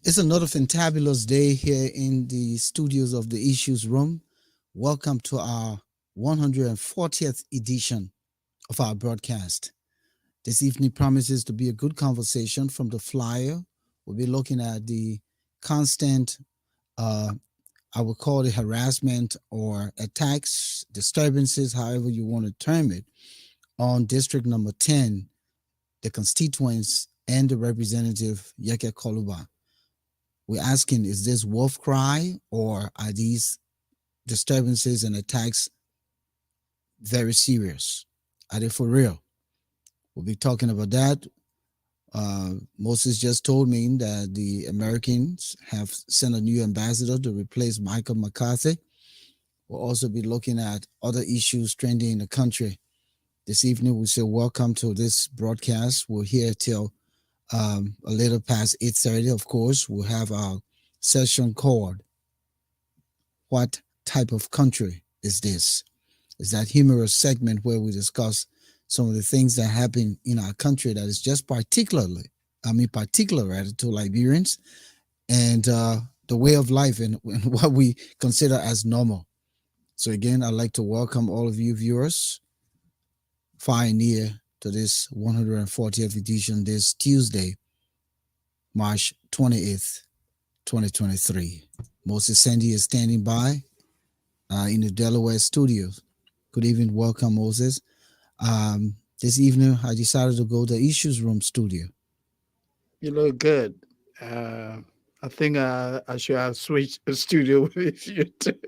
It's another fantabulous day here in the studios of the Issues Room. Welcome to our 140th edition of our broadcast. This evening promises to be a good conversation. From the flyer, we'll be looking at the constant, uh, I would call it harassment or attacks, disturbances, however you want to term it, on District Number 10, the constituents, and the representative Yekeh Kolubah. We're asking, is this wolf cry or are these disturbances and attacks very serious? Are they for real? We'll be talking about that. Moses just told me that the Americans have sent a new ambassador to replace Michael McCarthy. We'll also be looking at other issues trending in the country. This evening, we say welcome to this broadcast. We're here till a little past 8:30. Of course, we'll have our session called "What Type of Country Is This?" It's that humorous segment where we discuss some of the things that happen in our country that is just particular to Liberians and the way of life and what we consider as normal. So again, I'd like to welcome all of you viewers far and near to this 140th edition this Tuesday, March 28th, 2023. Moses Sandy is standing by in the Delaware studios. Good evening. Welcome, Moses. This evening, I decided to go to the Issues Room studio. You look good. I think I should have switched the studio with you too.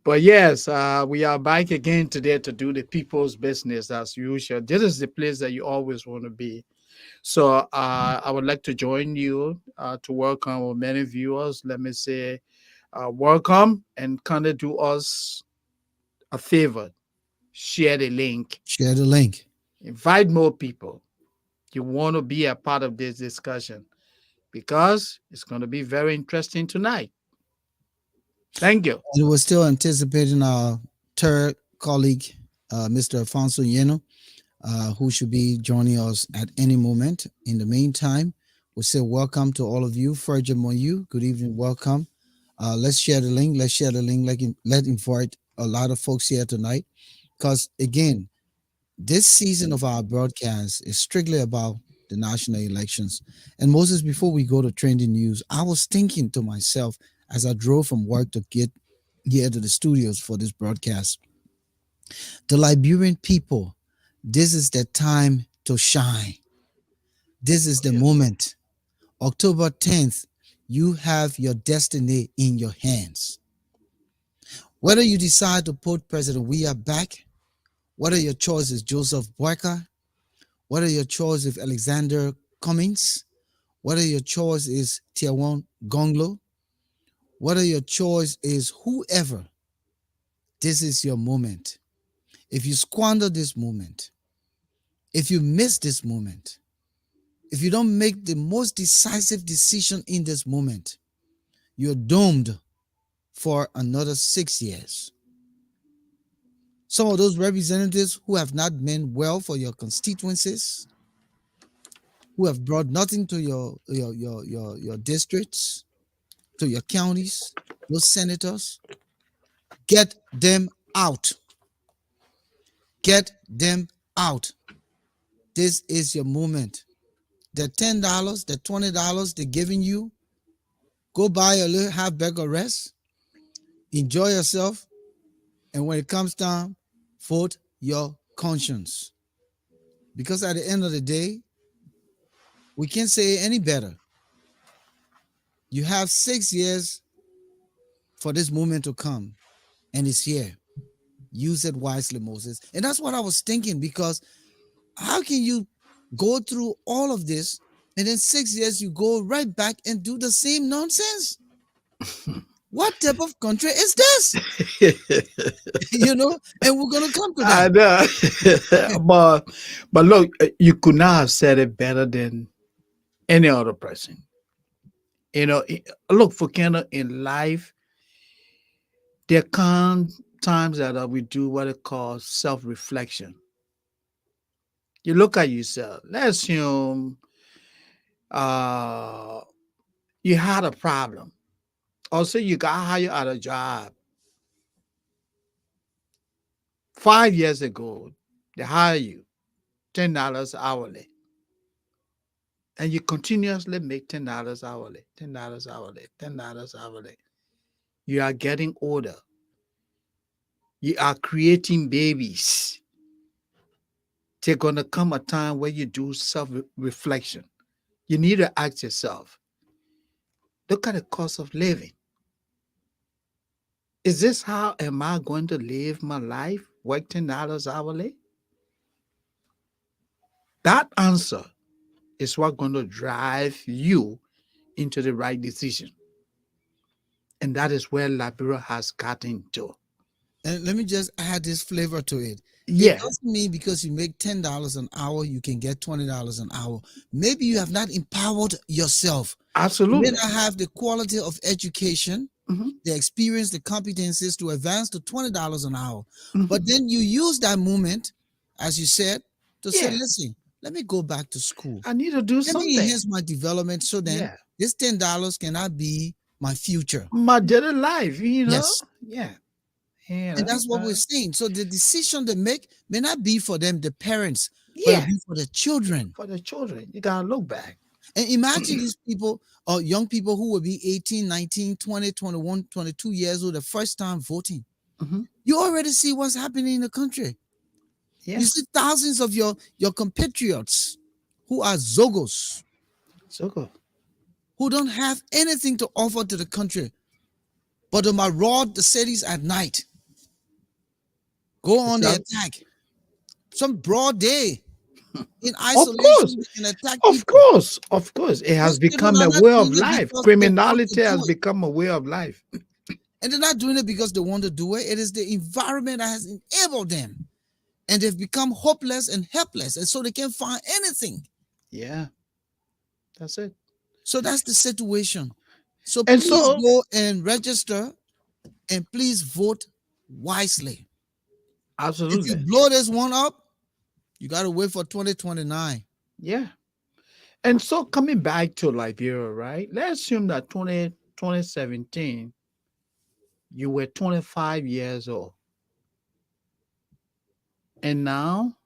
But yes, we are back again today to do the people's business as usual. This is the place that you always want to be. So I would like to join you to welcome many viewers. Let me say welcome and kind of do us a favor. Share the link. Share the link. Invite more people. You want to be a part of this discussion because it's going to be very interesting tonight. Thank you. And we're still anticipating our third colleague, Mr. Alphonso, who should be joining us at any moment. In the meantime, we say welcome to all of you. Fergie Moyu, good evening, welcome. Let's share the link. Let's share the link. Let's invite a lot of folks here tonight. Because again, this season of our broadcast is strictly about the national elections. And Moses, before we go to trending news, I was thinking to myself as I drove from work to get here to the studios for this broadcast, the Liberian people, this is the time to shine. This is the moment. October 10th, you have your destiny in your hands. Whether you decide to put President Weah back, whether your choice is Joseph Boyka, whether your choice is Alexander Cummings, whether your choice is Tiawan Gonglo, whether your choice is whoever, this is your moment. If you squander this moment, if you miss this moment, if you don't make the most decisive decision in this moment, you're doomed for another 6 years. Some of those representatives who have not meant well for your constituencies, who have brought nothing to your districts, to your counties, those senators, get them out. Get them out. This is your moment. The $10, the $20 they're giving you, go buy a little half-bag rest, enjoy yourself, and when it comes time, vote your conscience. Because at the end of the day, we can't say any better. You have 6 years for this moment to come, and it's here. Use it wisely, Moses. And that's what I was thinking, because how can you go through all of this and then 6 years you go right back and do the same nonsense? What type of country is this? And we're going to come to that. I know. but look, you could not have said it better than any other person. Look, Volcano, in life, there come times that we do what it calls self-reflection. You look at yourself. Let's assume You had a problem. Also, you got hired at a job 5 years ago. They hire you $10 hourly, and you continuously make $10 hourly, $10 hourly, $10 hourly. You are getting older. You are creating babies. There's gonna come a time where you do self-reflection. You need to ask yourself, look at the cost of living. Is this how am I going to live my life? Work $10 hourly? That answer is what's going to drive you into the right decision. And that is where Liberia has gotten to. And let me just add this flavor to it. It Yeah, doesn't mean because you make $10 an hour, you can get $20 an hour. Maybe you have not empowered yourself. You may absolutely. not have the quality of education, Hmm. the experience, the competencies to advance to $20 an hour. Hmm. But then you use that moment, as you said, to say, Yeah, listen, let me go back to school. I need to do Let me something. enhance my development so then Yeah, this $10 cannot be my future. my daily life, Yes. Yeah, And that's what we're saying. So the decision they make may not be for them, the parents, but it'll yeah, be for the children. for the children. You got to look back. And imagine these people or young people who will be 18, 19, 20, 21, 22 years old, the first time voting. Hmm. You already see what's happening in the country. Yeah, You see thousands of your compatriots who are Zogos, so good. who don't have anything to offer to the country, but they maraud the cities at night, go Is on the that, attack. Some broad day in of course, isolation, they can attack people. of course, it has Most people become are a not way of doing it life. because they want to Criminality do has it. become a way of life. And they're not doing it because they want to do it. It is the environment that has enabled them. And they've become hopeless and helpless. And so they can't find anything. Yeah, that's it. So that's the situation. So And please so, go and register and please vote wisely. If you absolutely, blow this one up, you got to wait for 2029. yeah. And so, coming back to Liberia, right? Let's assume that 2017, you were 25 years old, and now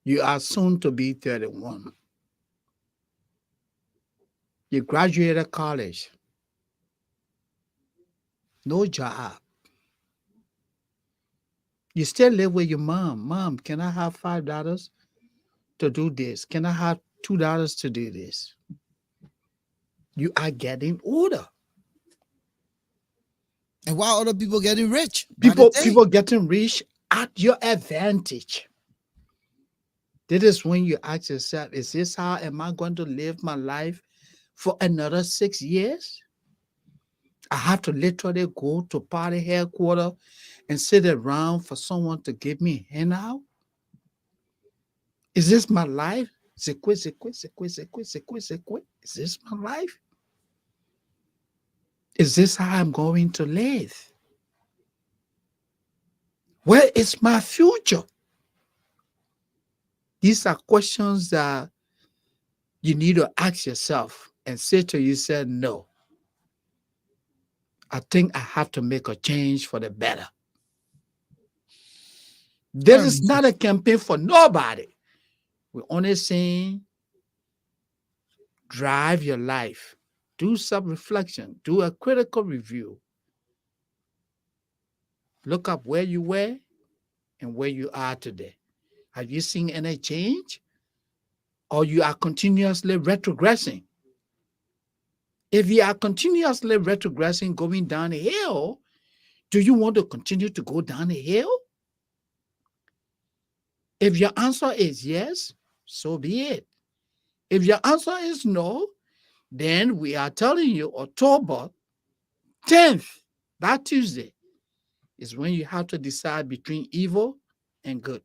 you are soon to be 31. You graduated college, no job. You still live with your mom. Mom, can I have $5 to do this? Can I have $2 to do this? You are getting older. And while other people getting rich by the People day. getting rich at your advantage. This is when you ask yourself, is this how am I going to live my life for another 6 years? I have to literally go to party headquarters and sit around for someone to give me a handout? Is this my life? Zekwe, zekwe, zekwe, zekwe, zekwe, zekwe. Is this my life? Is this how I'm going to live? Where is my future? These are questions that you need to ask yourself and say to yourself, no, I think I have to make a change for the better. All This right, is Mr. not a campaign for nobody. We're only saying drive your life, do self reflection, do a critical review, look up where you were and where you are today. Have you seen any change? Or you are continuously retrogressing? If you are continuously retrogressing, going down a hill, do you want to continue to go down a hill? If your answer is yes, so be it. If your answer is no, then we are telling you October 10th, that Tuesday, is when you have to decide between evil and good.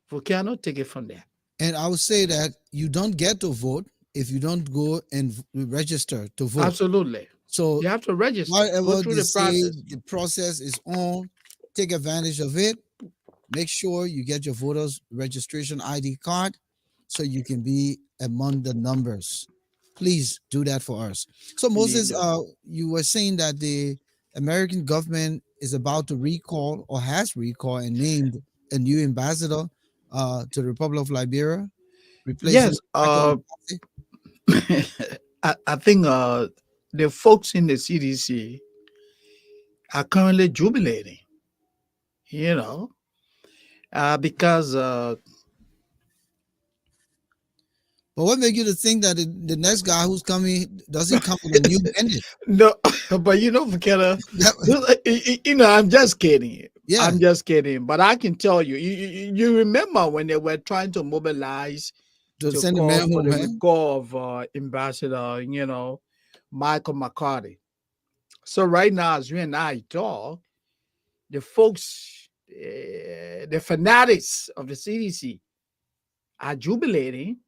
Volcano, take it from there. And I would say that you don't get to vote if you don't go and register to vote. Absolutely. So You have to register, go whatever through they the say process. the process is on, take advantage of it. Make sure you get your voters registration ID card so you can be among the numbers. Please do that for us. So We need Moses, to. you were saying that the American government is about to recall or has recalled and named a new ambassador to the Republic of Liberia, replacing Yes. Michael McCarthy. I think the folks in the CDC are currently jubilating, you know, because But what makes you to think that the next guy who's coming doesn't come with a new mandate? no, but Vakela, That- I'm just kidding. yeah, I'm just kidding. But I can tell you, you remember when they were trying to mobilize to to send the call man for home, the man. recall of Ambassador, Michael McCarthy. So right now, as you and I talk, the folks, the fanatics of the CDC are jubilating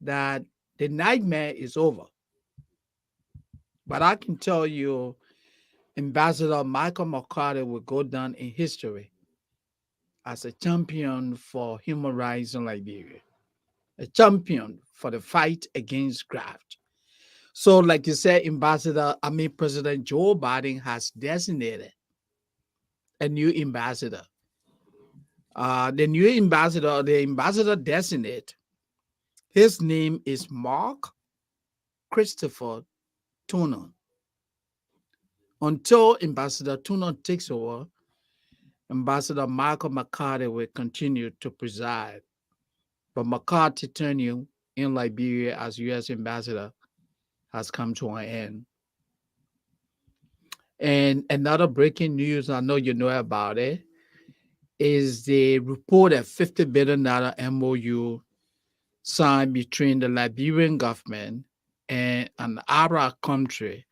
that the nightmare is over. But I can tell you, Ambassador Michael McCarthy will go down in history as a champion for human rights in Liberia, a champion for the fight against graft. So, like you said, President Joe Biden has designated a new ambassador. The ambassador designate, his name is Mark Christopher Tunon. Until Ambassador Tunon takes over, Ambassador Michael McCarthy will continue to preside. But McCarthy tenure in Liberia as U.S. ambassador has come to an end. And another breaking news, I know you know about it, is the reported $50 billion MOU signed between the Liberian government and an Arab country.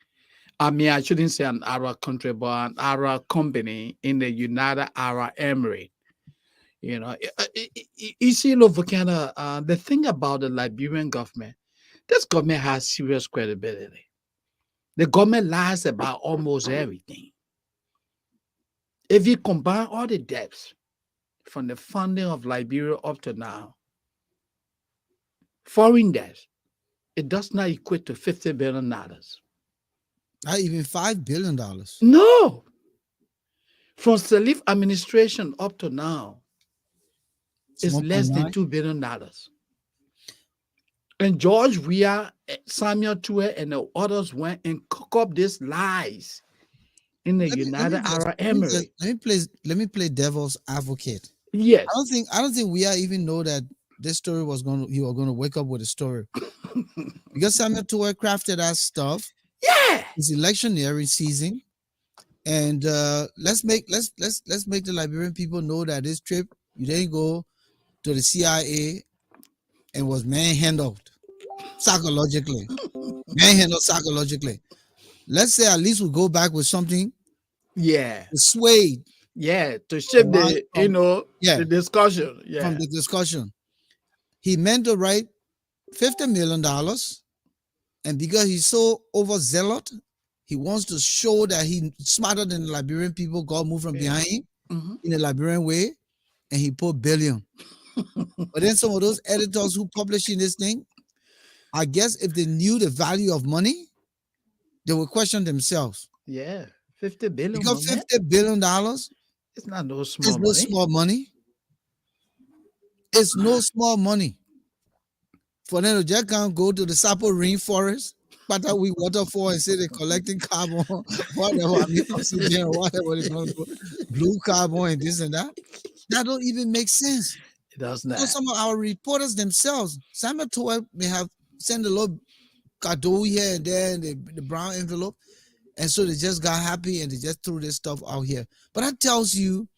I mean, I shouldn't say an Arab country, but an Arab company in the United Arab Emirates. You see, Volcano, the thing about the Liberian government, this government has serious credibility. The government lies about almost everything. If you combine all the debts from the funding of Liberia up to now, foreign debt, it does not equate to $50 billion. Not even $5 billion. No. From Salif administration up to now, It's it's less than 1.9. $2 billion. And George Weah, Samuel Tue, and the others went and cook up these lies in the United Arab Emirates. Let me play devil's advocate. Yes. I don't think we even know that this story you were gonna wake up with a story. Because Samuel Tour crafted that stuff. Yeah. It's electioneering season. And let's make the Liberian people know that this trip you didn't go to the CIA and was manhandled psychologically. Manhandled psychologically. Let's say at least we go back with something Yeah. swayed Yeah. To the shape mind the discussion. from Yeah. the discussion. He meant to write $50 million, and because he's so overzealous, he wants to show that he's smarter than the Liberian people. God moved from behind him Mhm. in a Liberian way, and he put billion. But then some of those editors who publishing this thing, I guess if they knew the value of money, they would question themselves. Yeah. 50 billion, my Because man. $50 billion It's not no is small no money. small money. It's no small money. For them to just can't go to the Sapo rainforest, Patawi waterfall, and say they're collecting carbon, whatever, I mean oxygen or whatever they're gonna do, blue carbon and this and that. That don't even make sense. It does So not. some of our reporters themselves, Samuel Toa may have sent a little cadeau here and there in the brown envelope, and so they just got happy and they just threw this stuff out here. But that tells you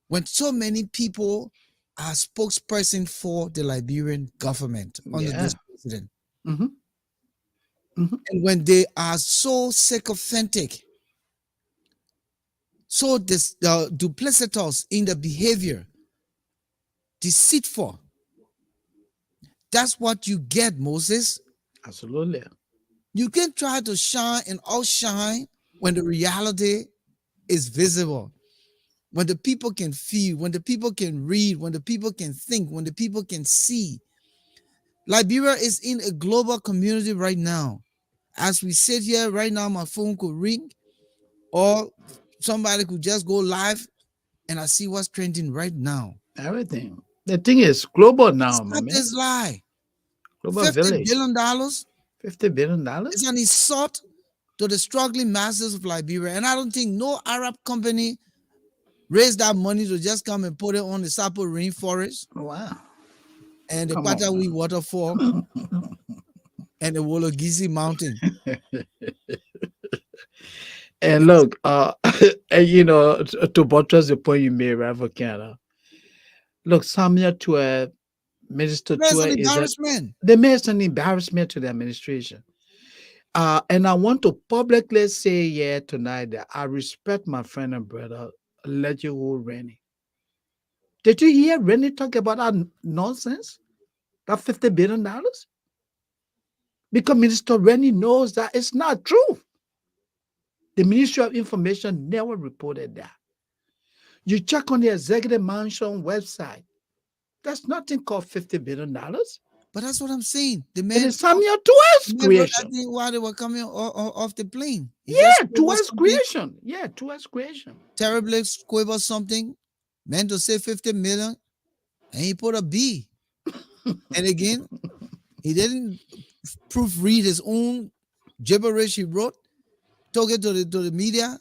when so many people are spokesperson for the Liberian government under Yeah. this president, Mm-hmm. Mm-hmm. and when they are so sycophantic, so duplicitous in the behavior, deceitful, that's what you get, Moses. Absolutely. You can try to shine and outshine when the reality is visible, when the people can feel, when the people can read, when the people can think, when the people can see. Liberia is in a global community right now. As we sit here right now, my phone could ring, or somebody could just go live, and I see what's trending right now. Everything. The thing is global now, my Stop man. this lie. Global $50 village. billion $50 billion. is an insult to the struggling masses of Liberia. And I don't think no Arab company raised that money to just come and put it on the Sapo rainforest Wow. and the Come on. Patawi waterfall and the Wologisi mountain. And look, and to buttress the point you made, right, Volcano. Look, Samia to Minister That's to an is that embarrassment. they made an embarrassment to the administration. And I want to publicly say here tonight that I respect my friend and brother, Legible Rennie. Did you hear Rennie talk about that nonsense? That $50 billion? Because Minister Rennie knows that it's not true. The Ministry of Information never reported that. You check on the Executive Mansion website. There's nothing called $50 billion. But that's what I'm saying. The It man, is Samuel Tua's the man wrote that creation. thing while they were coming off the plane. He Yeah, just scribbled Tua's something, creation. Yeah, Tua's creation. terribly scribbled something, meant to say 50 million, and he put a B. And again, he didn't proofread his own gibberish he wrote, took it to the media,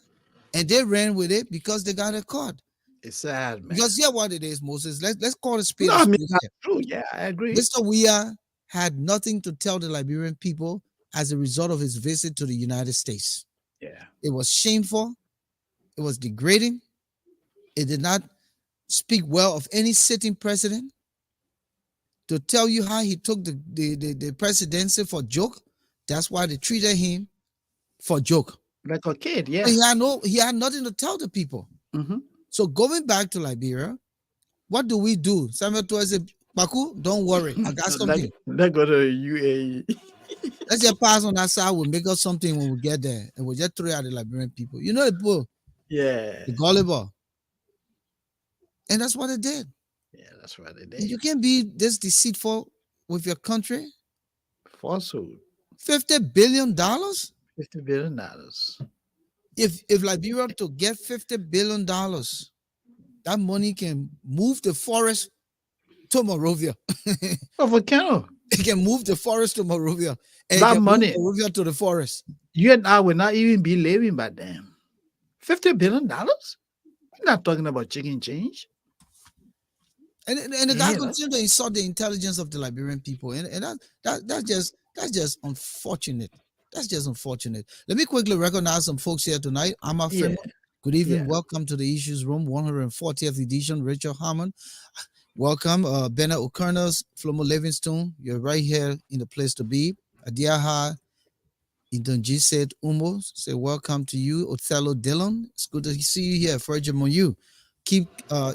and they ran with it because they got it caught. It's sad, man. Because yeah, what it is, Moses. Let's call it spade No, a I mean, spade that's here. true. Yeah, I agree. Mr. Weah had nothing to tell the Liberian people as a result of his visit to the United States. Yeah. It was shameful. It was degrading. It did not speak well of any sitting president. To tell you how he took the presidency for joke, that's why they treated him for joke. Like a kid, yeah. He had nothing to tell the people. Mm-hmm. So going back to Liberia, what do we do? Samuel Toy said, Baku, don't worry. I got something. Let's go to UAE. Let's just pass on that side. We'll make us something when we get there. And we'll just throw out the Liberian people. You know the bull, Yeah. the gullible. And that's what they did. Yeah, that's what they And did. you can't be this deceitful with your country. Falsehood. $50 billion? $50 billion. If Liberia to get $50 billion, that money can move the forest to Monrovia. Oh, Volcano. It can move the forest to Monrovia. And That it can money- move Monrovia to the forest. You and I will not even be living by them. $50 billion? We're not talking about chicken change. And the guy Yeah, continued to insult the intelligence of the Liberian people. And that's just unfortunate. That's just unfortunate. Let me quickly recognize some folks here tonight. I'm a friend. Yeah. Good evening. Yeah. Welcome to the Issues Room, 140th edition. Rachel Harmon. Welcome. Bennett O'Connors, Flomo Livingstone. You're right here in the place to be. Adiaha Indonji said Umo. Say welcome to you. Othello Dillon. It's good to see you here. Fergie Monyu. Keep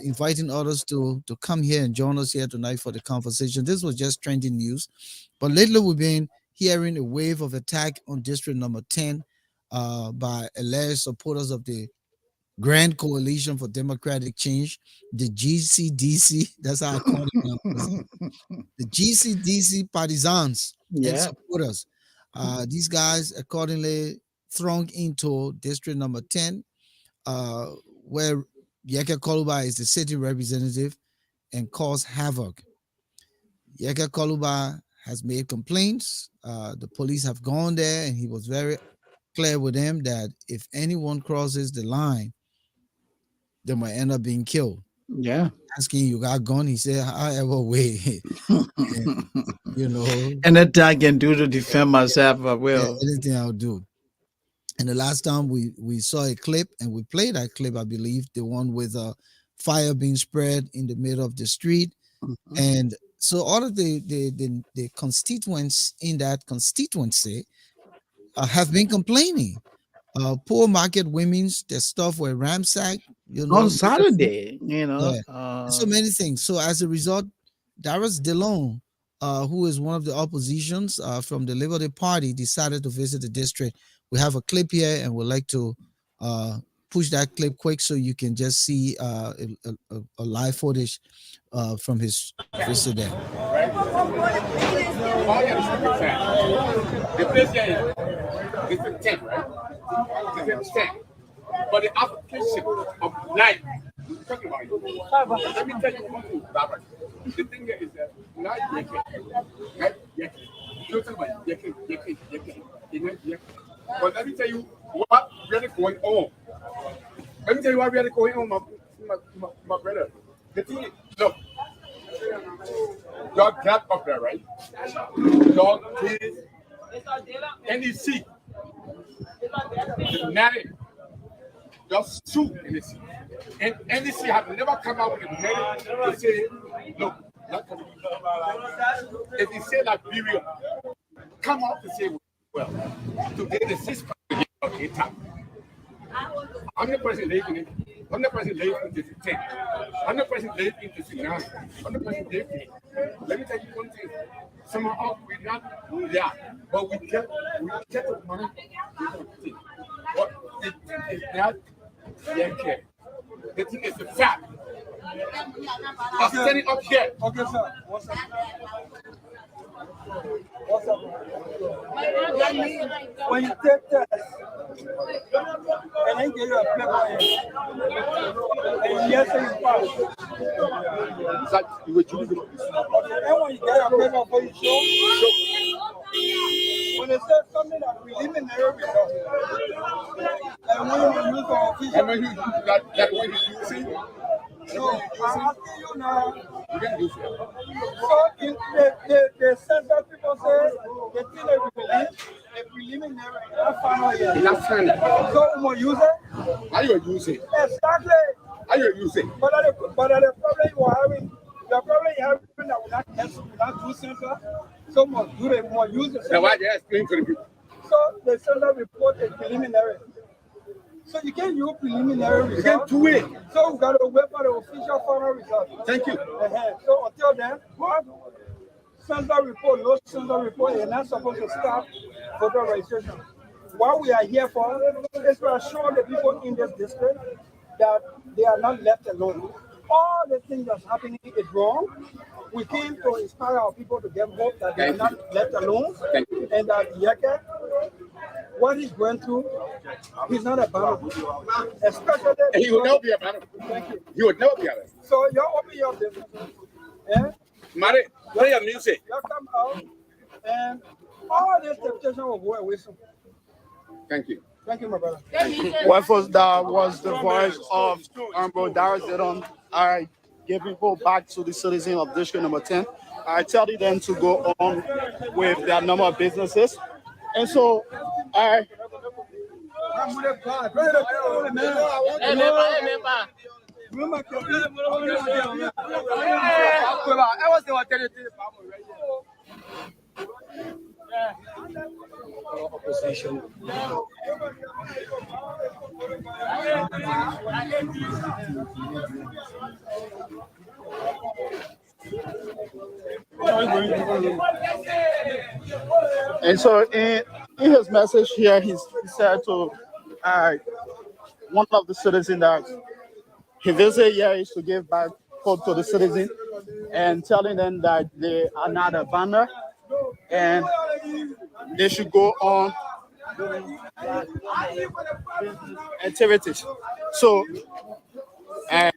inviting others to come here and join us here tonight for the conversation. This was just trending news. But lately we've been hearing a wave of attack on District Number 10 by alleged supporters of the Grand Coalition for Democratic Change, the GCDC. That's how I call it now. The GCDC partisans and Yeah. supporters. These guys accordingly thronged into District Number 10, where Yekeh Kolubah is the city representative, and caused havoc. Yekeh Kolubah has made complaints. The police have gone there, and he was very clear with them that if anyone crosses the line, they might end up being killed. Yeah. Asking, you got gun? He said, however way, you know, Anything I can do to defend myself, I yeah, will. anything I'll do. And the last time we saw a clip, and we played that clip, I believe, the one with fire being spread in the middle of the street. Mhm. And so all of the constituents in that constituency have been complaining. Poor market women's, their stuff were ransacked, you know. On Saturday, So many things. So as a result, Darius Dillon, who is one of the oppositions from the Liberty Party, decided to visit the district. We have a clip here, and we'd like to push that clip quick so you can just see a live footage from his visit there. Oh, yeah, the place here is a 10, right? It's a 10. But the application of life, we're talking about it. Let me tell you one thing, Robert. The thing here is that life, right? You're talking about Yekeh. But let me tell you what really going on. Let me tell you what really going on, my brother. The thing is, look, y'all get up there, right? Y'all kids, NEC, the narrative, y'all sue NEC. And NEC have never come out with a narrative to say, look, not coming. If you say Liberia, come out to say, well, today the 6 okay, time. I'm the person living in. I'm the person living in the 10. I'm the person living in the 9. I'm the person living in. Let me tell you one thing. Somehow we're not there, but we get the money. But the thing is not Yekeh. The thing is the fact. I'm standing up here. Okay, sir. What's up? When you take test, and then get your paper and yes, you pass. Like you were choosing. Okay, and when you get your paper for you show, when they say something that preliminary result, and when you use our official, And when you that when you see, so I'm asking you now. you can use it. So in the census people say the thing they release a preliminary, not final yet. That's fine. So we will use it. How you use it? Exactly. How you use it? But the problem you are having, the problem you having that we not test, we not do census. So must do it, more use the Now why census. they explain to the people? So the census report is preliminary. So you can't use preliminary You can't result. do it. So we got to wait for the official final result. Thank you. So until then, what? Census report, no census report, you're not supposed to start voter registration. What we are here for is to assure the people in this district that they are not left alone. All the things that's happening is wrong. We came to inspire our people to get hope that they are not left alone, and that Yekeh, what he's going through, he's not abandoned. Especially And he will never be a man. Thank you. He would never be a man. So you open your business. Yeah? Mare, play your music. You come out and all this temptation will go away soon. Thank you. Thank you, my brother. What was that? Was the voice of Bro Darius Dedon. I give people back to the citizen of District Number 10. I tell them to go on with their number of businesses, and so I. Opposition. And so in his message here, he said to one of the citizens that he visited here is to give back hope to the citizen and telling them that they are not abandoned and they should go on activities. So I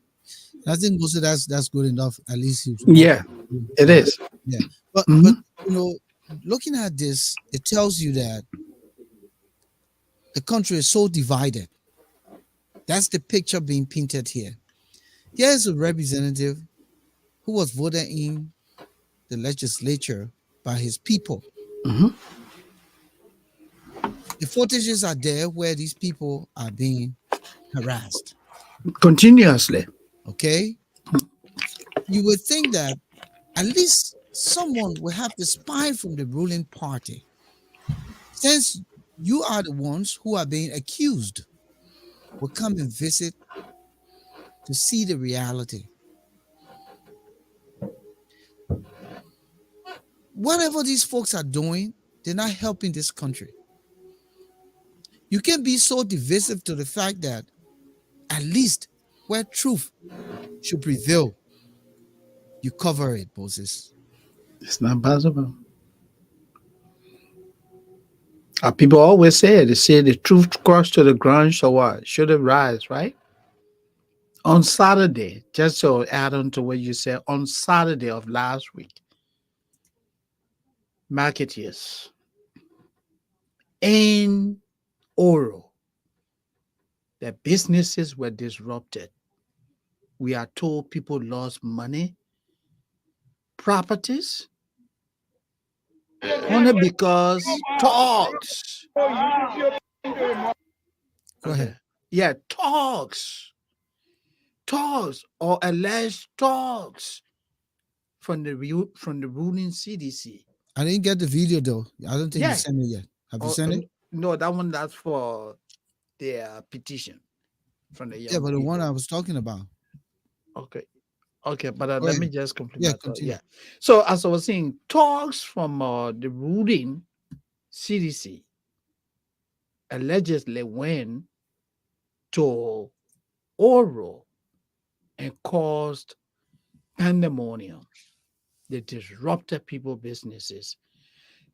think also that's good enough. At least yeah, it is. Yeah, but looking at this, it tells you that the country is so divided. That's the picture being painted here. Here's a representative who was voted in the legislature by his people. Mm-hmm. The footages are there where these people are being harassed Continuously. Okay, you would think that at least someone will have to spy from the ruling party, since you are the ones who are being accused, will come and visit to see the reality. Whatever these folks are doing, they're not helping this country. You can be so divisive to the fact that at least where truth should prevail, you cover it, Moses. It's not possible. People always say, they say the truth crushed to the ground shall what? Should it rise, right? On Saturday, just to add on to what you said, on Saturday of last week, marketeers in Oro, their businesses were disrupted. We are told people lost money, properties, only because talks. Go Okay. ahead. Yeah, talks or alleged talks from the ruling CDC. I didn't get the video though. I don't think you Yeah. sent it yet. Have you Or, sent it? no, that one that's for their petition from the Yeah, young but the one people. I was talking about. Okay. Okay, but Go let ahead. me just complete Yeah, my thought. continue. Yeah. So as I was saying, talks from the ruling CDC allegedly went to oral and caused pandemonium. They disrupted people's businesses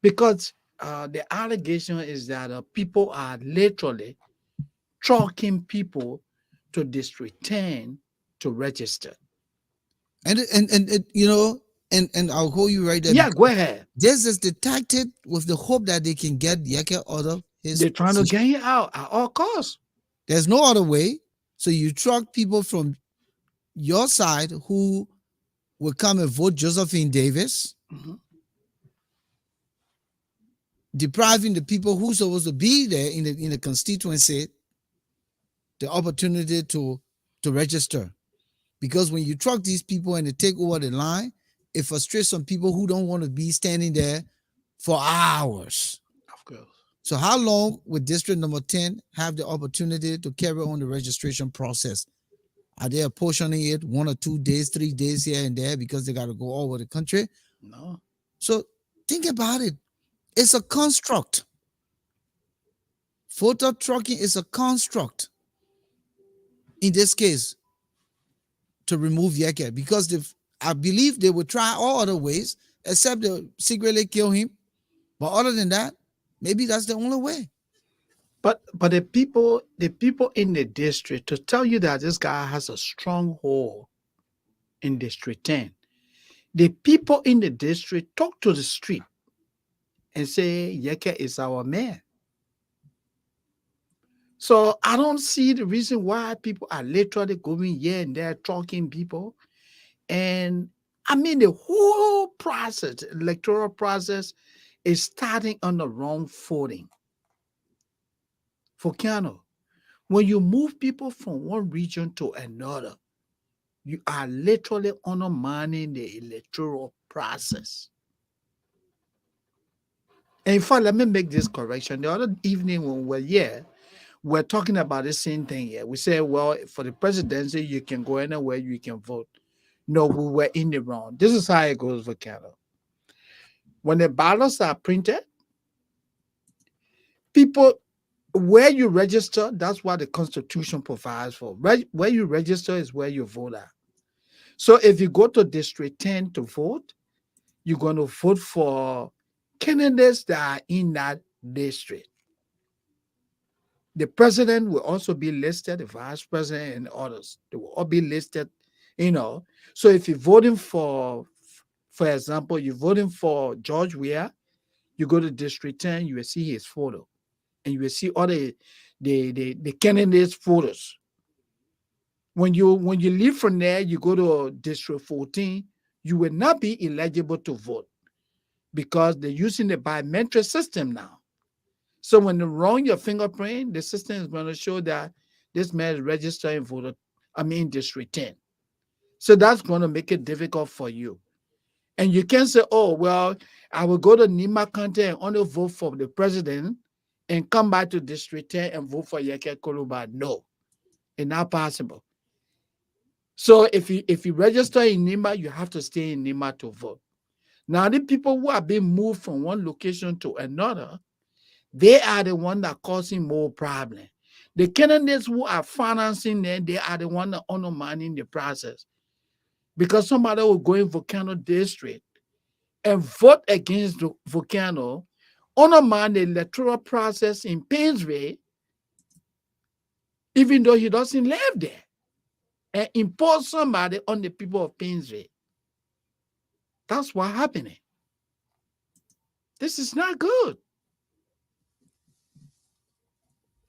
because the allegation is that people are literally trucking people to District 10 to register. And and I'll hold you right there Yeah, go because ahead. this is detected with the hope that they can get Yekeh out of his They're trying to position. get you out at all costs. There's no other way. So you truck people from your side who will come and vote Josephine Davis, Mhm. depriving the people who's supposed to be there in the constituency the opportunity to register. Because when you truck these people and they take over the line, it frustrates some people who don't want to be standing there for hours. Of course. So how long would district number 10 have the opportunity to carry on the registration process? Are they apportioning it 1 or 2 days, 3 days here and there because they got to go all over the country? No. So think about it. It's a construct. Photo trucking is a construct. In this case, to remove Yekeh because I believe they would try all other ways except to secretly kill him. But other than that, maybe that's the only way. But the people in the district, to tell you that this guy has a stronghold in District 10, the people in the district talk to the street and say Yekeh is our mayor. So I don't see the reason why people are literally going here and there talking people. And I mean the whole process, electoral process, is starting on the wrong footing. Volcano, when you move people from one region to another, you are literally undermining the electoral process. And in fact, let me make this correction. The other evening when we were here, we're talking about the same thing here. We said, well, for the presidency, you can go anywhere, you can vote. No, we were in the wrong. This is how it goes for Canada. When the ballots are printed, people, where you register, that's what the Constitution provides for. Where you register is where you vote at. So if you go to District 10 to vote, you're going to vote for candidates that are in that district. The president will also be listed, the vice president and others. They will all be listed, you know. So if you're voting for example, you're voting for George Weah, you go to District 10, you will see his photo. And you will see all the candidates' photos. When you leave from there, you go to District 14, you will not be eligible to vote because they're using the biometric system now. So when you run your fingerprint, the system is going to show that this man is registered and voted, District 10. So that's going to make it difficult for you. And you can say, oh, well, I will go to Nima County and only vote for the president and come back to District 10 and vote for Yekeh Kolubah. No, it's not possible. So if you register in Nima, you have to stay in Nima to vote. Now, the people who are being moved from one location to another, they are the one that causing more problem. The candidates who are financing them, they are the one that undermining the process. Because somebody will go in Volcano district and vote against the Volcano undermine the electoral process in Painesville, even though he doesn't live there, and impose somebody on the people of Painesville. That's what's happening. This is not good.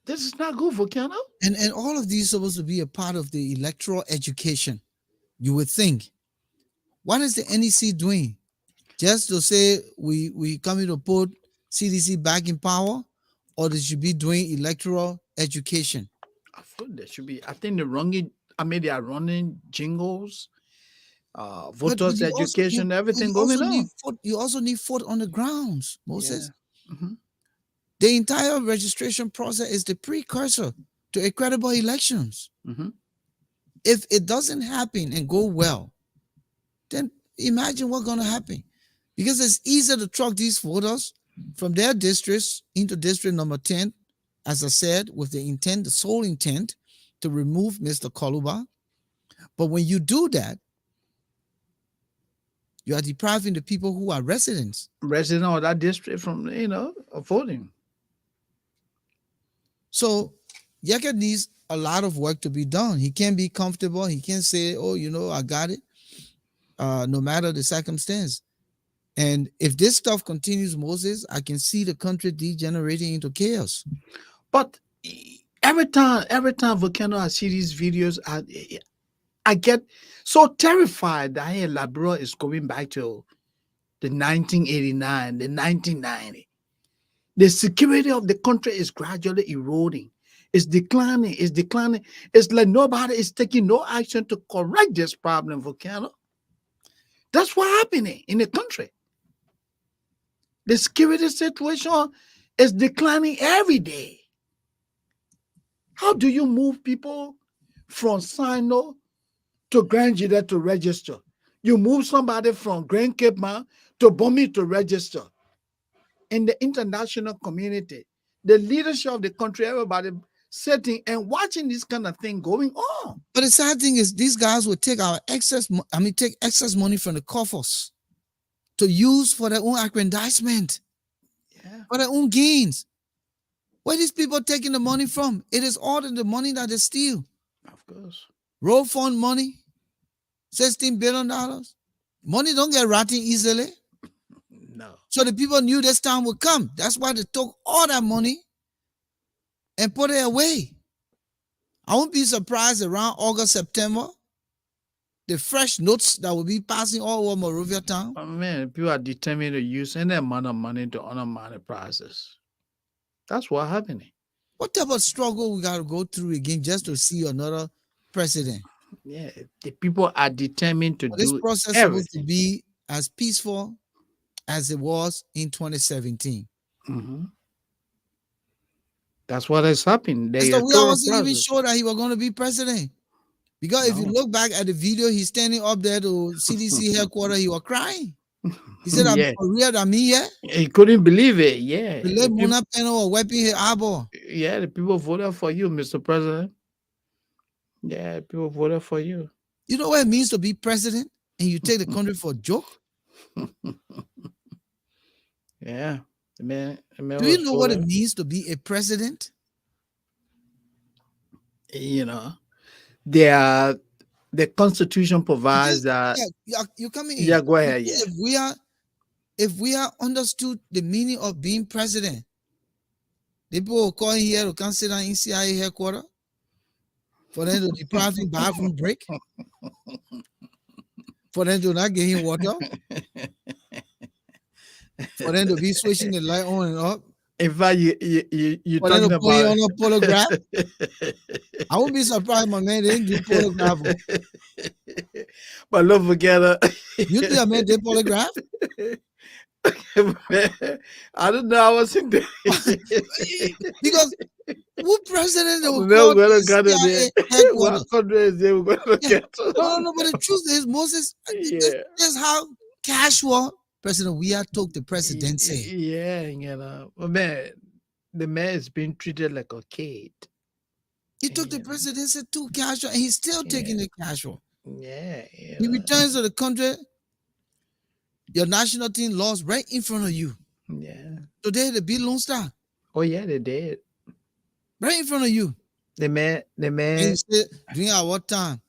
This is not good, Volcano. And all of these supposed to be a part of the electoral education. You would think. What is the NEC doing? Just to say we coming to put CDC back in power, or they should be doing electoral education? I thought there should be. I think they are running jingles, voters you also education, need- everything you going also on. need you also need foot on the grounds, Moses. Yeah. Mhm. The entire registration process is the precursor to a credible elections. Mhm. If it doesn't happen and go well, then imagine what's going to happen. Because it's easier to truck these voters from their districts into district number 10, as I said, with the sole intent to remove Mr. Kolubah. But when you do that, you are depriving the people who are residents. Resident of that district from of voting. So Yekeh needs a lot of work to be done. He can't be comfortable. He can't say, oh, I got it, no matter the circumstance. And if this stuff continues, Moses, I can see the country degenerating into chaos. But every time Volcano, I see these videos, I get so terrified that hey, Liberia is going back to the 1989, the 1990. The security of the country is gradually eroding. It's declining. It's declining. It's like nobody is taking no action to correct this problem, Volcano. That's what's happening in the country. The security situation is declining every day. How do you move people from Sino to Grand Jida to register? You move somebody from Grand Cape Mount to Bomi to register. In the international community, the leadership of the country, everybody sitting and watching this kind of thing going on. But the sad thing is, these guys will take excess money from the coffers to use for their own aggrandizement, for their own gains. Where these people taking the money from? It is all the money that they steal. Of course. Road fund money, $16 billion. Money don't get rotten easily. No. So the people knew this time would come. That's why they took all that money and put it away. I won't be surprised around August, September, the fresh notes that will be passing all over Monrovia town. Oh, man, people are determined to use any amount of money to undermine the process. That's what's happening. What type of struggle we got to go through again just to see another president? Yeah, the people are determined to do This process is supposed to be as peaceful as it was in 2017. Mm-hmm. That's what has happened. We wasn't even sure that he was going to be president. Because if you look back at the video, he's standing up there to CDC headquarters, he was crying. He said, I'm for real, I'm here. He couldn't believe it. Yeah. The Mona panel was wiping his eyeball. Yeah, the people voted for you, Mr. President. Yeah, people voted for you. You know what it means to be president and you take the country for a joke? Yeah. The man Do you know what it means to be a president? The Constitution provides that. Yeah, you come in. Yeah, go ahead. Yeah. If we are understood the meaning of being president, the people will call here to come sit down in CIA headquarters for them to deprive him bathroom break, for them to not get him water, for them to be switching the light on and off. In fact, you for them to put you on a polygraph. I won't be surprised, my man, they didn't do polygraph. But don't forget, you think I made the polygraph? I don't know. I was in there. Because who president will call No, but the truth is, Moses, this is how casual President Weah took the presidency. Yeah, but man, the man is being treated like a kid. He took the presidency too casual, and he's still taking it casual. Yeah. He returns to the country. Your national team lost right in front of you. Yeah. Today they beat Lone Star Oh yeah, they did. right in front of you. The man. And you say, during our time.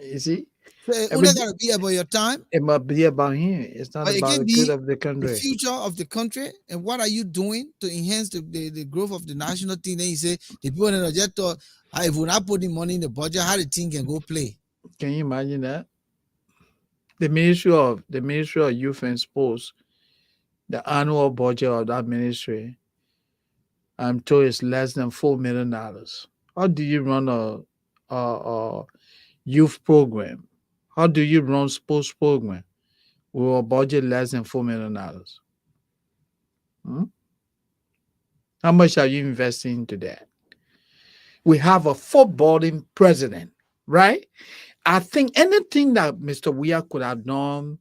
You see, Say, every, only gotta be about your time, it must be about him. It's not but it about can the be good of the the country. future of the country. And what are you doing to enhance the growth of the national team? Then you say the people in the jet thought, if we're not putting money in the budget, how the team can go play? Can you imagine that? The Ministry of Youth and Sports, the annual budget of that ministry, I'm told it's less than $4 million. How do you run a youth program? How do you run sports program with a budget less than $4 million? How much are you investing into that? We have a footballing president, right? I think anything that Mr. Weah could have done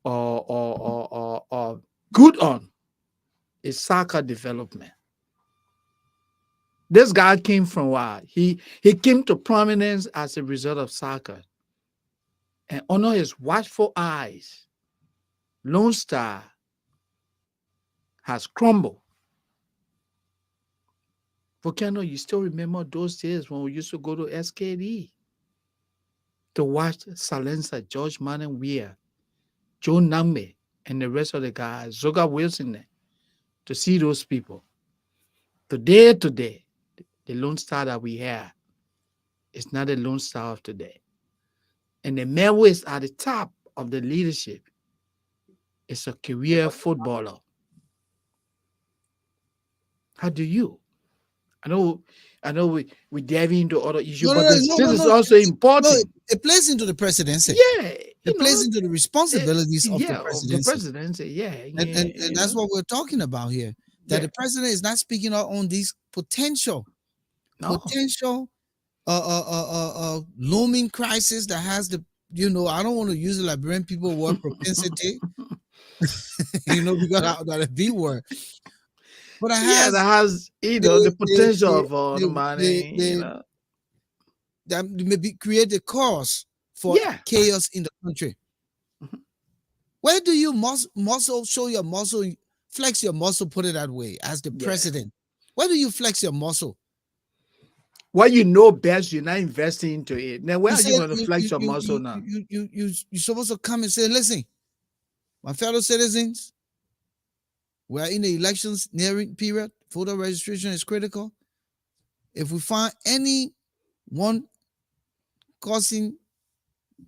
or good on is soccer development. This guy came from what? He came to prominence as a result of soccer. And under his watchful eyes, Lone Star has crumbled. Volcano, you still remember those days when we used to go to SKD to watch Salensa, George Manning Weir, Joe Nangme, and the rest of the guys, Zoga Wilson, to see those people. Today, the Lone Star that we have is not the Lone Star of today. And the man who is at the top of the leadership is a career footballer. How do you? I know we dive into other issues, but this is also important. No, it plays into the presidency. Yeah. It plays into the responsibilities of the presidency. presidency. Yeah. And that's what we're talking about here. That the president is not speaking out on these potential looming crisis that has the, I don't want to use the Liberian people word propensity, because that a B word. But that has the potential of the money, that maybe create a cause for chaos in the country. Where do you muscle, show your muscle, flex your muscle, put it that way, as the president? Where do you flex your muscle? What you know best, you're not investing into it. Now, where are you going to flex your muscle now? You're supposed to come and say, listen, my fellow citizens, we are in the elections nearing period. Voter registration is critical. If we find anyone causing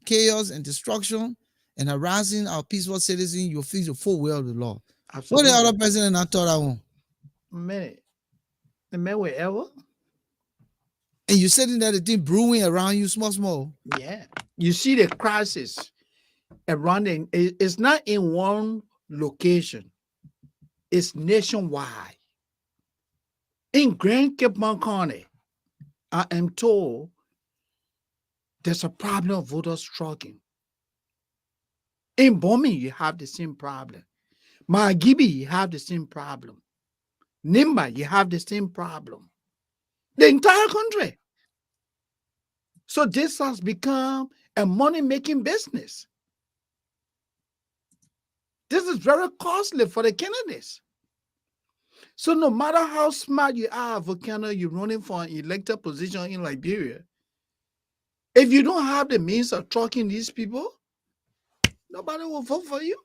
chaos and destruction and harassing our peaceful citizens, you'll face the full weight of the law. Absolutely. What the other president not thought I want? Man, the man will ever. And you're sitting there, the thing brewing around you, small. Yeah. You see the crisis around it. It's not in one location. It's nationwide. In Grand Cape County, I am told there's a problem of voters struggling. In Bombing, you have the same problem. Margibi, you have the same problem. Nimba, you have the same problem. The entire country. So this has become a money-making business. This is very costly for the candidates. So no matter how smart you are, Volcano, you're running for an elected position in Liberia, if you don't have the means of tracking these people, nobody will vote for you.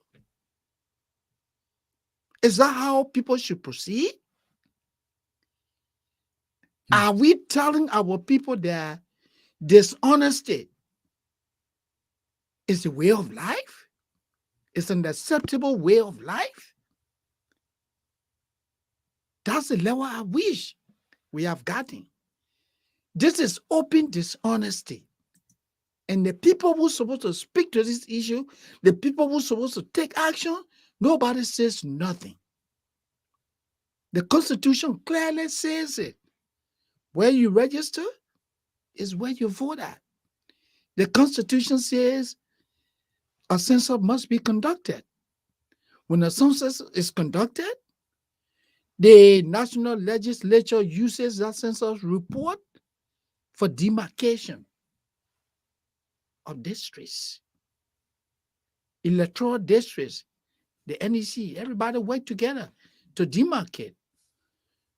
Is that how people should proceed? Are we telling our people that dishonesty is a way of life? It's an acceptable way of life? That's the level I wish we have gotten. This is open dishonesty. And the people who are supposed to speak to this issue, the people who are supposed to take action, nobody says nothing. The Constitution clearly says it. Where you register is where you vote at. The Constitution says a census must be conducted. When a census is conducted, the National Legislature uses that census report for demarcation of districts, electoral districts, the NEC, everybody work together to demarcate.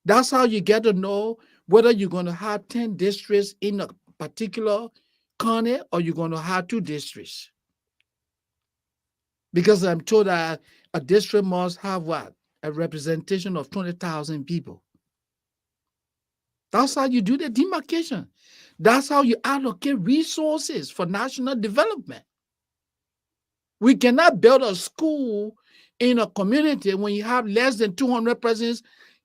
That's how you get to know whether you're going to have 10 districts in a particular county or you're going to have 2 districts. Because I'm told that a district must have what? A representation of 20,000 people. That's how you do the demarcation. That's how you allocate resources for national development. We cannot build a school in a community when you have less than 200 persons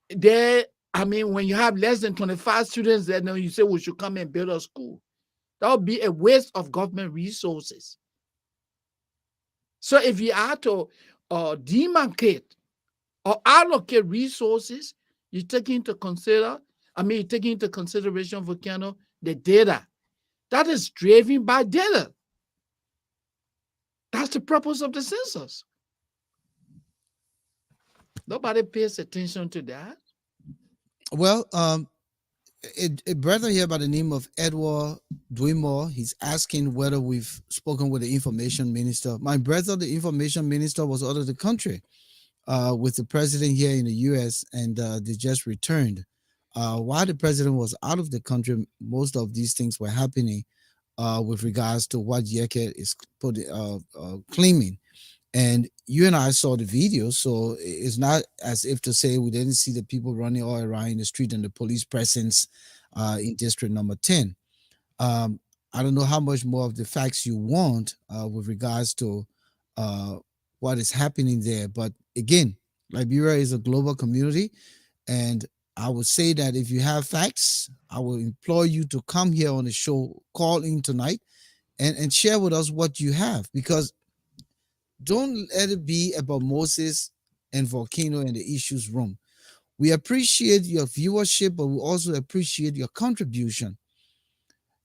there. I mean, when you have less than 25 students there, then you say we should come and build a school. That would be a waste of government resources. So if you are to demarcate or allocate resources, you take into consideration, Volcano, the data. That is driven by data. That's the purpose of the census. Nobody pays attention to that. Well, a brother here by the name of Edward Dwimore, he's asking whether we've spoken with the information minister. My brother, the information minister, was out of the country with the president here in the U.S., and they just returned. While the president was out of the country, most of these things were happening with regards to what Yekeh is claiming. And you and I saw the video, so it's not as if to say we didn't see the people running all around in the street and the police presence in District Number 10. I don't know how much more of the facts you want with regards to what is happening there. But again, Liberia is a global community, and I would say that if you have facts, I will implore you to come here on the show, call in tonight, and share with us what you have, because don't let it be about Moses and Volcano and the issues room. We appreciate your viewership, but we also appreciate your contribution.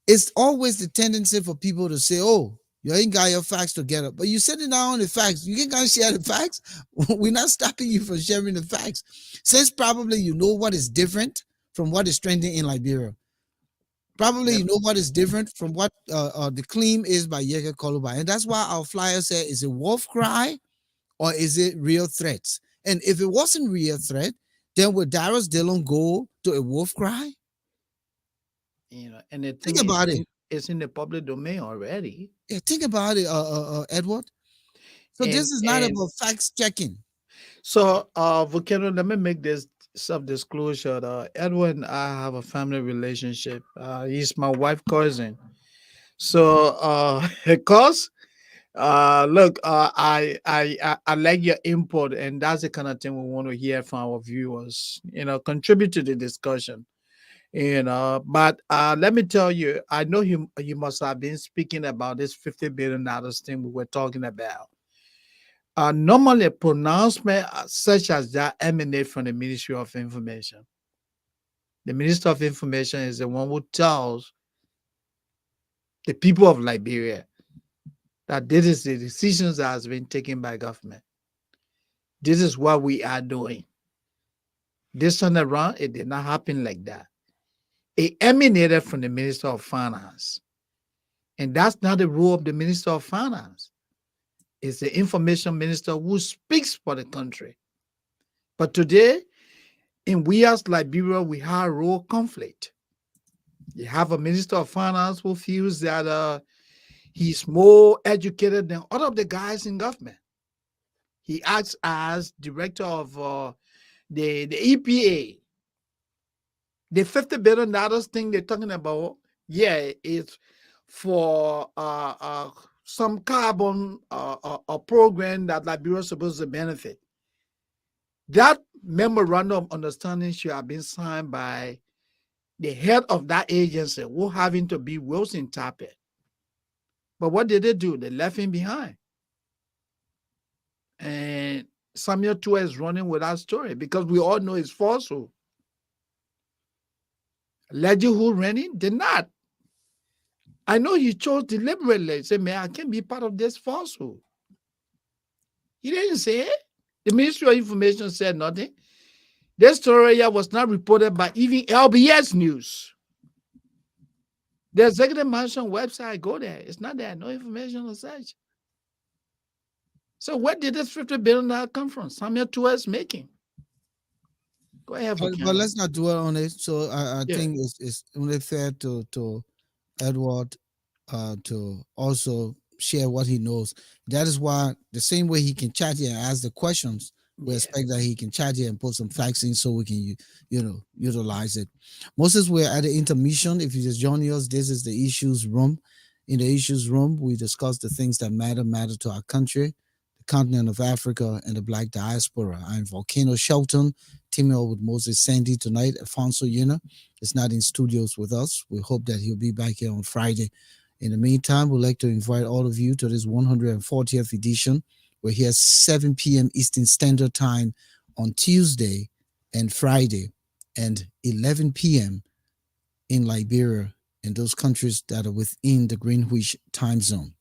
It's always the tendency for people to say, oh, you ain't got your facts together, but you're sitting down on the facts. You can't share the facts. We're not stopping you from sharing the facts. Since probably you know what is different from what is trending in Liberia. Probably you know what is different from what the claim is by Yekeh Kolubah. And that's why our flyer said, is it wolf cry or is it real threats? And if it wasn't real threat, then would Darius Dillon go to a wolf cry? And the think about it. It's in the public domain already. Yeah, think about it, Edward. So this is not about facts checking. So, Volcano, let me make this self-disclosure. Edward and I have a family relationship. He's my wife's cousin. So, because look, I like your input, and that's the kind of thing we want to hear from our viewers. Contribute to the discussion. But let me tell you, I know you must have been speaking about this $50 billion thing we were talking about. Normally, a pronouncement such as that emanate from the Ministry of Information. The Minister of Information is the one who tells the people of Liberia that this is the decisions that has been taken by government. This is what we are doing. This time around, it did not happen like that. It emanated from the Minister of Finance. And that's not the role of the Minister of Finance. It's the information minister who speaks for the country. But today, in we as Liberia, we have a role conflict. You have a Minister of Finance who feels that he's more educated than all of the guys in government. He acts as director of the EPA. The $50 billion thing they're talking about, it's for some carbon program that Liberia is supposed to benefit. That memorandum of understanding should have been signed by the head of that agency, who having to be Wilson Tappet. But what did they do? They left him behind. And Samuel Tua is running with that story because we all know it's falsehood. Legend who ran it did not. I know he chose deliberately. He said, man, I can't be part of this falsehood. He didn't say it. The Ministry of Information said nothing. This story was not reported by even LBS News. The Executive Mansion website, go there. It's not there. No information on such. So where did this $50 billion come from? Samuel Tua is making. Go ahead, But Volcano. let's not dwell on it. So I Yeah. think it's only fair to Edward to also share what he knows. That is why the same way he can chat here and ask the questions, we Yeah. expect that he can chat here and put some facts in so we can utilize it. Moses, we're at the intermission. If you just join us, this is the issues room. In the issues room, we discuss the things that matter to our country, the continent of Africa, and the black diaspora. I'm Volcano Shelton, teaming up with Moses Sandy tonight. Alphonso is not in studios with us. We hope that he'll be back here on Friday. In the meantime, we'd like to invite all of you to this 140th edition. We're here 7 p.m. Eastern Standard Time on Tuesday and Friday, and 11 p.m. in Liberia and those countries that are within the Greenwich time zone.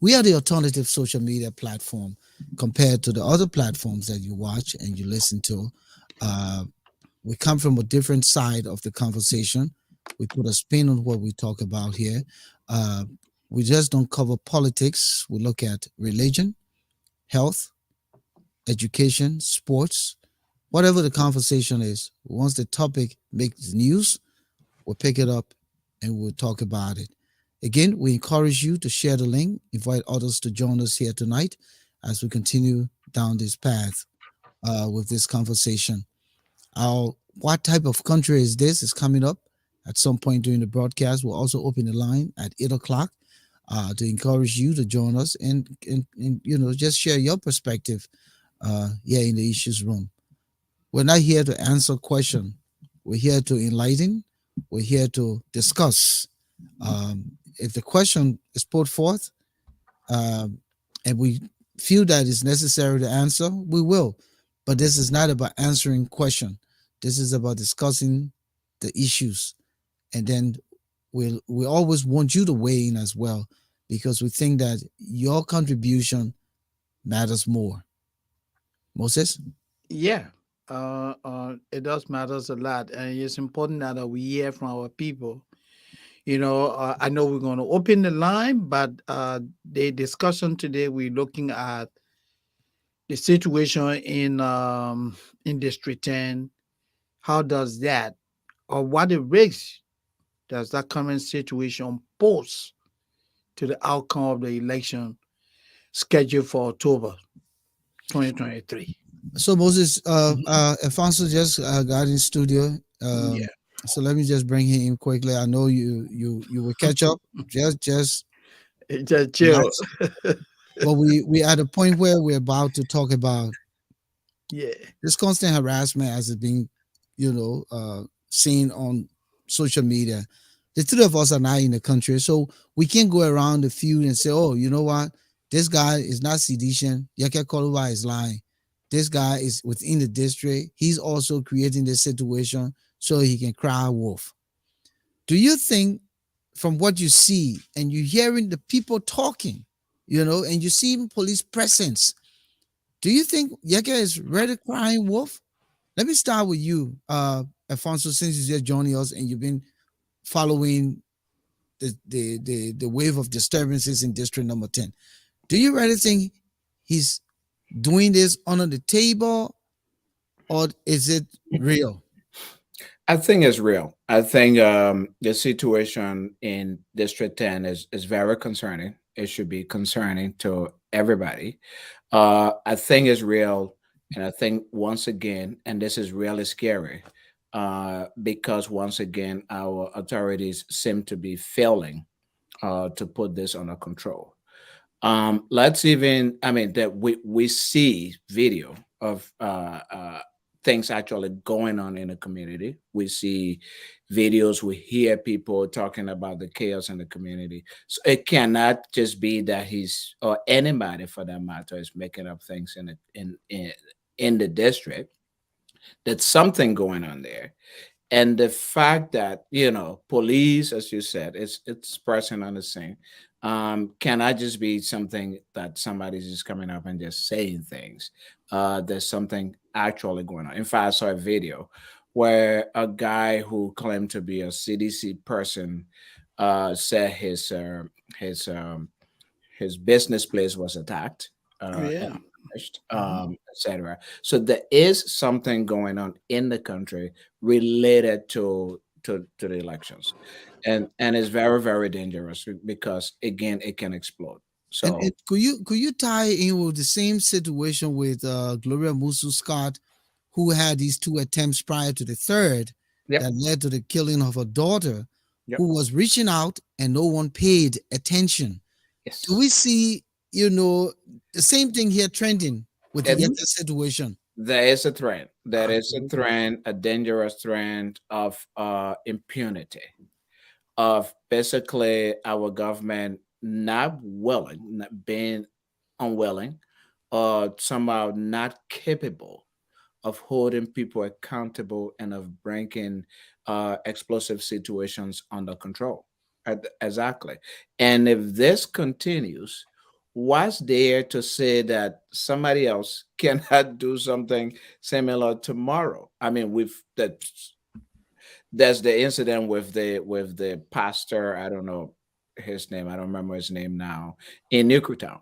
We are the alternative social media platform compared to the other platforms that you watch and you listen to. Uh, we come from a different side of the conversation. We put a spin on what we talk about here. Uh, we just don't cover politics. We look at religion, health, education, sports, whatever the conversation is. Once the topic makes news, we'll pick it up and we'll talk about it. Again, we encourage you to share the link, invite others to join us here tonight as we continue down this path with this conversation. What type of country is this? Is coming up at some point during the broadcast. We'll also open the line at 8 o'clock to encourage you to join us and just share your perspective here in the issues room. We're not here to answer questions. We're here to enlighten. We're here to discuss. If the question is put forth and we feel that it's necessary to answer, we will. But this is not about answering question. This is about discussing the issues. And then we always want you to weigh in as well because we think that your contribution matters more. Moses? Yeah. It does matters a lot, and it's important that we hear from our people. I know we're going to open the line, but the discussion today, we're looking at the situation in District 10. How does that, or what the risks does that current situation pose to the outcome of the election scheduled for October 2023? So Moses, Mhm. Alfonso just got in studio. Yeah. So let me just bring him in quickly. I know you will catch up. Just It's just chill. relax. But we at a point where we're about to talk about Yeah. this constant harassment as it's being, seen on social media. The three of us are not in the country, so we can't go around the field and say, "Oh, you know what? This guy is not sedition. Yekeh Kolubah is lying. This guy is within the district. He's also creating this situation so he can cry wolf." Do you think, from what you see and you hearing the people talking, and you see police presence, do you think Yekeh is ready crying wolf? Let me start with you, Alfonso, since you just joining us and you've been following the wave of disturbances in District Number 10. Do you really think he's doing this under the table, or is it real? I think it's real. I think the situation in District 10 is very concerning. It should be concerning to everybody. I think it's real. And I think once again, and this is really scary, because once again, our authorities seem to be failing to put this under control. Let's even, I mean, that we see video of things actually going on in the community. We see videos, we hear people talking about the chaos in the community. So it cannot just be that he's, or anybody for that matter, is making up things in the district. There's something going on there. And the fact that, police, as you said, it's person on the scene, cannot just be something that somebody's just coming up and just saying things. There's something actually going on. In fact, I saw a video where a guy who claimed to be a CDC person said his business place was attacked. Oh, yeah. etc. So there is something going on in the country related to the elections, and it's very, very dangerous because again it can explode. So And could you tie in with the same situation with Gloria Musu Scott, who had these two attempts prior to the third yep, that led to the killing of her daughter, yep, who was reaching out and no one paid attention. Do yes. we see, the same thing here trending with the It, Yekeh situation? there is a trend. There is a Absolutely. trend, a dangerous trend of impunity, of basically our government not willing, not being unwilling, or somehow not capable of holding people accountable and of bringing explosive situations under control. Exactly. And if this continues, what's there to say that somebody else cannot do something similar tomorrow? I mean, with that, there's the incident with the pastor. I don't know his name. I don't remember his name now in Newtown,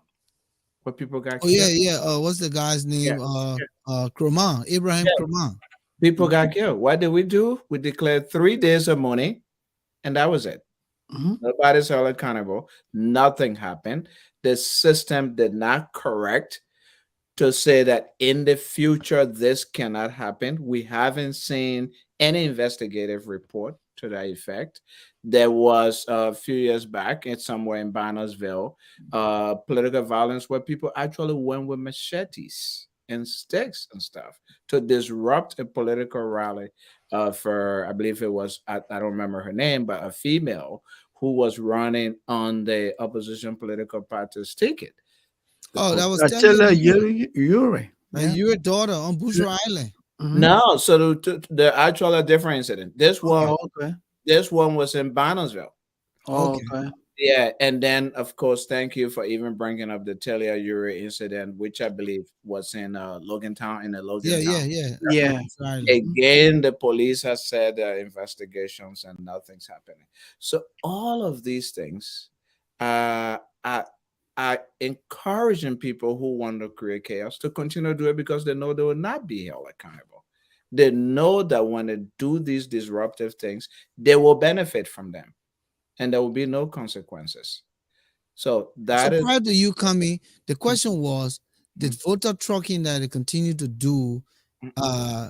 where people got Oh yeah, killed. yeah. What's the guy's Yeah, name? yeah, Kroman, Abraham yeah. Kroman. People got killed. What did we do? We declared 3 days of mourning, and that was it. Mhm. Nobody's held accountable. Nothing happened. The system did not correct to say that in the future this cannot happen. We haven't seen any investigative report to that effect. There was a few years back, it's somewhere in Bannersville, political violence where people actually went with machetes and sticks and stuff to disrupt a political rally for, I believe it was, I don't remember her name, but a female who was running on the opposition political party's ticket. The Oh, that was telling Attila you, Yuri. Yeah. your daughter on Bushra Island. Mhm. No, so the actual different incident. Oh, okay. This one was in Bannersville. Oh, Okay. okay. Yeah, and then of course, thank you for even bringing up the Talia Uri incident, which I believe was in Logantown, in the Yeah, Logantown. yeah. Yeah. Bushra Island. Again, the police has said investigations and nothing's happening. So all of these things are encouraging people who want to create chaos to continue to do it because they know they will not be held accountable. They know that when they do these disruptive things, they will benefit from them and there will be no consequences. So So that is prior to you coming, the question was, did voter trucking that they continue to do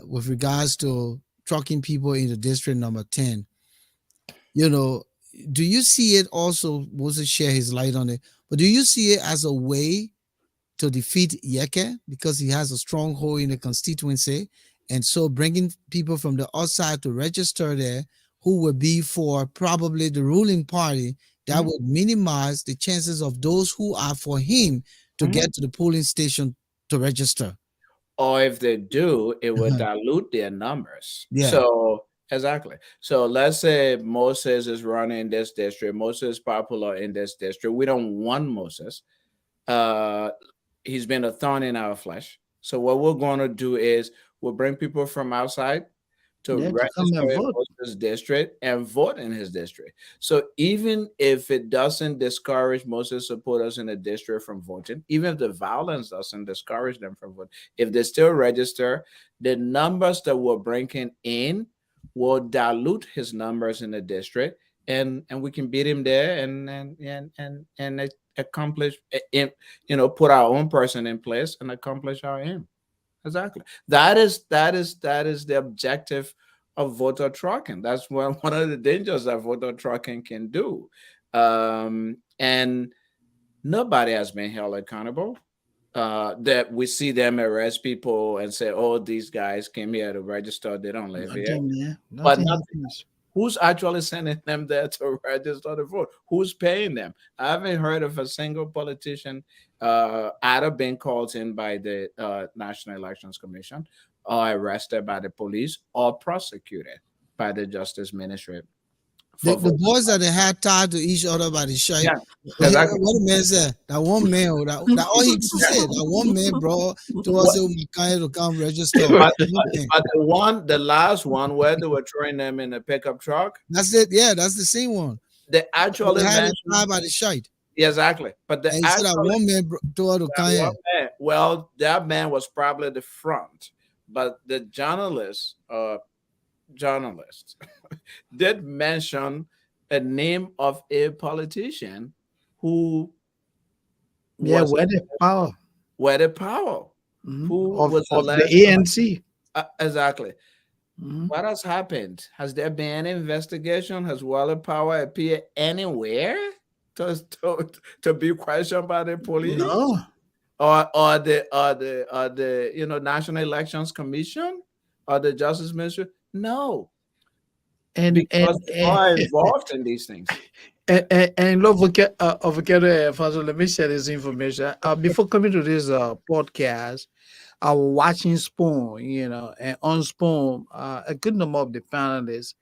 with regards to trucking people into district number 10, do you see it also? Moses share his light on it, but do you see it as a way to defeat Yekeh because he has a stronghold in the constituency, and so bringing people from the outside to register there who would be for probably the ruling party, that would minimize the chances of those who are for him to get to the polling station to register? or if they do, it will Uh-huh. dilute their numbers. Yeah. So exactly. So let's say Moses is running in this district. Moses is popular in this district. We don't want Moses. Uh, he's been a thorn in our flesh. So what we're going to do is we'll bring people from outside to Yeah, to come register and in vote. Moses' district and vote in his district. So even if it doesn't discourage Moses supporters in the district from voting, even if the violence doesn't discourage them from voting, if they still register, the numbers that we're bringing in will dilute his numbers in the district, and we can beat him there and accomplish, put our own person in place and accomplish our aim. Exactly. That is the objective of voter tracking. That's one of the dangers that voter tracking can do. And nobody has been held accountable. That we see them arrest people and say, "Oh, these guys came here to register. They don't live here." Nothing, yeah. But Nothing nothing. happens. Who's actually sending them there to register to vote? Who's paying them? I haven't heard of a single politician either being called in by the National Elections Commission or arrested by the police or prosecuted by the Justice Ministry The, for the voting. boys that they had tied to each other by the shirt. Yeah, What exactly. the man said, that one man, that all he said, that one man brought to us to come register. But, Okay. but the last one where they were throwing them in a pickup truck, That's it. Yeah, that's the same one. the actual They had event, it tied by the shirt. exactly. But the And he said that actual one man told her to come here. Well, that man was probably the front, but the journalist did mention a name of a politician who Yeah, was where the power where the power, who was of the alleged. ANC. Exactly. Mhm. What has happened? Has there been an investigation? Has Wale Power appeared anywhere to be questioned by the police No. or the National Elections Commission or the Justice Ministry? No, And because they are involved in these things. and don't forget, Alphonso, let me share this information. Before coming to this podcast, I was watching Spoon, and on Spoon, a good number of the panelists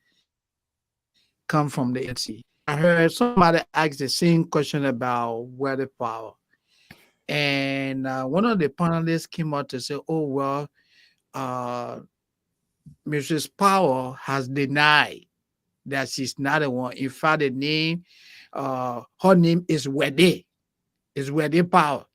come from the ANC. I heard somebody ask the same question about weather power. And one of the panelists came out to say, oh, well, Mrs. Power has denied that she's not the one. In fact, the name, her name is Wede. It's Wede Power.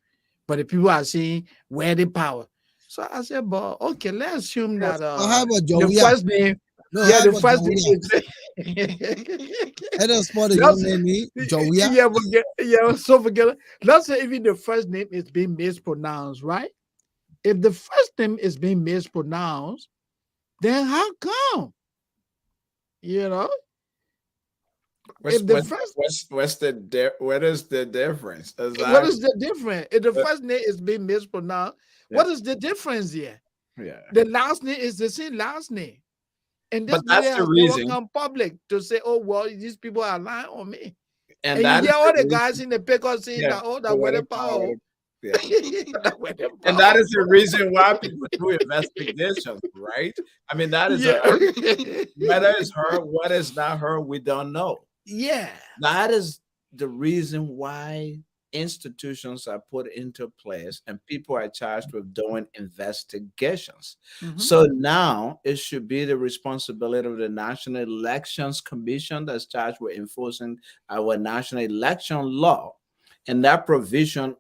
But the people are saying Wede Power. So I said, but okay, let's assume that how about the Jowia? first name, No, yeah, how the about first name Jowia? is Let us spot a young Let's- name, Jowia. so forget it. Let's say even the first name is being mispronounced, right? If the first name is being mispronounced, then how come? You know, What's, if the what's, first what is the difference? what is the difference? If the first name is being mispronounced, what Yeah. is the difference here? Yeah. The last name is the same last name. And this But that's media the has never reason. come public to say, oh, well, these people are lying on me. And And you that hear is all the the guys in the paper saying Yeah, that, oh, the that weather weather power. power. Yeah. That weather And that power. is the reason why people do investigations, right? I mean, that is Yeah. whether it's her, what is not her, we don't know. Yeah. That is the reason why institutions are put into place and people are charged with doing investigations. Mhm. So now it should be the responsibility of the National Elections Commission that's charged with enforcing our national election law. And that provision,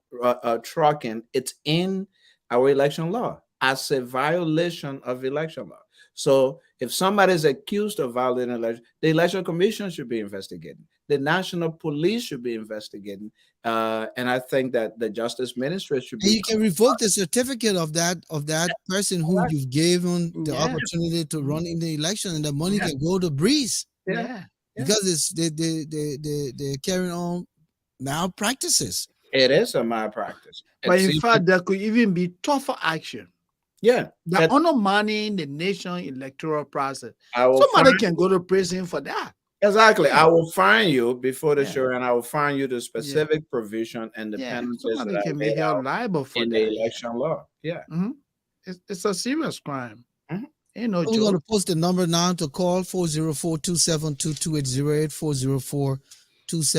trucking, it's in our election law as a violation of election law. So if somebody is accused of violating election, the election commission should be investigating. The national police should be investigating, and I think that the justice ministry should And be. you can revoke the certificate of that person who you've given the Yeah. opportunity to run in the election, and the money Yeah. can go to Breeze Yeah. because it's they're carrying on malpractices. It is a malpractice. But It in seems- fact, there could even be tougher action. yeah, That undermining the nation electoral process. I will Somebody find- can go to prison for that. exactly. I will find you before the Yeah. show, and I will find you the specific provision and the Yeah. penalties Somebody that can are be laid held out liable for in that. the election law. Yeah. It's a serious crime. Mhm. Ain't no We're going joke. to post the number now to call 404-272-2808,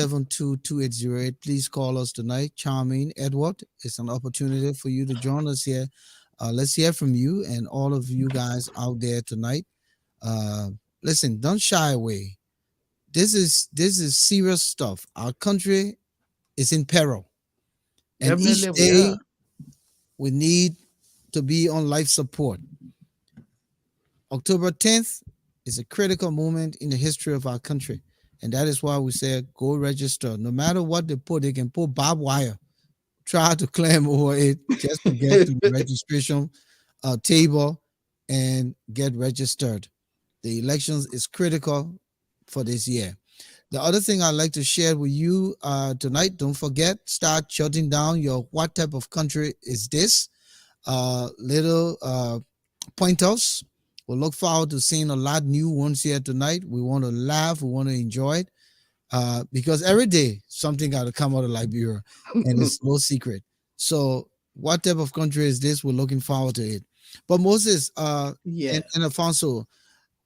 404-272-2808. Please call us tonight. Charming Edward, it's an opportunity for you to join us here. Let's hear from you and all of you guys out there tonight. Listen, don't shy away. This is serious stuff. Our country is in peril, and each Definitely we day are. we need to be on life support. October 10th is a critical moment in the history of our country. And that is why we said go register. No matter what they can put barbed wire, try to climb over it just to get to the registration table and get registered. The elections is critical for this year. The other thing I'd like to share with you tonight, don't forget, start jotting down your what type of country is this. Little pointers. We'll look forward to seeing a lot new ones here tonight. We want to laugh. We want to enjoy it because every day something got to come out of Liberia, and it's no secret. So, what type of country is this? We're looking forward to it. But Moses Yeah. and Alphonso,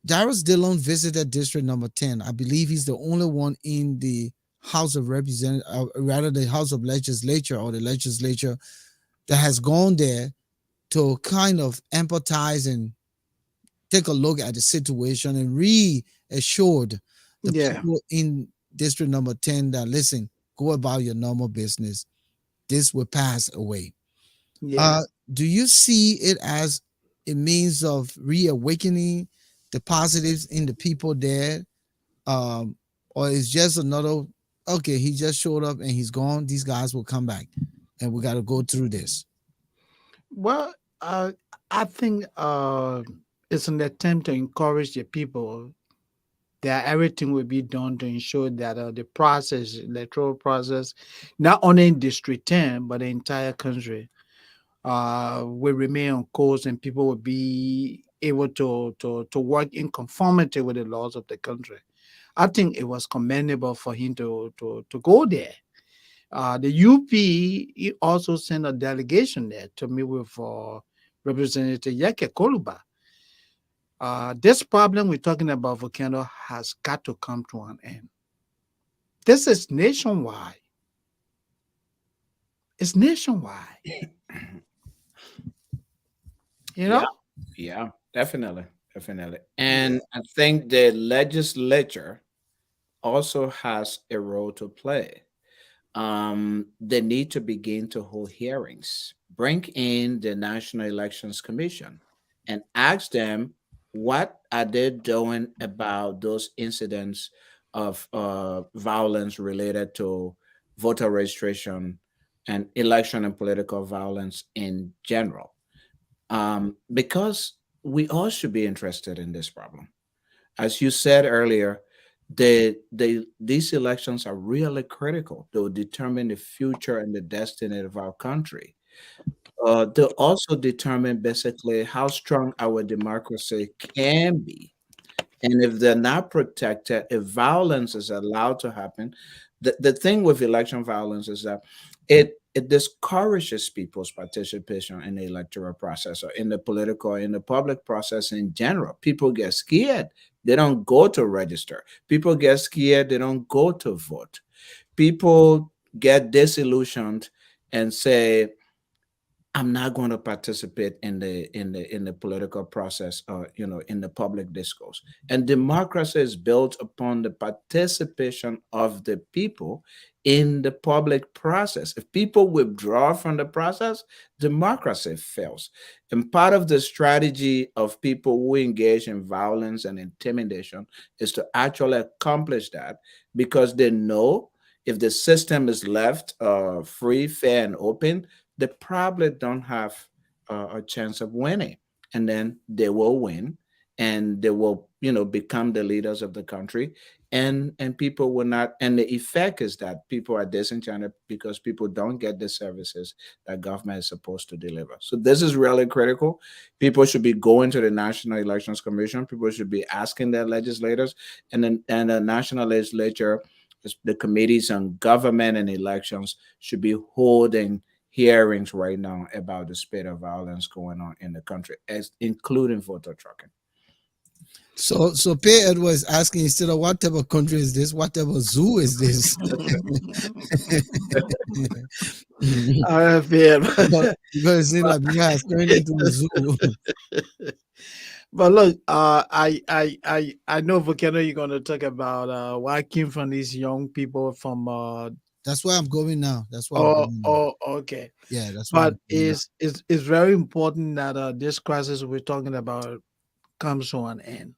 Darius Dillon visited District Number 10. I believe he's the only one in the House of Representatives, rather the House of Legislature or the legislature that has gone there to kind of empathize and take a look at the situation and reassured the people in District Number 10 that, listen, go about your normal business. This will pass away. Yes. Do you see it as a means of reawakening the positives in the people there? Or it's just another, okay, he just showed up and he's gone. These guys will come back and we got to go through this. Well, I think it's an attempt to encourage the people that everything will be done to ensure that the process, electoral process, not only in District 10, but the entire country, will remain on course and people will be able to work in conformity with the laws of the country. I think it was commendable for him to go there. The UP he also sent a delegation there to meet with Representative Yekeh Kolubah. This problem we're talking about, Volcano, has got to come to an end. This is nationwide. It's nationwide. You Yeah, know? yeah, definitely, definitely. And I think the legislature also has a role to play. They need to begin to hold hearings, bring in the National Elections Commission, and ask them what are they doing about those incidents of violence related to voter registration and election and political violence in general. Because we all should be interested in this problem. As you said earlier, these elections are really critical. They'll determine the future and the destiny of our country. They'll also determine basically how strong our democracy can be. And if they're not protected, if violence is allowed to happen, the thing with election violence is that it discourages people's participation in the electoral process or in the political, in the public process in general. People get scared. They don't go to register. People get scared. They don't go to vote. People get disillusioned and say, I'm not going to participate in the political process or in the public discourse. And democracy is built upon the participation of the people in the public process. If people withdraw from the process, democracy fails. And part of the strategy of people who engage in violence and intimidation is to actually accomplish that because they know if the system is left free, fair, and open, they probably don't have a chance of winning. And then they will win and they will, become the leaders of the country. And people will not, and the effect is that people are disenchanted because people don't get the services that government is supposed to deliver. So this is really critical. People should be going to the National Elections Commission. People should be asking their legislators, and the national legislature, the committees on government and elections should be holding hearings right now about the spate of violence going on in the country, as including voter tracking. So Pay Edward is asking instead of what type of country is this? What type of zoo is this? Because it seems like we guys turned into a zoo. But look, I know, Volcano, you're going to talk about what came from these young people from. That's why I'm going now. That's why I'm going now. Oh, okay. Yeah, that's why. But it's very important that this crisis we're talking about comes to an end.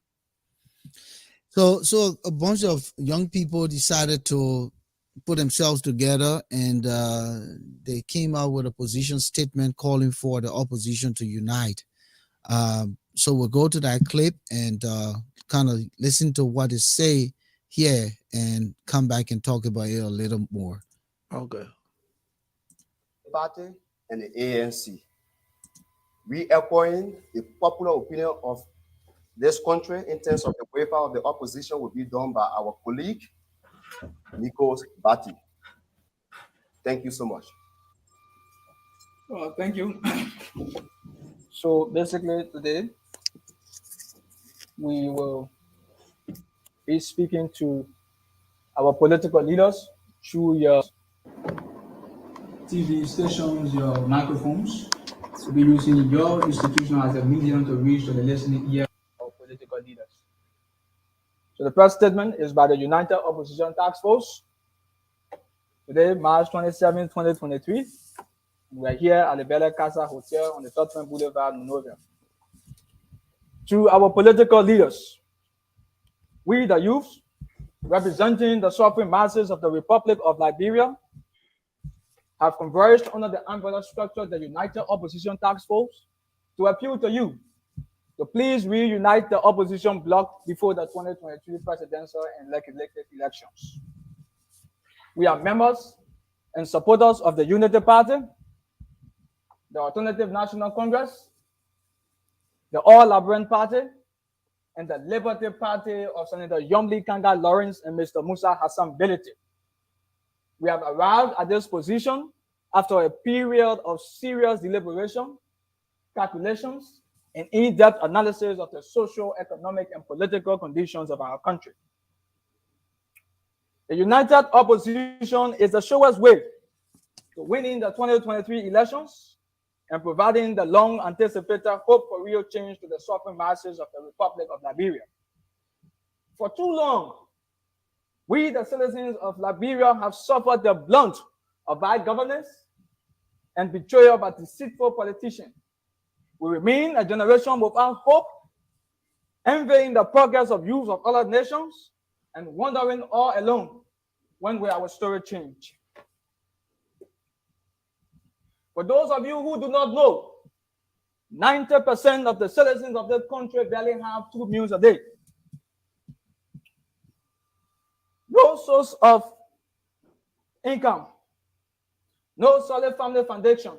So a bunch of young people decided to put themselves together, and they came out with a position statement calling for the opposition to unite. So we'll go to that clip and kind of listen to what it say here and come back and talk about it a little more. Okay. Party and the ANC. We echoing the popular opinion of this country in terms of the waiver of the opposition will be done by our colleague, Nikos Bati. Thank you so much. Well, thank you. So basically today, we will be speaking to our political leaders through your TV stations, your microphones. We'll be using your institution as a medium to reach to the listening ear of political leaders. So the first statement is by the United Opposition Task Force. Today, March 27, 2023. We're here at the Bella Casa Hotel on the Tottenham Boulevard, Monrovia. To our political leaders, we, the youth, representing the suffering masses of the Republic of Liberia, have converged under the umbrella structure of the United Opposition Task Force to appeal to you to please reunite the opposition bloc before the 2023 presidential and legislative elections. We are members and supporters of the Unity Party, the Alternative National Congress, the All Liberia Party, and the Liberty Party of Senator Yomli Kanga Lawrence and Mr. Musa Hassan Bility. We have arrived at this position after a period of serious deliberation, calculations, and in-depth analysis of the social, economic, and political conditions of our country. The united opposition is the surest way to winning the 2023 elections and providing the long-anticipated hope for real change to the suffering masses of the Republic of Liberia. For too long, we, the citizens of Liberia, have suffered the brunt of bad governance and betrayal by deceitful politicians. We remain a generation without hope, envying the progress of youth of other nations, and wondering all alone when will our story change. For those of you who do not know, 90% of the citizens of this country barely have 2 meals a day. No source of income, no solid family foundation.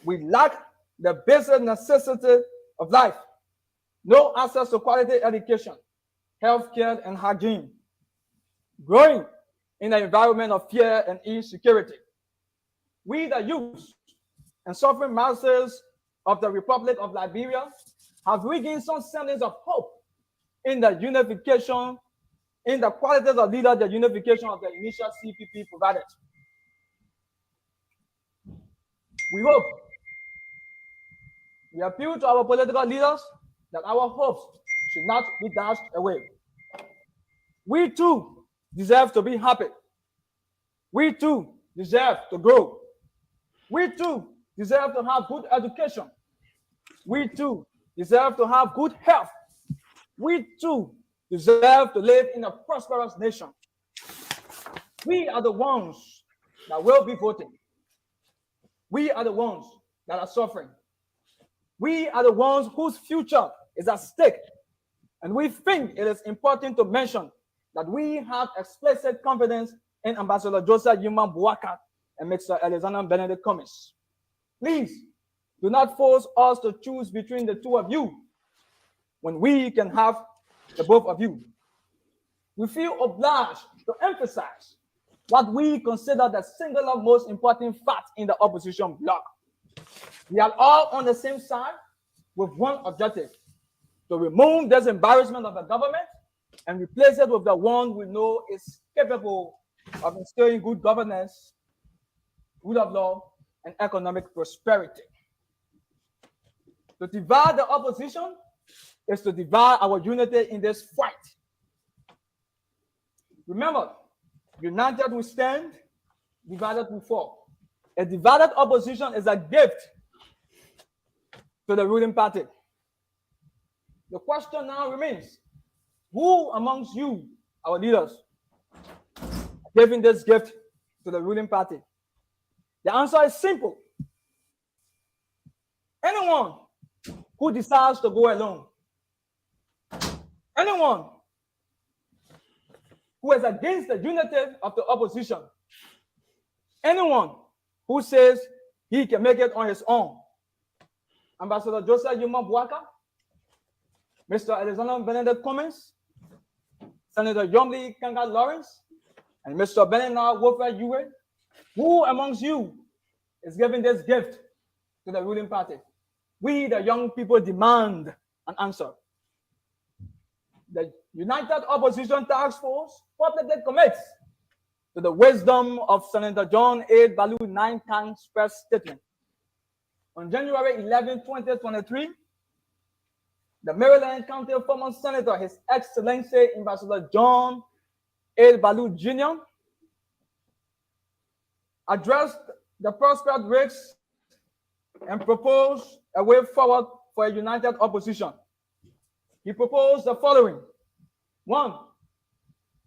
We lack the basic necessity of life, no access to quality education, healthcare, and hygiene. Growing in an environment of fear and insecurity. We, the youth and suffering masses of the Republic of Liberia, have regained some semblance of hope in the unification, in the qualities of leader, the unification of the initial CPP provided. We appeal to our political leaders that our hopes should not be dashed away. We too deserve to be happy. We too deserve to grow. We too deserve to have good education. We too deserve to have good health. We too deserve to live in a prosperous nation. We are the ones that will be voting. We are the ones that are suffering. We are the ones whose future is at stake. And we think it is important to mention that we have explicit confidence in Ambassador Joseph Yuma Buaka and Mr. Alexander Benedict Cummings. Please do not force us to choose between the two of you when we can have the both of you. We feel obliged to emphasize what we consider the singular most important fact in the opposition bloc. We are all on the same side with one objective: to remove this embarrassment of the government and replace it with the one we know is capable of instilling good governance, rule of law, and economic prosperity. To divide the opposition is to divide our unity in this fight. Remember, united we stand, divided we fall. A divided opposition is a gift to the ruling party. The question now remains, who amongst you, our leaders, are giving this gift to the ruling party? The answer is simple. Anyone who decides to go alone, anyone who is against the unity of the opposition, anyone who says he can make it on his own, Ambassador Joseph Yuma Buaka, Mr. Alexander Benedict Cummings, Senator Yomli Kanga Lawrence, and Mr. Benedict Wofa Yue, who amongst you is giving this gift to the ruling party? We, the young people, demand an answer. The United Opposition Task Force publicly commits to the wisdom of Senator John A. Balu 9-time press statement. On January 11, 2023, the Maryland County former Senator, His Excellency Ambassador John A. Balu Jr., addressed the prosperous race and proposed a way forward for a united opposition. He proposed the following. 1.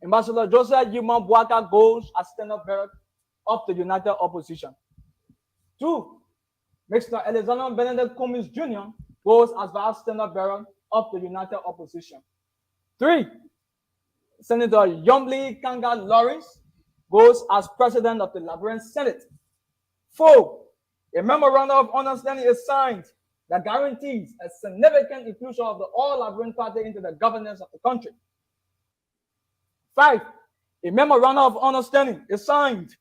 Ambassador Joseph Yuma Boaka goes as standard bearer of the united opposition. 2. Mr. Alexander Benedict Cummings Jr. goes as vice standard bearer of the united opposition. 3. Senator Yombly Kanga Lawrence goes as president of the Liberian Senate. 4. A memorandum of understanding is signed that guarantees a significant inclusion of the all Liberian party into the governance of the country. 5. A memorandum of understanding is signed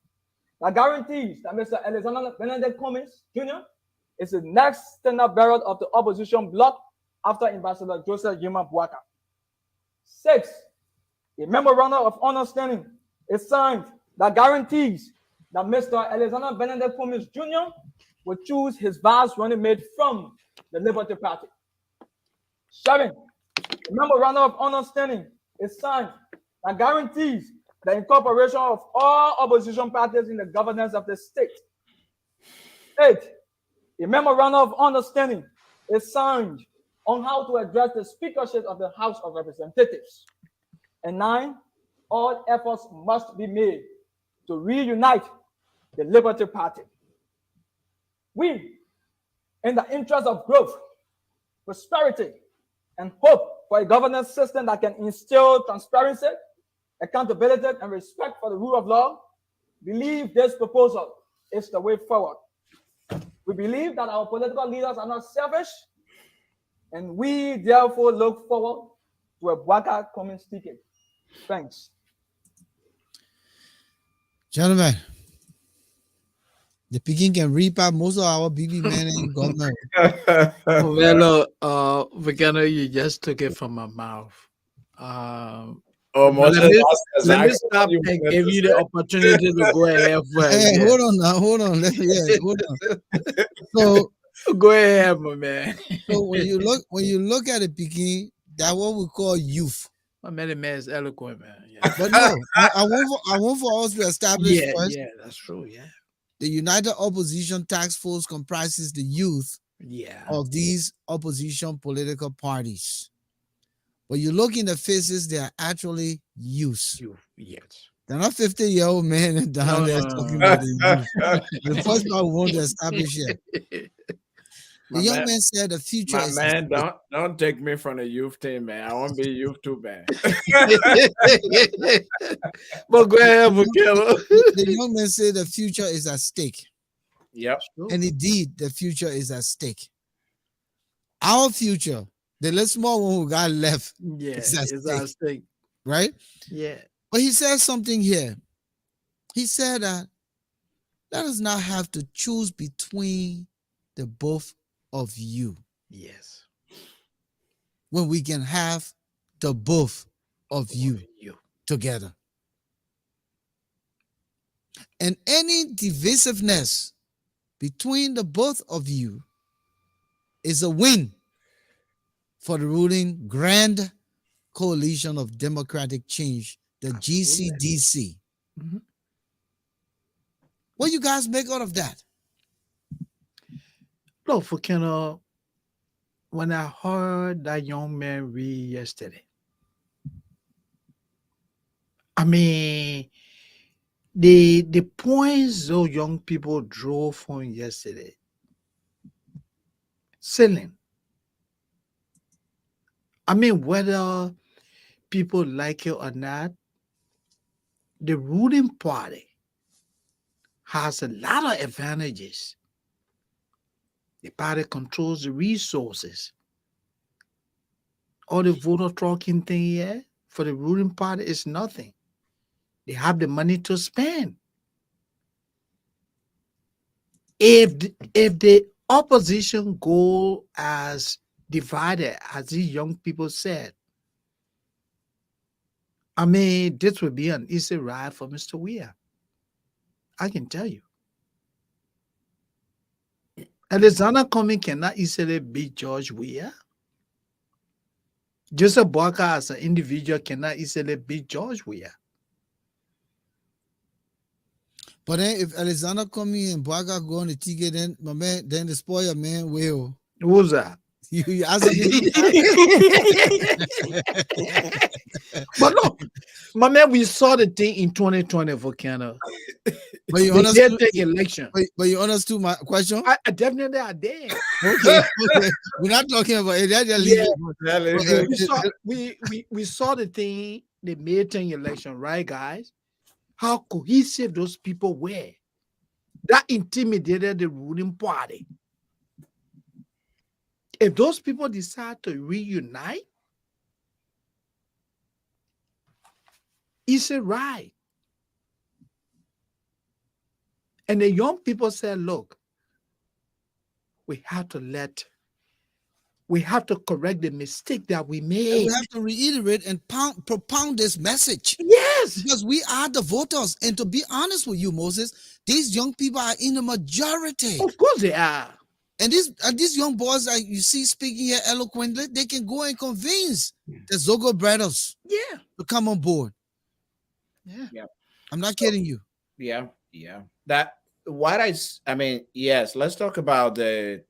that guarantees that Mr. Alexander Benedict Cummings Jr. is the next standard bearer of the opposition bloc after Ambassador Joseph Yuma Boaka. 6. A memorandum of understanding is signed that guarantees that Mr. Alexander Benedict Cummings Jr. will choose his vice running mate from the Liberty Party. 7. A memorandum of understanding is signed that guarantees the incorporation of all opposition parties in the governance of the state. 8. A memorandum of understanding is signed on how to address the speakership of the House of Representatives. And 9. All efforts must be made to reunite the Liberty Party. We, in the interest of growth, prosperity, and hope for a governance system that can instill transparency, accountability, and respect for the rule of law, believe this proposal is the way forward. We believe that our political leaders are not selfish, and we therefore look forward to a Boaka Cummings ticket. Thanks. Gentlemen, the Peking can reap out most of our BB men and governor. Well, Volcano, you just took it from my mouth. Oh, Let Moses, me, that's let me exactly stop what you and meant give to you say. the opportunity to go ahead first. Hey, Yeah. hold on now, hold on. Yes, hold on. Go ahead, my man. So when you look at the Peking, that what we call youth. My man is eloquent, man. Yeah, But no, I want for us to establish first. yeah, that's true. Yeah, The United Opposition Task Force comprises the youth yeah. of these opposition political parties. But you look in the faces, they are actually youth. Yes. They're not 50-year-old men down there talking about the youth. The first part we want to establish here. The young man said the future My is man, don't take me from the youth team, man. I won't be youth too bad. But go ahead, Volcano. the young man said the future is at stake. Yep. And indeed, the future is at stake. Our future, the little small one who got left, Yeah, is at it's our stake, stake. right? Yeah. But he said something here. He said that let us not have to choose between the both of you Yes. when we can have the both of you together. And any divisiveness between the both of you is a win for the ruling Grand Coalition of Democratic Change, the GCDC. Mhm. What you guys make out of that? Look, Volcano, when I heard that young man read yesterday, I mean, the points those young people drove from yesterday, selling. I mean, whether people like it or not, the ruling party has a lot of advantages. The party controls the resources. All the voter talking thing here for the ruling party is nothing. They have the money to spend. If the opposition go as divided as these young people said, I mean, this would be an easy ride for Mr. Weir. I can tell you. Alexander Cummings cannot easily beat George Weir. Joseph Boaka as an individual cannot easily beat George Weir. But then if Alexander come in and Baka go on the ticket, then my man, then the spoiler man will. Who's that? You ask me. But look, my man, we saw the thing in 2020 Volcano. But you We did understood. take election. But you understood my question. I definitely I did. Okay. We're not talking about it. That's just leave it. We saw the thing, the May 10 election, right, guys? How cohesive those people were. That intimidated the ruling party. If those people decide to reunite, it's a right. And the young people said, look, we have to correct the mistake that we made. We have to reiterate and propound this message. Yes. Because we are the voters. And to be honest with you, Moses, these young people are in the majority. Of course they are. And these young boys that you see speaking here eloquently, they can go and convince the Zogo brothers to come on board. Yeah. I'm not kidding you. Yeah. That I mean, yes, let's talk about the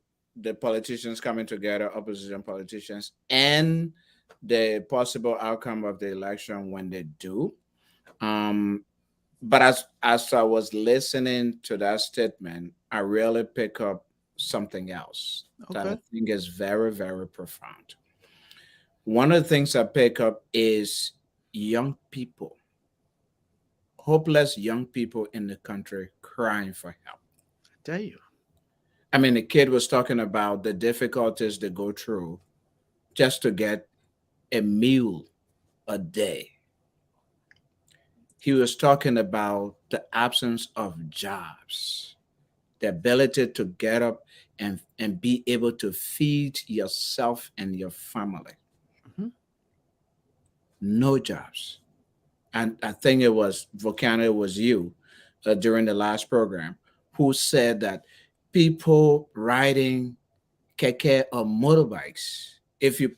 politicians coming together, opposition politicians, and the possible outcome of the election when they do. But as I was listening to that statement, I really pick up something else that I think is very, very profound. One of the things I pick up is young people, hopeless young people in the country crying for help. I tell you. I mean, the kid was talking about the difficulties they go through just to get a meal a day. He was talking about the absence of jobs, the ability to get up and be able to feed yourself and your family. No jobs. And I think it was Volcano, it was you during the last program who said that people riding keke or motorbikes, if you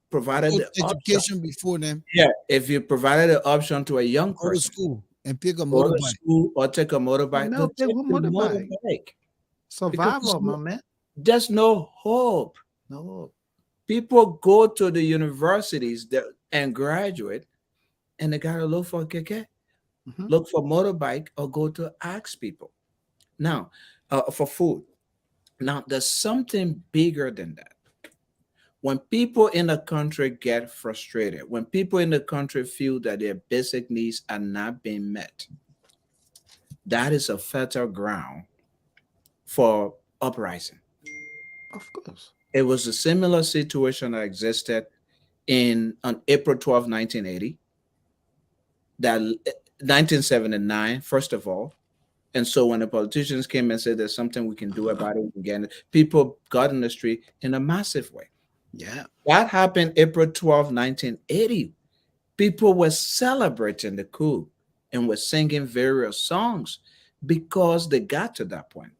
provided the education option, before them, if you provided the option to a young go to person, school and pick a go to motorbike. school or take a motorbike, No, they'll take take a the motorbike. motorbike. Survival, my man. There's no hope. No. People go to the universities and graduate, and they gotta look for keke, look for motorbike, or go to ask people. Now, for food. Now, there's something bigger than that. When people in the country get frustrated, when people in the country feel that their basic needs are not being met, that is a fertile ground for uprising. Of course. It was a similar situation that existed on April 12, 1980, that 1979, first of all. And so when the politicians came and said there's something we can do about it, again, people got in the street in a massive way. Yeah. That happened April 12, 1980. People were celebrating the coup and were singing various songs because they got to that point.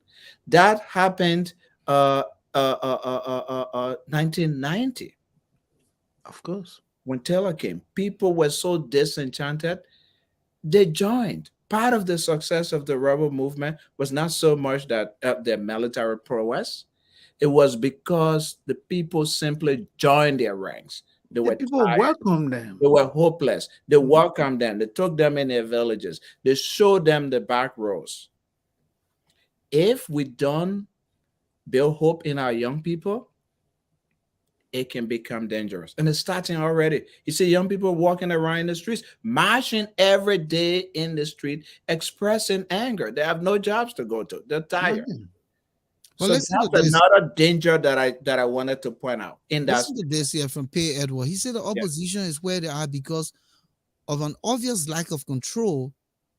That happened 1990. Of course. When Taylor came, people were so disenchanted, they joined. Part of the success of the rebel movement was not so much that their military prowess. It was because the people simply joined their ranks. They were people welcomed them. They were hopeless. They welcomed them. They took them in their villages. They showed them the back roads. If we don't build hope in our young people, it can become dangerous. And it's starting already. You see young people walking around in the streets, marching every day in the street, expressing anger. They have no jobs to go to. They're tired. Well, So listen to that's this. another danger that I wanted to point out. In that, Listen to this here from Pay Edward. He said the opposition is where they are because of an obvious lack of control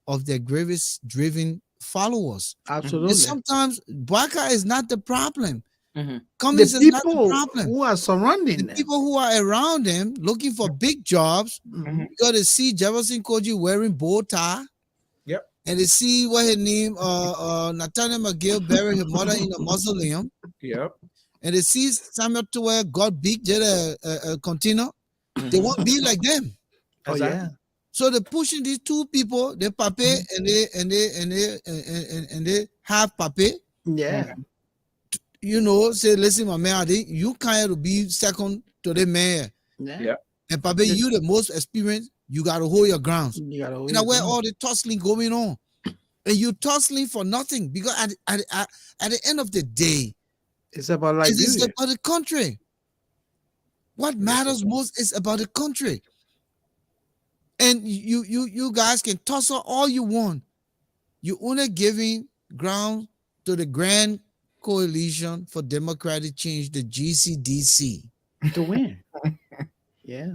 of their grievous-driven followers. Absolutely. And sometimes Baka is not the problem. The Cummings is not the people problem. who are surrounding The them. people who are around them looking for big jobs, you got to see Jefferson Koji wearing bow tie. Yep. And they see what her name, Nathaniel McGill buried her mother in a mausoleum. yep. And they see Samuel Tuer got big, did a container. They won't be like them. Oh, yeah. So they're pushing these two people, they pape and they have pape. Yeah. You know, say, listen, my man, you kind of be second to the mayor. Yeah. Yeah. And pape, you the most experienced, you got to hold your grounds. You gotta You know where all the tussling going on. And you tussling for nothing because at the end of the day, it's about it is Liberia. about the country. What matters most is about the country. And you guys can tussle all you want. You only giving ground to the Grand Coalition for Democratic Change, the GCDC. To win. Yeah.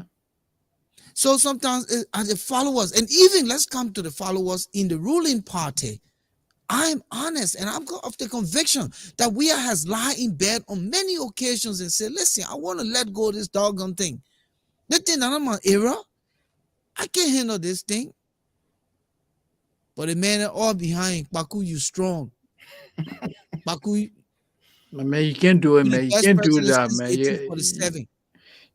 So sometimes as the followers, and even let's come to the followers in the ruling party. I'm honest and I'm of the conviction that we has lied in bed on many occasions and said, listen, I want to let go of this doggone thing. The thing that I'm an era, I can't handle this thing. But the man all behind, Baku, you strong. Baku, My man, you can't do it, man. You can't do that, man. 1847.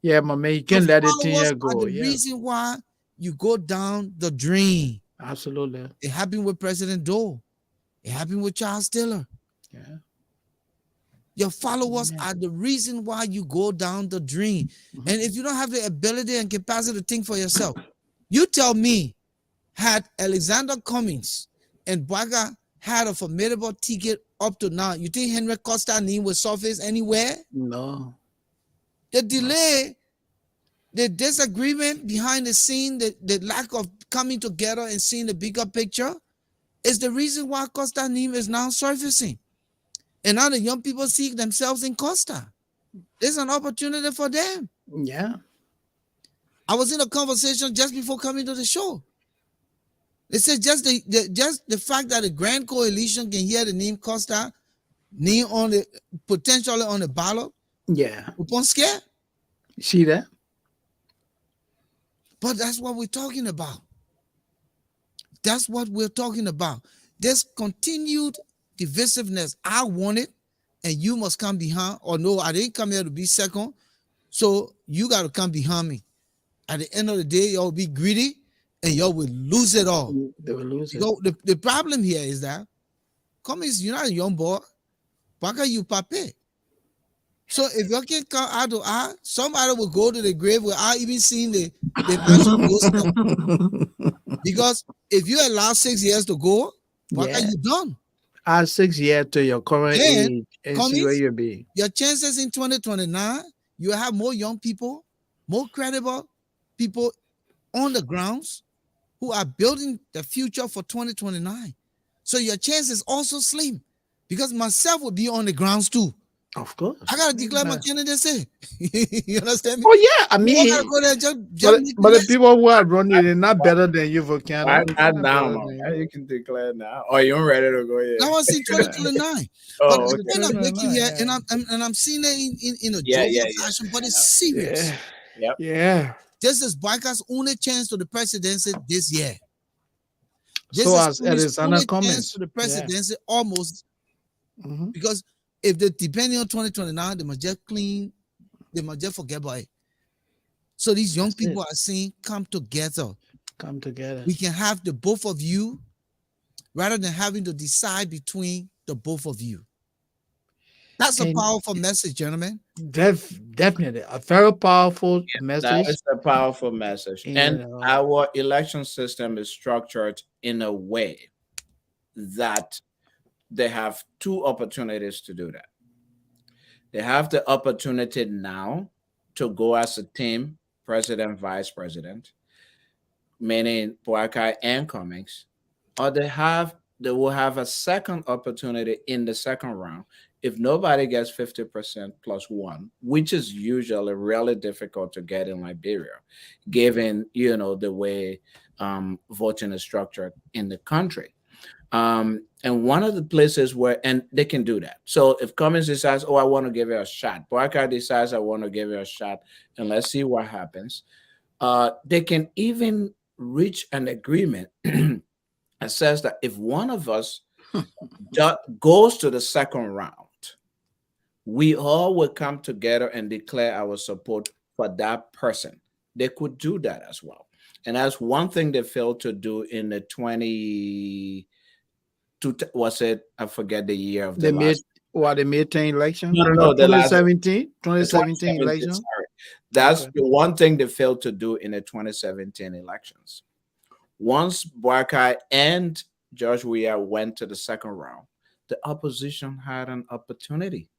Yeah, my man, you can't let it thing Followers go. are the Yeah. reason why you go down the drain. Absolutely. It happened with President Doe. It happened with Charles Taylor. Yeah. Your followers are the reason why you go down the drain. And if you don't have the ability and capacity to think for yourself, you tell me, had Alexander Cummings and Baga had a formidable ticket up to now, you think Henry Costa name will surface anywhere? No. The delay, the disagreement behind the scene, the lack of coming together and seeing the bigger picture is the reason why Costa name is now surfacing. And now the young people see themselves in Costa. There's an opportunity for them. Yeah. I was in a conversation just before coming to the show. They said just the fact that the Grand Coalition can hear the name Costa, name on the potentially on the ballot, Yeah. upon scare. You see that? But that's what we're talking about. That's what we're talking about. This continued divisiveness. I want it, and you must come behind. Or no, I didn't come here to be second, so you got to come behind me. At the end of the day, y'all be greedy, and y'all will lose it all. They will lose it. The problem here is that, Cummings, you're not a young boy. Baka, you pape. So if you can come out to eye, somebody will go to the grave without even seeing the because if you allow 6 years to go, what are you done? Add 6 years to your current age and see where you'll be. Your chances in 2029, you have more young people, more credible people on the grounds who are building the future for 2029. So your chance is also slim because myself will be on the grounds too. Of course. I gotta declare my candidacy. You understand me? Oh yeah, I mean, go there, but the people who are running, they're not better than you, Volcano. Not now, man. You can declare now. Oh, you're ready to go yet? I want to see 2029. Oh, but okay. then I'm making here, and I'm seeing it in a jovial fashion, but it's serious. Yeah. This is Bika's only chance to the presidency this year. This So is as only Alexander chance to the presidency almost because if they depending on 2029, they must just clean, they must just forget about it. So these young people are saying, come together. Come together. We can have the both of you rather than having to decide between the both of you. That's a powerful message, gentlemen. Definitely a very powerful message. That is a powerful message. And our election system is structured in a way that they have two opportunities to do that. They have the opportunity now to go as a team, president, vice president, meaning Boakai and Cummings, or they will have a second opportunity in the second round if nobody gets 50% plus one, which is usually really difficult to get in Liberia, given the way voting is structured in the country. And one of the places where, and they can do that. So if Cummings decides, oh, I want to give it a shot, Boakai decides, I want to give it a shot, and let's see what happens. They can even reach an agreement that says that if one of us goes to the second round, we all will come together and declare our support for that person. They could do that as well. And that's one thing they failed to do in the 20, was it? I forget the year of the They made last. what, the May 10 election? No, the last 2017? the 2017 election? sorry. That's Okay. the one thing they failed to do in the 2017 elections. Once Boakai and George Weah went to the second round, the opposition had an opportunity.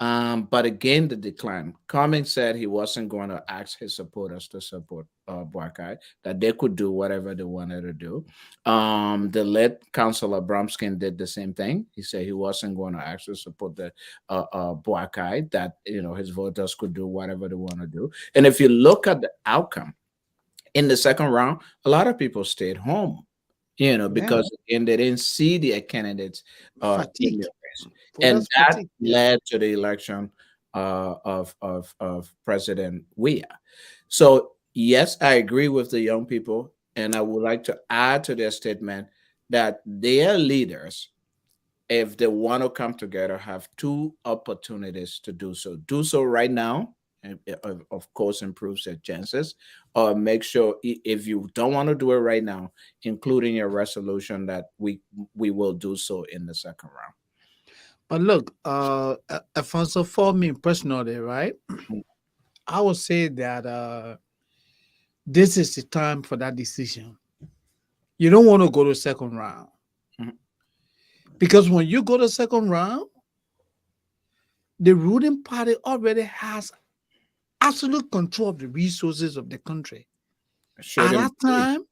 But again, the decline. Cummings said he wasn't going to ask his supporters to support Boakai, that they could do whatever they wanted to do. The late Councillor Bromskin did the same thing. He said he wasn't going to actually support the Boakai, that his voters could do whatever they want to do. And if you look at the outcome in the second round, a lot of people stayed home, because again, they didn't see their candidates in Fatigue. the race. And Voters that fatigue. led to the election of President Weah. So yes, I agree with the young people, and I would like to add to their statement that their leaders, if they want to come together, have two opportunities to do so. Do so right now, and of course improves their chances, or make sure, if you don't want to do it right now, including your resolution, that we will do so in the second round. But look, Alphonso, for me personally, right, I would say that this is the time for that decision. You don't want to go to second round. Mhm. Because when you go to second round, the ruling party already has absolute control of the resources of the country. At that time,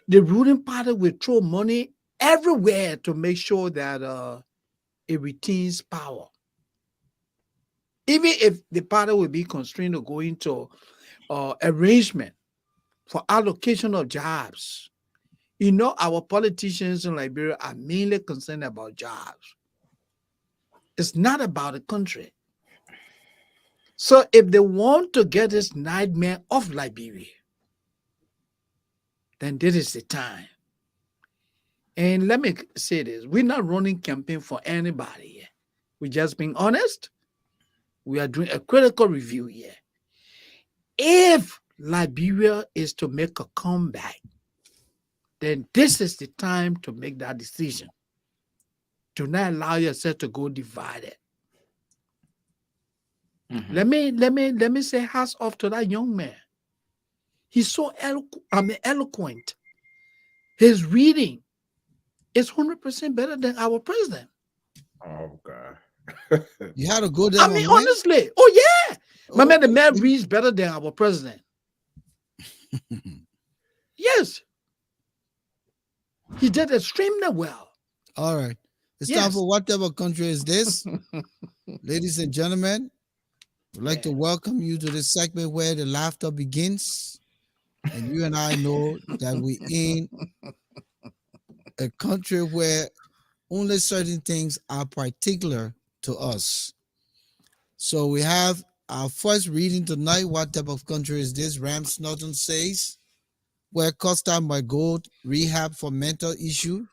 the ruling party will throw money everywhere to make sure that it retains power. Even if the party will be constrained to go into arrangement for allocation of jobs. Our politicians in Liberia are mainly concerned about jobs. It's not about the country. So if they want to get this nightmare off Liberia, then this is the time. And let me say this, we're not running campaign for anybody here. We're just being honest. We are doing a critical review here. If Liberia is to make a comeback, then this is the time to make that decision. Do not allow yourself to go divided. Mhm. Let me say hats off to that young man. He's so eloquent. His reading is 100% better than our president. Oh God. You had to go there. I mean, my man? honestly. Oh, yeah. My man, the man Okay. reads better than our president. Yes. He did extremely well. All right. It's time Yes. for Whatever Country Is This? Ladies and gentlemen, we'd like to welcome you to this segment where the laughter begins. And you and I know that we in a country where only certain things are particular to us. So we have our first reading tonight. What type of country is this? Ram Snodden says, where Costa might go rehab for mental issue.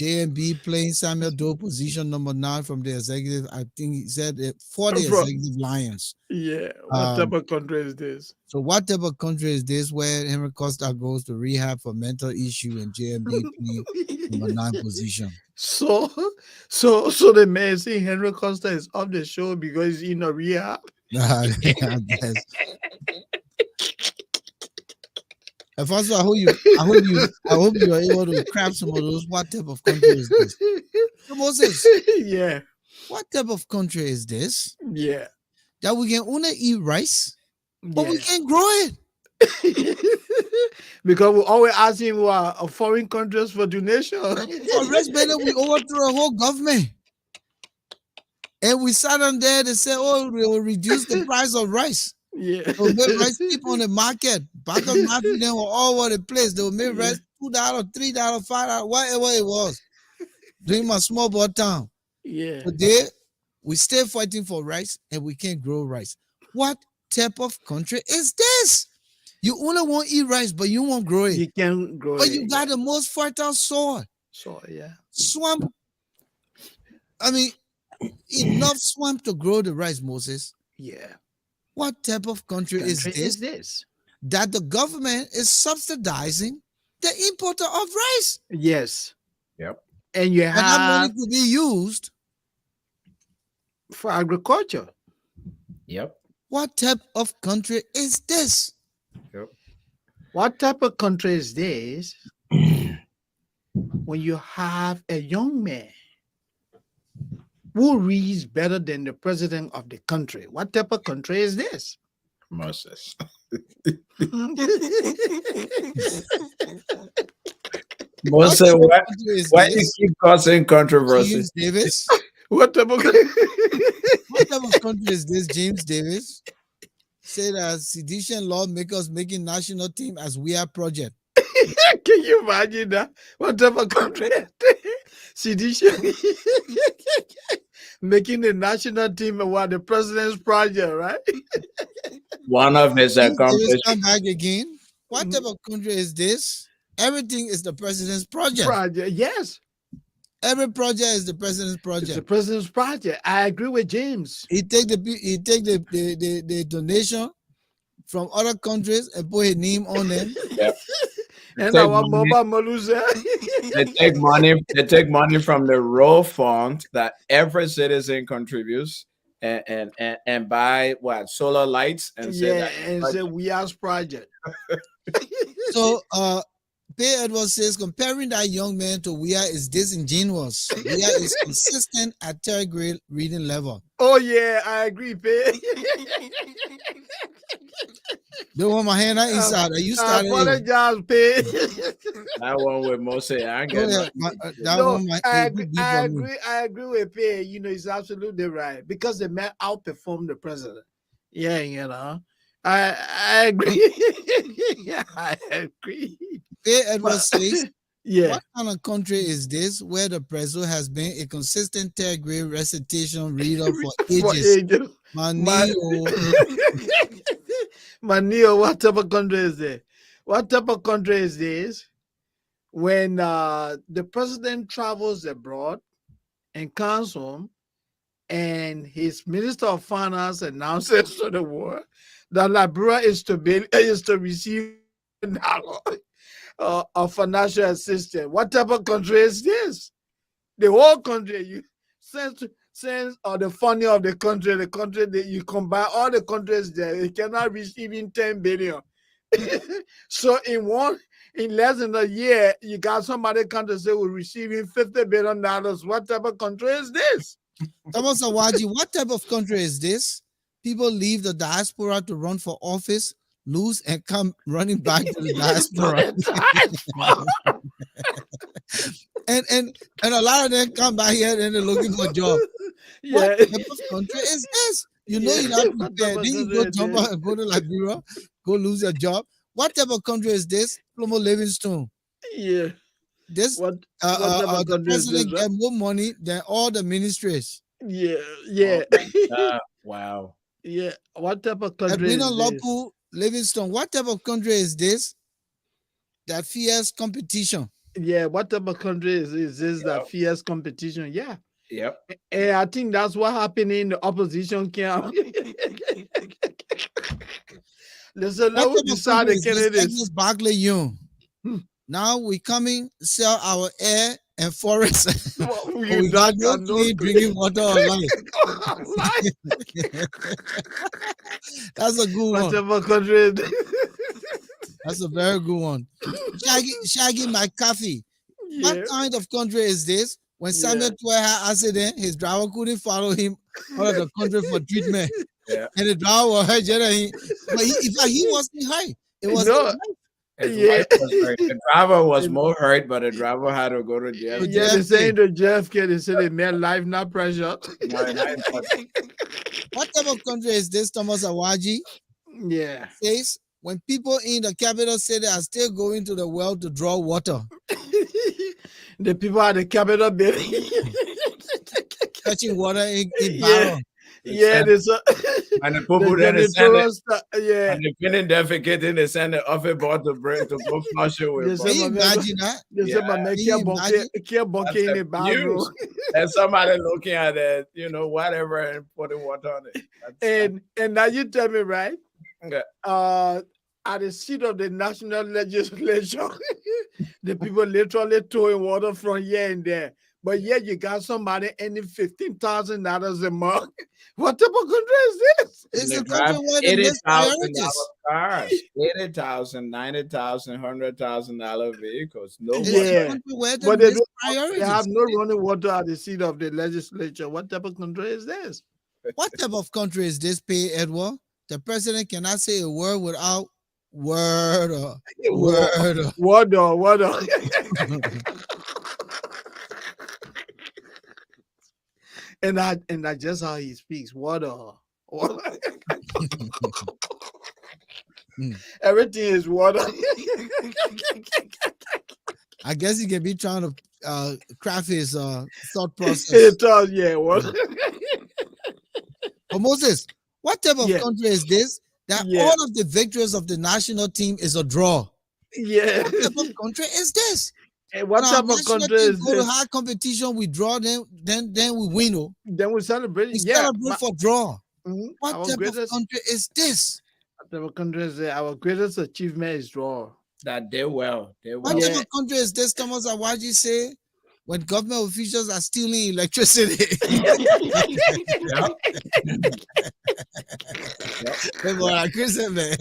JMB playing Samuel Doe position number 9 from the executive. I think he said for the executive Lions. Yeah. What type of country is this? So what type of country is this where Henry Costa goes to rehab for mental issue and JMB playing number 9 position? So the man saying Henry Costa is off the show because he's in a rehab. I guess. Alphonso, I hope you are able to craft some of those. What type of country is this? So Moses, Yeah. what type of country is this? Yeah. That we can only eat rice, but we Yeah. can't grow it. Because we always asking foreign countries for donation. For rice better, we overthrow a whole government. And we sat on there, they said, oh, we will reduce the price of rice. Yeah. They will make rice cheap on the market. Back of market, they were all over the place. They will make rice $2, $3, $5, whatever it was. During my small boy town. Yeah. Today, we still fighting for rice and we can't grow rice. What type of country is this? You only want to eat rice, but you won't grow it. You can grow But it. you got the most fertile soil. So yeah. Swamp. I mean, enough swamp to grow the rice, Moses. Yeah. What type of country is this? that the government is subsidizing the importer of rice. Yes. Yep. And you And that money have could be used. for agriculture. Yep. What type of country is this? Yep. What type of country is this when you have a young man who reads better than the president of the country? What type of country is this? Moses. What Moses, type of why, country is why you this? keep causing controversy? James Davis? What type of What type of country is this, James Davis? Say that sedition lawmakers making national team as we are project. Can you imagine that? What type of country? Sedition. Making the national team what the president's project, right? One of his James Davis accomplishments. come back again. What type of country is this? Everything is the president's project. Project. Yes. Every project is the president's It's project. the president's project. I agree with James. He take the donation from other countries and put his name on them. Yep. And Take our money. mobile Malusa. They take money. They take money from the road fund that every citizen contributes, and buy what solar lights and say Yeah, that and say we ask project. So Pay Edwards says comparing that young man to Weah is disingenuous. Weah is consistent at third grade reading level. Oh yeah, I agree, Pay. Don't want my hand on inside. You I started it. apologize, Pay. that one with Moses. I ain't Go getting ahead. That No, one might I be agree, deep I for me. agree. I agree with Pay. You know, he's absolutely right because the man outperformed the president. Yeah, you know, I agree. Yeah, I agree. Pay Edwards says, Yeah, what kind of country is this where the president has been a consistent third grade recitation reader for for ages? ages. Manio. Manio, what type of country is this? What type of country is this? When the president travels abroad and comes home, and his minister of finance announces to the world that Liberia is to receive of financial assistance. What type of country is this? The whole country, you sense the funding of the country that you combine all the countries there, it cannot reach even 10 billion. So in less than a year, you got somebody country say we're receiving $50 billion. What type of country is this? Thomas Awaji, what type of country is this? People leave the diaspora to run for office, lose, and come running back to the diaspora. and a lot of them come back here and they're looking for a job. Yeah. What type of country is this? You know, Yeah. you're not What prepared. type of Then you country go is jump this? out and go to Liberia, go lose your job. What type of country is this? Plomo Livingstone. Yeah. This What type of the country is this? president get more money than all the ministries. Yeah. Yeah. wow. Yeah. What type of country Edwina is this? Lopu Livingstone, what type of country is this that fears competition? Yeah. What type of country is this that fierce competition? Yeah. Yep. And I think that's what happened in the opposition camp. Listen, What let us type of decide country the is this? candidates. Agnes Barclay Young. Now we coming sell our air and forest. We got no clean drinking water or life. That's a good one. Whatever country is this? That's a very good one. Shaggy McCaffey. Yeah. What kind of country is this? When Samuel Twe had accident, his driver couldn't follow him out of the country for treatment. Yeah. And the driver was hurt. But in fact, he wasn't hurt. It was No. His Yeah. wife was hurt. The driver was more hurt, but the driver had to go to jail. Yeah, they saying to JFK, they say they made life not pressure. What type of country is this, Thomas Awaji? Yeah. Says when people in the capital city are still going to the well to draw water, The people at the Capitol building. fetching water in Yeah. barrel. Yeah, there's a And the people then they send it, yeah. and the feeling defecating, they send the office boy to bring to go flush it with. Yes, but- Can you imagine that? They say, Yeah. "But make Can your you bunkie imagine? in the bathroom." Use. And somebody looking at it, whatever, and putting water on it. That's- And now you tell me, right? Yeah. at the seat of the national legislature, the people literally throwing water from here and there. But yet you got somebody earning $15,000 a month. What type of country is this? It's They a country drive where they miss $80,000 priorities. cars, $80,000, $90,000, $100,000 vehicles. No It's wonder. a Yeah. country where they But they miss don't. priorities. They have no running water at the seat of the legislature. What type of country is this? What type of country is this, P. Edward? The president cannot say a word without word or word. Or. Water. And that's just how he speaks. Water. Everything is water. I guess he can be trying to craft his thought process. It does, yeah. Water. But Moses, what type of Yeah. country is this? That Yeah. all of the victories of the national team is a draw. Yeah. What type of country is this? And what When our type of national country team is go to this? high competition, we draw them, then we win. Oh. Then we celebrate. We Yeah. celebrate for draw. Mhm. What Our type of greatest, country is this? our country is, our greatest achievement is draw. That they will. They What will. type Yeah. of country is this, Thomas Awaji say, when government officials are stealing electricity? People are Christian, man.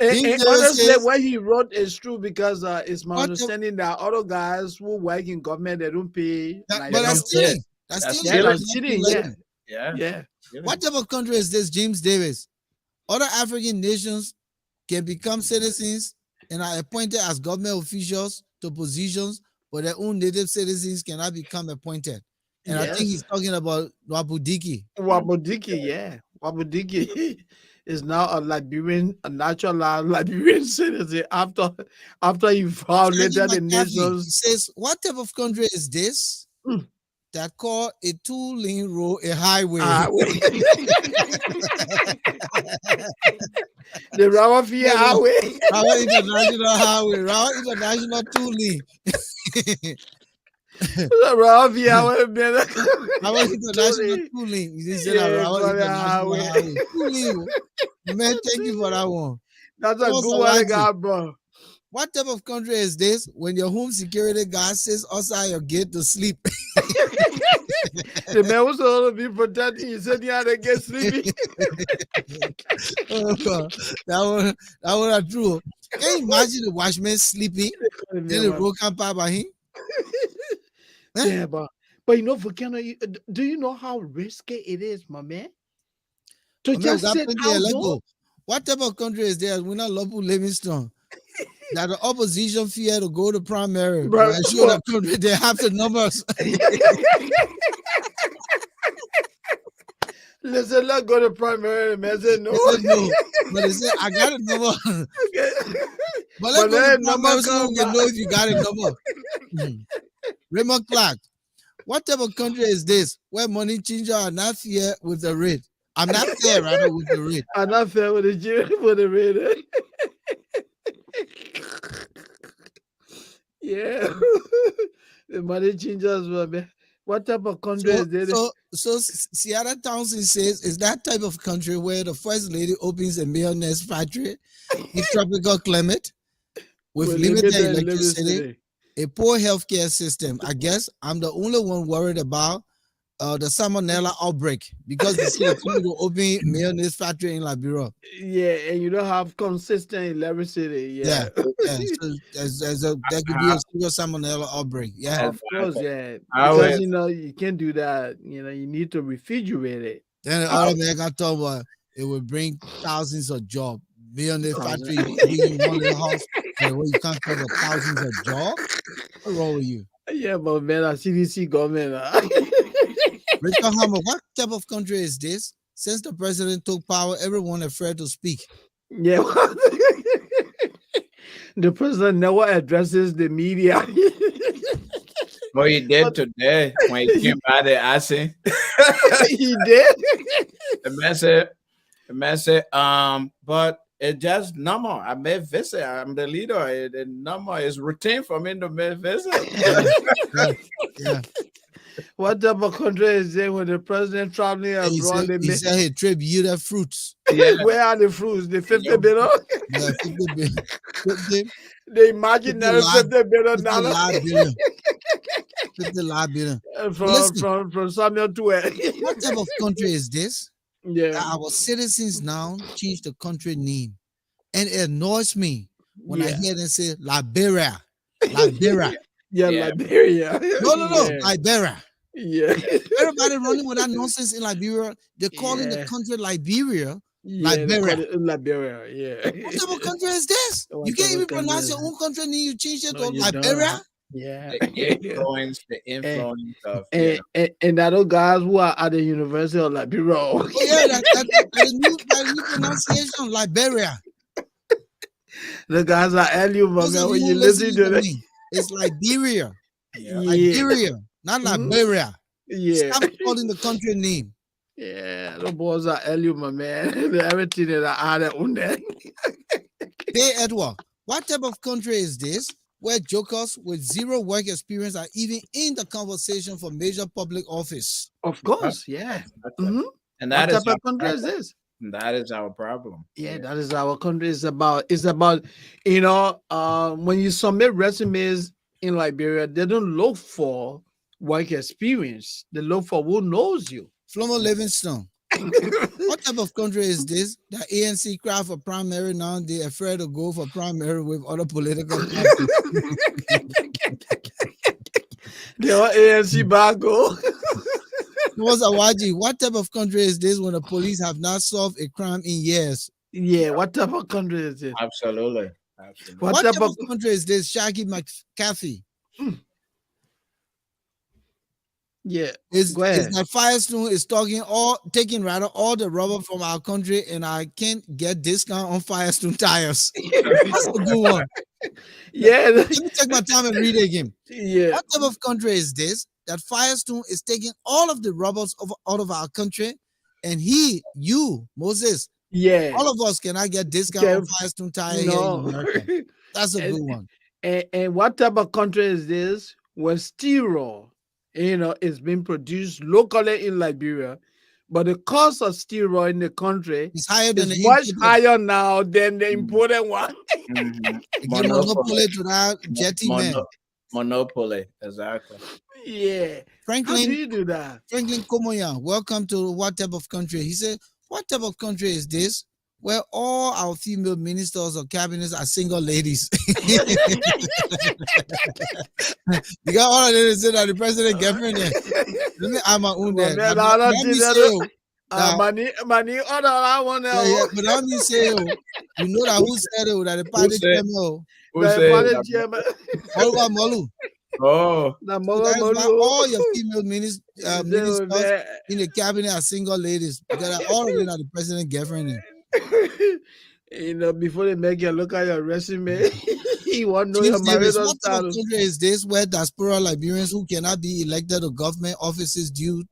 And honestly, what he wrote is true because it's my What the- understanding that other guys who work in government, they don't pay. That- like, but they that's don't stealing. pay. That's That's stealing. Yeah, stealing. that's cheating. Yeah, Yeah. yeah. What type of country is this, James Davis? Other African nations can become citizens and are appointed as government officials to positions, but their own native citizens cannot become appointed. And I think Yes. he's talking about Wabudiki. Wabudiki, yeah. Wabudiki is now a natural Liberian citizen after he violated the He nations. says, what type of country is this Mm. that call a 2-lane road a highway? The Rawafia Highway. Our international highway, our international 2-lane. The Rawafia Highway, man. Our international 2-lane. He said Yeah, our brother, international highway. highway. 2-lane. Man, thank you for that one. That's a Those good are one, wacky. God, bro. What type of country is this when your home security guard sits outside your gate to sleep? The man was supposed to be protecting you, said you had to get sleepy. Oh, God. That one are true. Can you imagine the watchman sleeping? Then the road can pass by him? Yeah, but you know, Volcano, do you know how risky it is, my man? To I mean, just we got sit plenty of outdoors? Lego. What type of country is there? We're not Lopu Livingstone. That the opposition fear to go to primary. Bro, To ensure the country they have the numbers. Listen, let's go to primary. Man said no. They said no. But they said, I got a number. But let's But go then to number primary so come we can back. know if you got a number. Raymond Clark. What type of country is this where money changers are not fair with the rate? I'm not fair, rather, with the rate. I'm not fair with the jury for the radar. Yeah. The money changers, man. What type of country is this? So Seattle Townsend says, is that type of country where the first lady opens a millionaire's factory in tropical climate with limited electricity, a poor healthcare system. I guess I'm the only one worried about the salmonella outbreak because they say coming to open mayonnaise factory in Liberia. Yeah, and you don't have consistent electricity. Yeah. So there could be a serious salmonella outbreak. Yeah. Of course, yeah. How Because is- you know you can't do that. You know, you need to refrigerate it. Then the other American told about it will bring thousands of jobs. Millionaire factory in one little house where you can't cover thousands of jobs. What's wrong with you? Yeah, but man, a CDC government. Richard Hammer, what type of country is this? Since the president took power, everyone afraid to speak. Yeah. The president never addresses the media. What he did today when he came by the assay, He did. the message, but it just normal. I may visit. I'm the leader. The number is routine for me to make visit. Yeah. What type of country is there when the president traveling He abroad? said, he said, hey, Trip, you the fruits. Where are the fruits? The 50 billion? Yeah, 50 billion. 50, The imaginary 50 billion 50 dollars live billion. 50 live billion. from Samuel to What type of country is this? Yeah. That our citizens now change the country name. And it annoys me when I hear them say Liberia. Liberia. Yeah, Yeah. Liberia. No, Yeah. Liberia. Yeah. Everybody running with that nonsense in Liberia. They're calling the Yeah. country Liberia. Yeah, they Liberia. call it Liberia. Yeah. What type of country is this? What You can't type of even country pronounce is your own country name. You change it No, to you Liberia. don't. Yeah. The influence of And that old guys who are at the University of Liberia. Oh yeah, that the new pronunciation, Liberia. The guys are LU, my Those man. of When you you who listen listening to to that, me, it's Liberia. yeah, Liberia, not Mhm. Liberia. yeah, Stop calling the country name. yeah. The boys are LU, my man. Everything that I added on there. Hey Edward, what type of country is this where jokers with zero work experience are even in the conversation for major public office? Of course, yeah. Exactly. Mhm. And What that is type our of country is problem. this? And that is our problem. Yeah, that is our country. It's about when you submit resumes in Liberia, they don't look for work experience. They look for who knows you. Flomo Livingstone, what type of country is this that ANC cry for primary now they're afraid to go for primary with other political parties? They are ANC Bago. What's Awaji? What type of country is this when the police have not solved a crime in years? Yeah, what type of country is it? Absolutely. What type of country is this? Shaggy McCaffey. Yeah, Is go ahead. that Firestone is taking all the rubber from our country and I can't get discount on Firestone tires. That's a good one. Yeah, Let me take my time and read it again. yeah, What type of country is this that Firestone is taking all of the rubbers out of our country and you, Moses, yeah. all of us cannot get discount on Firestone tire here in No. America. That's a good one. And what type of country is this where steroid, is being produced locally in Liberia, but the cost of steroid in the country It's higher than is the much imported. higher now than the imported one. Mhm. Give monopoly to that jetty man. Monopoly, exactly. Yeah. How do Franklin you do that? Komoyan, welcome to what type of country? He said, what type of country is this where all our female ministers or cabinets are single ladies? You got all of them to say that the president girlfriend there. Let me add my own there. Well, man, Now, I don't let me think that- say, oh, now, Money, other I want yeah, yeah, but let me say, oh, you know that who said it, that the party said- chairman, oh, Who said Olga Molu. Oh, So that is why all your female ministers in the cabinet are single ladies. Because all of them are the president girlfriend there. Before they make you look at your resume, you want to know Chief your Davis, marital what type of status. country is this where diaspora Liberians who cannot be elected to government offices due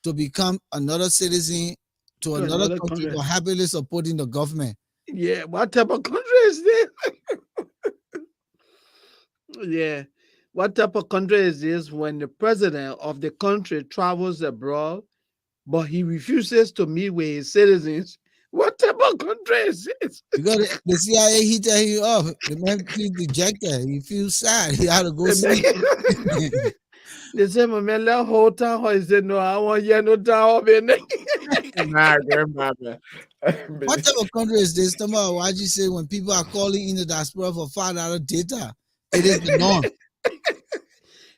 to become another citizen to another country for happily supporting the government? Yeah, what type of country is this? Yeah. What type of country is this when the president of the country travels abroad, but he refuses to meet with his citizens? What type of country is this? Because the CIA heated him up. The man feels dejected. He feels sad. He had to go sleep. They say, my man, let whole town hall. He said, no, I want you no town hall in there. my grandmother. What type of country is this? Why'd you say when people are calling in the diaspora for $5 data, it is the norm?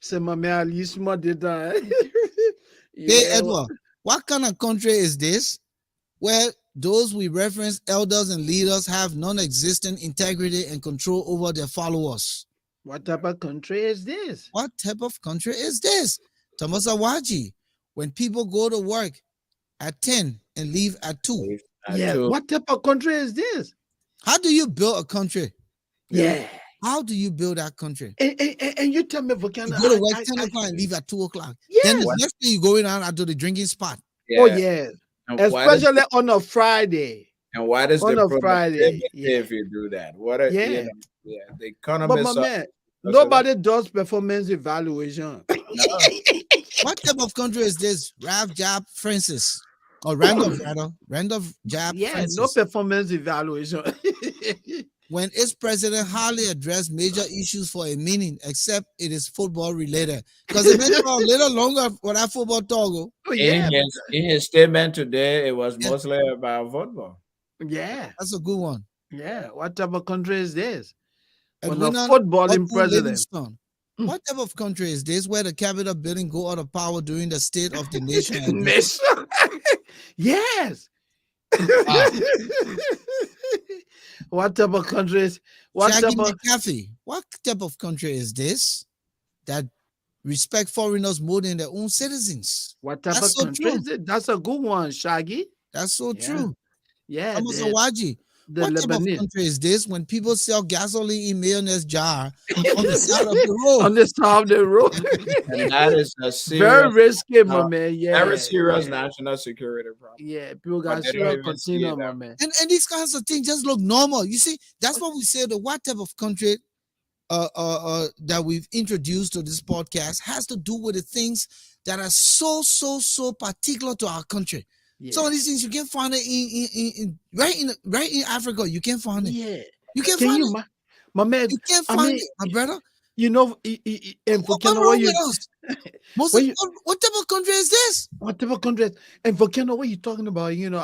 Say, my man, at least more data. Hey, Edward, what kind of country is this where those we reference elders and leaders have non-existent integrity and control over their followers? What type of country is this? What type of country is this? Thomas Awaji, when people go to work at 10 and leave at 2. Yeah, what type of country is this? How do you build a country? Yeah. How do you build that country? And you tell me, Volcano, You go to work 10 o'clock and leave at 2 o'clock. Yes. Then the next day you go in and to the drinking spot. Oh, yeah. And Especially on a Friday. And what is On the a Friday, if you do that? What are Yeah. the But economists my man, nobody does performance evaluation. What type of country is this? Ralph Jab Francis. Or Randolph, rather. Randolph Jab Yeah, no Francis. performance evaluation. When its president hardly addressed major issues for a meeting, except it is football related. Because it may talk a little longer for that football talk. Oh, yeah, In his statement today, it was Yeah. mostly about football. yeah, That's a good one. yeah. What type of country is this? And When we're a not footballing Upwood president. Livingston. What type of country is this where the Capitol building go out of power during the State of the Nation? address? Nation. Yes. Wow. What type of countries? What Shaggy type of McAfee. What type of country is this that respect foreigners more than their own citizens? what type That's of so country true. is it? That's a good one, Shaggy. That's so Yeah. true. Yeah, Thomas the Awaji. the What type of Lebanese. country is this when people sell gasoline in mayonnaise jar on the side of the road? On the side of the road. And that is a Very serious, risky, my uh, man. Yeah. very serious yeah. national security problem. Yeah, people But got they don't serious even see it continue, my that man. And these kinds of things just look normal. You see, that's what we say the what type of country that we've introduced to this podcast has to do with the things that are so particular to our country. Yeah. Some of these things you can find it in right in Africa. You can find it. Yeah. You can Can find you, it. my man? You can't I find mean, it, my brother. you know, and for What's Kenya, wrong with us? when you- What type of country is this? what type of country? And for Kenya, what you talking about? You know,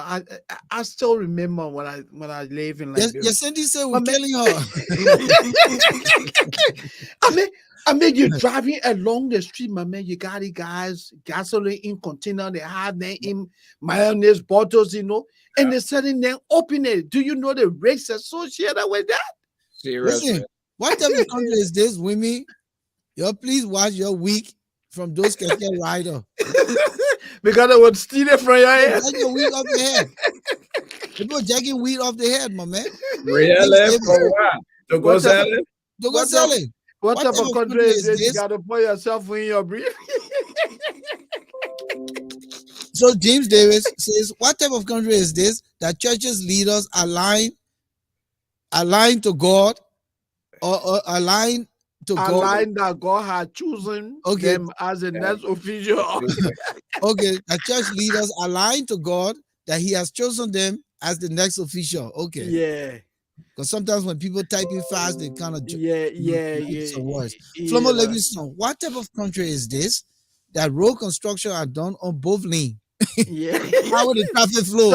I still remember when I live in Yes, Liberia. Cindy said we're My man- killing her. I mean, you're driving along the street, my man. You got it, guys, gasoline in container. They have them in mayonnaise bottles, you know, and they're selling them open it. Do you know the risks associated with that? Seriously. Listen, what type of country is this, women? You please watch your week from those keke rider. Because they would steal it from your head. Take your weed off your head. People jacking weed off their head, my man. Really? For what? To go What type sell of- it? Don't go What sell type- it. What type of country is this? You this? gotta put yourself in your brief. So James Davis says, what type of country is this that churches leaders align to God or align to A God? line that God had chosen Okay. them as the next official. Okay, the church leaders align to God that He has chosen them as the next official. Okay. Yeah, Because sometimes when people type in fast, they kind of yeah. some words. Yeah. Flomo Livingston, what type of country is this that road construction are done on both lanes? Yeah. How would the traffic flow?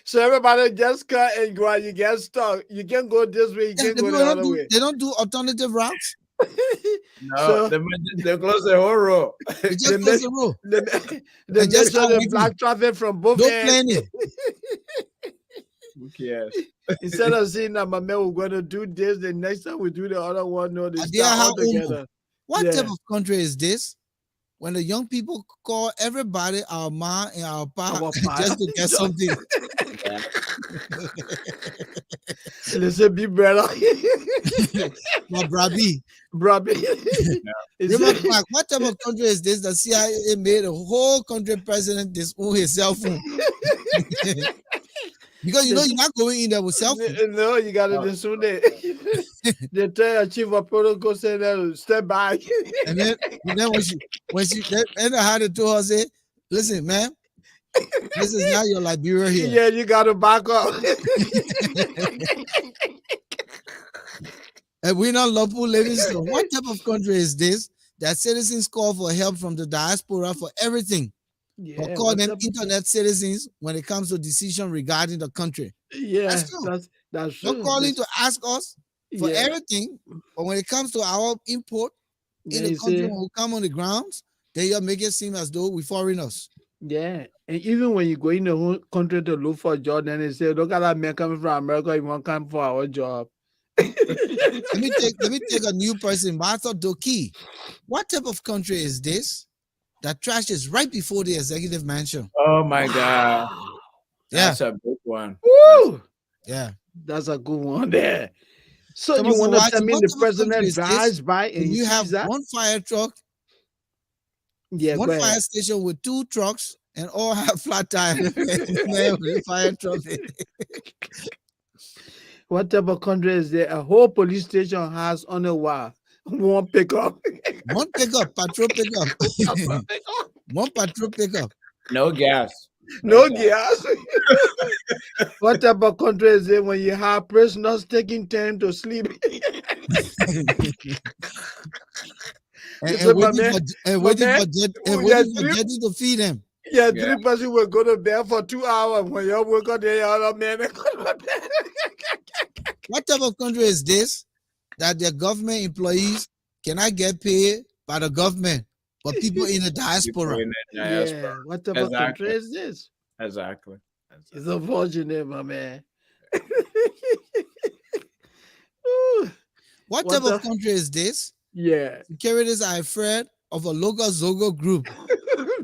So everybody just cut and go and you get stuck. You can go this way, you Yeah, can the go people the other way. they don't do alternative routes. No, So- they close the whole road. They just They close the road. They They make just sure start they making- block traffic from both Don't ends. plan it. Who cares? Instead of saying that my man, we're gonna do this, the next time we do the other one, no, they Idea start how all together. What Yeah. type of country is this? When the young people call everybody our ma and our pa Our pa. just to get something. Listen, be brother. My brabi. Brother. Remember, Mark, what type of country is this? The CIA made a whole country president disown his cell phone. Because you know you're not going in there with cell phone. No, you gotta disown it. They tell your chief of protocol say that step back. And then when she then I had to tell her, say, listen, man, this is not your Liberia here. Yeah, you gotta back up. And we're not lawful Livingston. What type of country is this that citizens call for help from the diaspora for everything? Or call them internet citizens when it comes to decision regarding the country. Yeah, That's true. that's true. You're calling to ask us for Yeah. everything, but when it comes to our import in Yeah, the you country, see? when we come on the grounds, they make it seem as though we foreigners. Yeah, and even when you go in the whole country to look for a job, then they say, look at that man coming from America, he won't come for our job. Let me take a new person, Martha Doki. What type of country is this that trashes right before the executive mansion? Oh my God. Yeah, That's a big one. Woo! yeah. That's a good one there. So Thomas you want to Owati, tell me what the type of country president is this? drives by and And he you have sees that? one fire truck, Yeah, one go ahead. fire station with two trucks, and all have flat tires. Man with a fire truck. What type of country is there? A whole police station has on a wall. One pickup. One pickup, patrol pickup. One patrol pickup. No gas. No gas. What type of country is it when you have prisoners taking time to sleep? And, said, and "My waiting man, for and my waiting man, for jet and we are waiting for drip- Jetty to feed them. Yeah, Yeah. 3 person will go to bed for 2 hours. When you wake up, the other man they go to bed. What type of country is this that their government employees cannot get paid by the government, but people in the diaspora? People in the diaspora. Yeah, what type of country Exactly. is this? Exactly. It's unfortunate, my man. Ooh, What What type of the- country is this? yeah, Securities are afraid of a local Zogo group.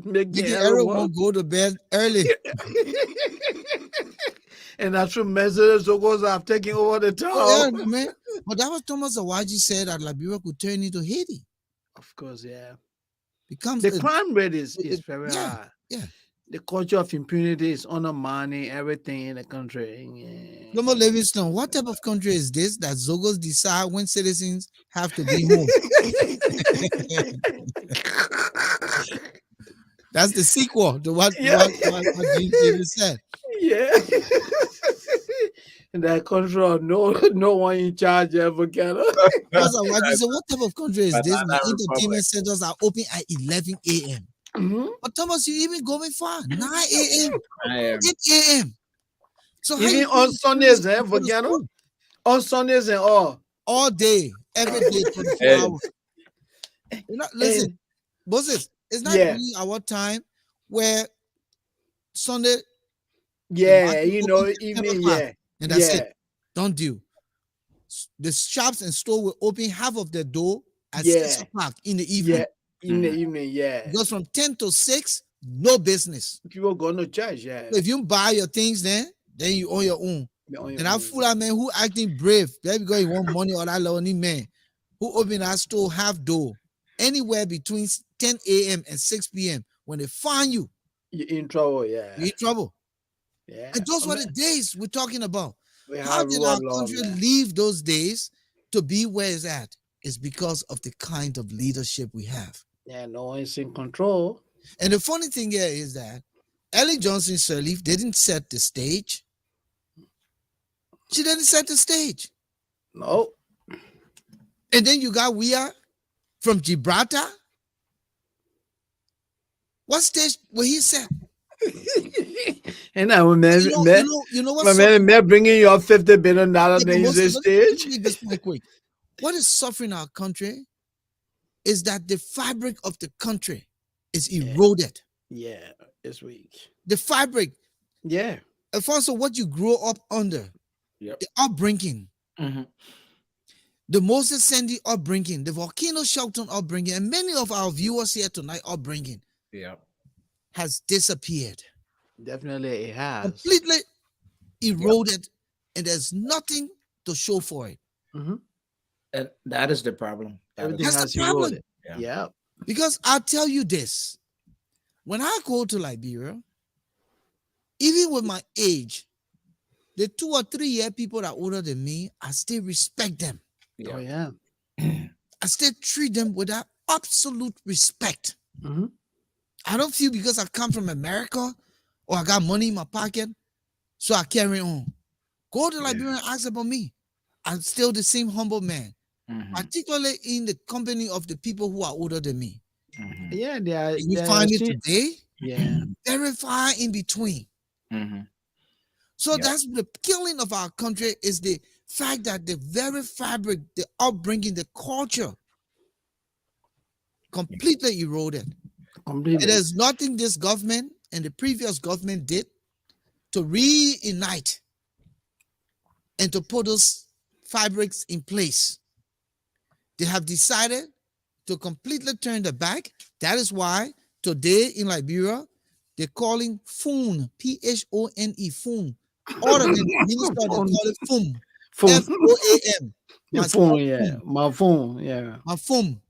make the Making everyone. everyone go to bed early. And that's true. Mercedes Ogos have taken over the town. Oh, yeah, man. But that was Thomas Awaji said that Liberia could turn into Haiti. Of course, yeah. Becomes The a- crime rate is it- very yeah, high. yeah. The culture of impunity is undermining everything in the country. Yeah. Lomo Livingston, what type of country is this that Zogos decide when citizens have to be home? That's the sequel to what James said. Yeah. In that country, no one in charge ever can. Because Awaji said, what type of country is this? Banana My Republic. entertainment centers are open at 11 a.m. Mhm. But Thomas, you even going far. 9 a.m., I am. 8 a.m. So how Even you on think Sundays, students can go to Volcano? school? On Sundays and all. All day, every day, 24 Hey. hours. You know, listen, And- Moses, it's not Yeah. really our time where Sunday yeah, market you know, open till 10 evening, o'clock, yeah. and that's yeah. it. Don't do. The shops and store will open half of the door at Yeah. 6 o'clock in the evening. Yeah. In the evening, yeah. Because from 10 to 6, no business. People go to church, yeah. So if you buy your things then you own your own. They're on your And that own. fool man who acting brave, there because he want money or that lonely man who open that store half door anywhere between 10 a.m. and 6 p.m. When they find you, You're in trouble, yeah. you're in trouble. Yeah. And those I were mean, the days we're talking about. we How have did rule our of law, country man. leave those days to be where it's at? It's because of the kind of leadership we have. Yeah, no one's in control. And the funny thing here is that Ellen Johnson Sirleaf didn't set the stage. She didn't set the stage. No. And then you got Weah from Gibraltar. What stage will he set? And I remember, You know my what's man bringing your $50 billion Yeah, name but the Moses, let me stage. make this point quick. What is suffering our country is that the fabric of the country is eroded. Yeah, it's weak. The fabric, Yeah. Alphonso, what you grew up under, Yep. the upbringing, Mhm. the Moses Sandy upbringing, the Volcano Shelton upbringing, and many of our viewers here tonight upbringing Yeah. has disappeared, Definitely it has. completely eroded, and there's nothing to show for it. Mhm. And that is the problem. That is- Everything That's the has problem. eroded. Yeah. Yeah. Because I'll tell you this, when I go to Liberia, even with my age, the 2 or 3 year people that are older than me, I still respect them. Oh, Yeah. yeah. I still treat them with that absolute respect. Mhm. I don't feel because I come from America or I got money in my pocket, so I carry on. Go to Liberia and ask about me. I'm still the same humble man, Mhm. particularly in the company of the people who are older than me. Mhm. Yeah, they are. And you they are find it still- today, Yeah. very far in between. Mhm. So Yep. that's the killing of our country is the fact that the very fabric, the upbringing, the culture completely eroded. Completely. And there's nothing this government and the previous government did to reunite and to put those fabrics in place. They have decided to completely turn the back. That is why today in Liberia, they're calling phone, Phone, phone. All of them, minister, they call it phone, Phone. F-O-A-M. Your My phone, small yeah. phone, My phone, yeah. my phone,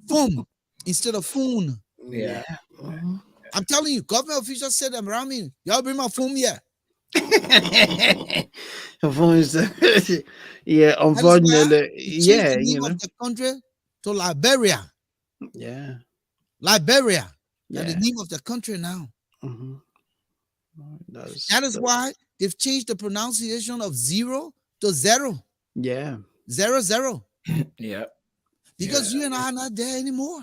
phone instead of phone. Yeah. Mhm. I'm telling you, government officials said them around me. Y'all bring my phone here. Alphonso. Yeah, That is why unfortunately, they changed yeah, the name of the country to Liberia. yeah, Liberia. That's yeah. the name of the country now. Mhm. That is why they've changed the pronunciation of 0 to 0. Yeah, 0. Yeah. Because you and I are not there anymore.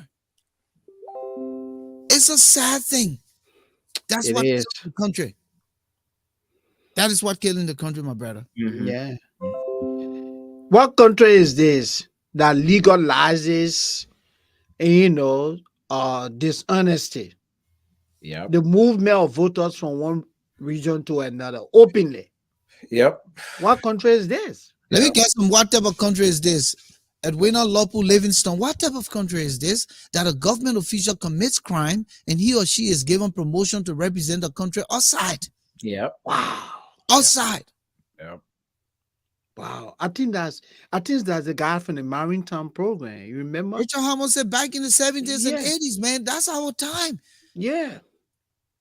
It's a sad thing. That's it what is. kills the country. That is what killing the country, my brother. Mhm. Yeah. What country is this that legalizes, dishonesty, Yep. the movement of voters from one region to another openly? Yep. What country is this? Let me guess some what type of country is this? Edwina Lopu Livingston, what type of country is this that a government official commits crime and he or she is given promotion to represent the country outside? Yep. Wow. Outside. Yep. Wow. I think that's the guy from the Maritime program. You remember? Richard Hammond said back in the 70s and Yeah. 80s, man, that's our time. Yeah.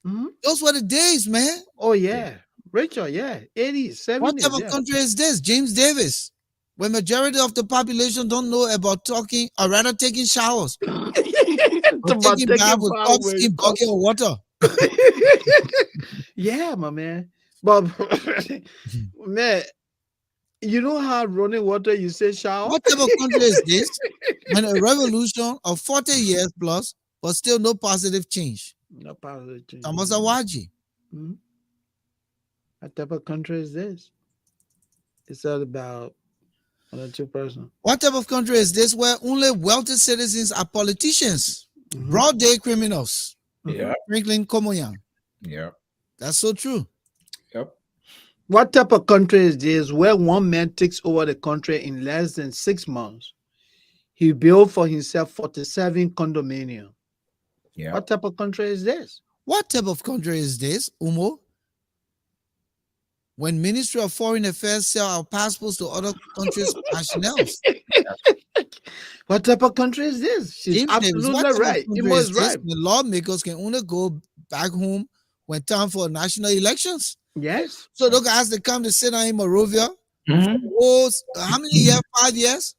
Mhm. Those were the days, man. Oh, yeah. Rachel, yeah. 80s, 70s. What type of country is this? James Davis. When majority of the population don't know about talking or rather taking showers. Or taking bath with cups in bucket of water. Yeah, my man. But man, you know how running water you say shower? What type of country is this? When a revolution of 40 years plus, but still no positive change. No positive change. Thomas Awaji. Mhm. What type of country is this? It's all about another 2%. What type of country is this where only wealthy citizens are politicians? Mhm. Broad day criminals. Yeah. Franklin Komoyan. Yep. That's so true. Yep. What type of country is this where one man takes over the country in less than 6 months? He built for himself 47 condominiums. Yeah. What type of country is this? What type of country is this, Umo? When Ministry of Foreign Affairs sell our passports to other countries' nationals. What type of country is this? She's James Davis, absolutely what type of right. country Imo is is this right. when lawmakers can only go back home when time for national elections? Yes. So those guys that come to sit down in Monrovia, Mhm. how many years? 5 years?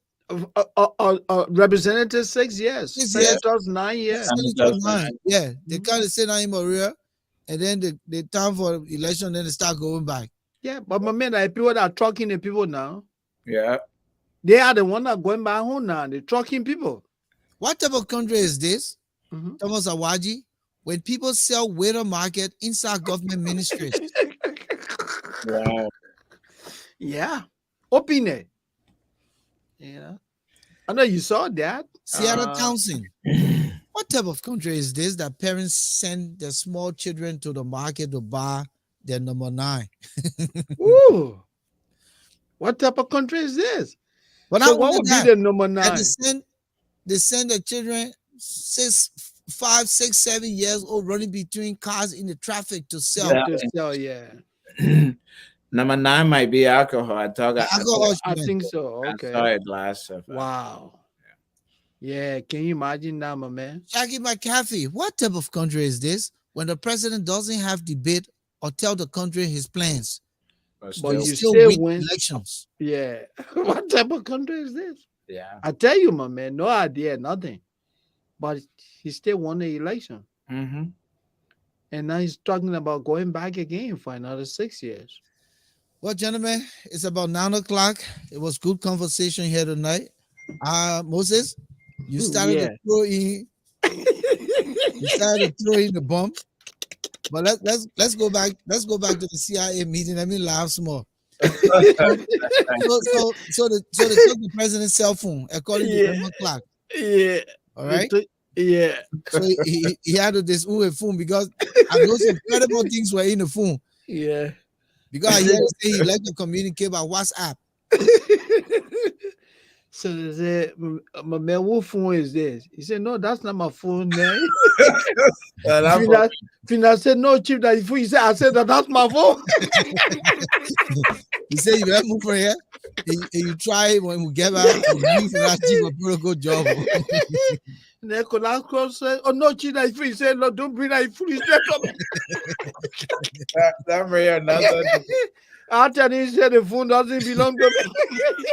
Representative 6 years. 6 years. Senators 9 years. Senators 9. Yeah, they come to sit down in Monrovia, and then the time for election, then they start going back. Yeah, but my man, the people that are trucking the people now, Yeah. they are the one that are going back home now. They're trucking people. What type of country is this, Mhm. Thomas Awaji? When people sell waiter market inside government ministries. Wow. Yeah. Open it. Yeah. I know you saw that. Sierra Townsend. What type of country is this that parents send their small children to the market to buy their number 9? Ooh. What type of country is this? But So not what only would be that, the number that 9? they send the children 5, 6, 7 years old running between cars in the traffic to sell. Yeah. To sell, yeah. Number 9 might be alcohol. I think so. I Okay. saw it last. Wow. Yeah. Can you imagine that, my man? Jackie McCaffrey, what type of country is this when the president doesn't have debate or tell the country his plans? But But still, you Still still win win. elections. Yeah. What type of country is this? yeah. I tell you, my man, no idea, nothing. But he still won the election. Mm-hmm. And now he's talking about going back again for another 6 years. Well, gentlemen, it's about 9 o'clock. It was good conversation here tonight. Moses, you started Yeah. to throw in. You started to throw in the bomb. But let's go back. Let's go back to the CIA meeting. Let me laugh some more. So they took the president's cell phone according to Emma Clark. Yeah. All right. Yeah. So he had to disown a phone because I know some incredible things were in the phone. Yeah. Because I hear him say he liked to communicate by WhatsApp. So they said, my man, what phone is this? He said, no, that's not my phone, man. Fina said, no, Chief, that's your phone. He said, I said that's my phone. He said, you better move from here. And you try when we get back, you for Chief a protocol job. And then Kola said, oh, no, Chief, that's your phone. He said, no, don't bring that phone. He said, That Maria, nothing. After he said the phone doesn't belong to me.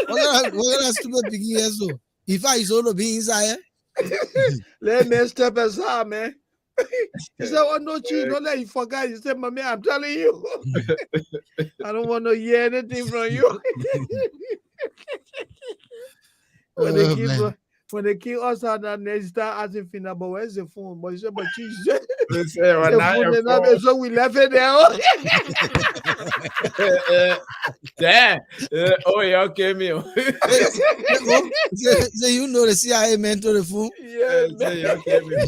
What kind of stupid piggy here so? If I is all to be inside, Let me step aside, man. He said, oh, no, Chief, don't let you forget. He said, Mommy, I'm telling you. I don't want to hear anything from you. When they kill us out and they start asking Fina, but where's the phone? But he said, but Chief, so we left it there. Damn. Oh, y'all came here. so you know the CIA man to the phone. Yeah, Y'all came here.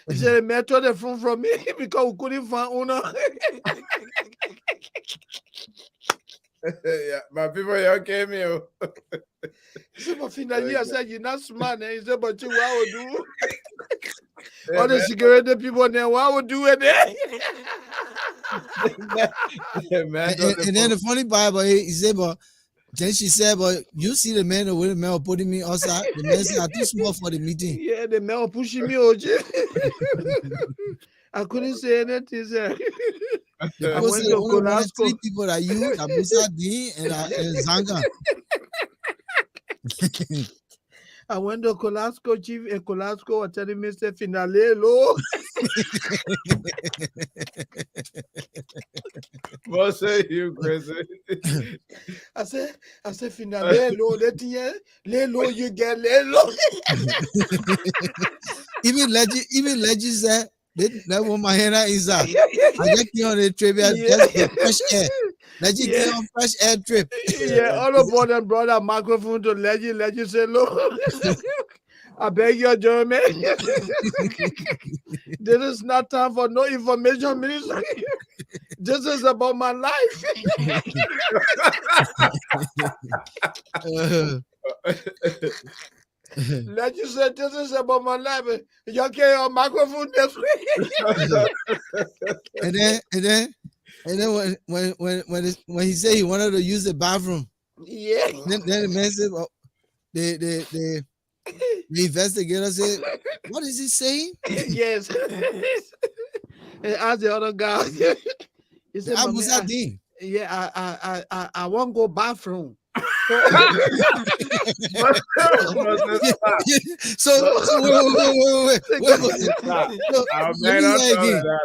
he said, the man took the phone from me because we couldn't find owner. Yeah, my people, y'all came here. He said, but finally, I said, you're not smart. And he said, but you, what would do? All the security people there, what would do it there? And then the funny part, but he said, but then she said, but you see the man with the man putting me outside. The man said, I'm too small for the meeting. Yeah, the man was pushing me, OJ. I couldn't say anything, sir. I was only 3 people that you, Abusa D, and Zanga. I went to Colasco Chief, and Colasco was telling me, say, finale, low. What say you, crazy? I said, finale, low, let low, you get lay low. Even Leggy said, that was my hand inside. I just came on the trip, just for fresh air. Leggy came on fresh air trip. Yeah, all aboard and brought a microphone to Leggy. Leggy said, look, I beg your German. This is not time for no information ministry. This is about my life. Leggy said, this is about my life. Y'all carry a microphone this way. And then when he said he wanted to use the bathroom, yeah. Then the man said, oh, the investigator said, what is he saying? Yes. And asked the other guy. He said, yeah, I won't go bathroom. So wait.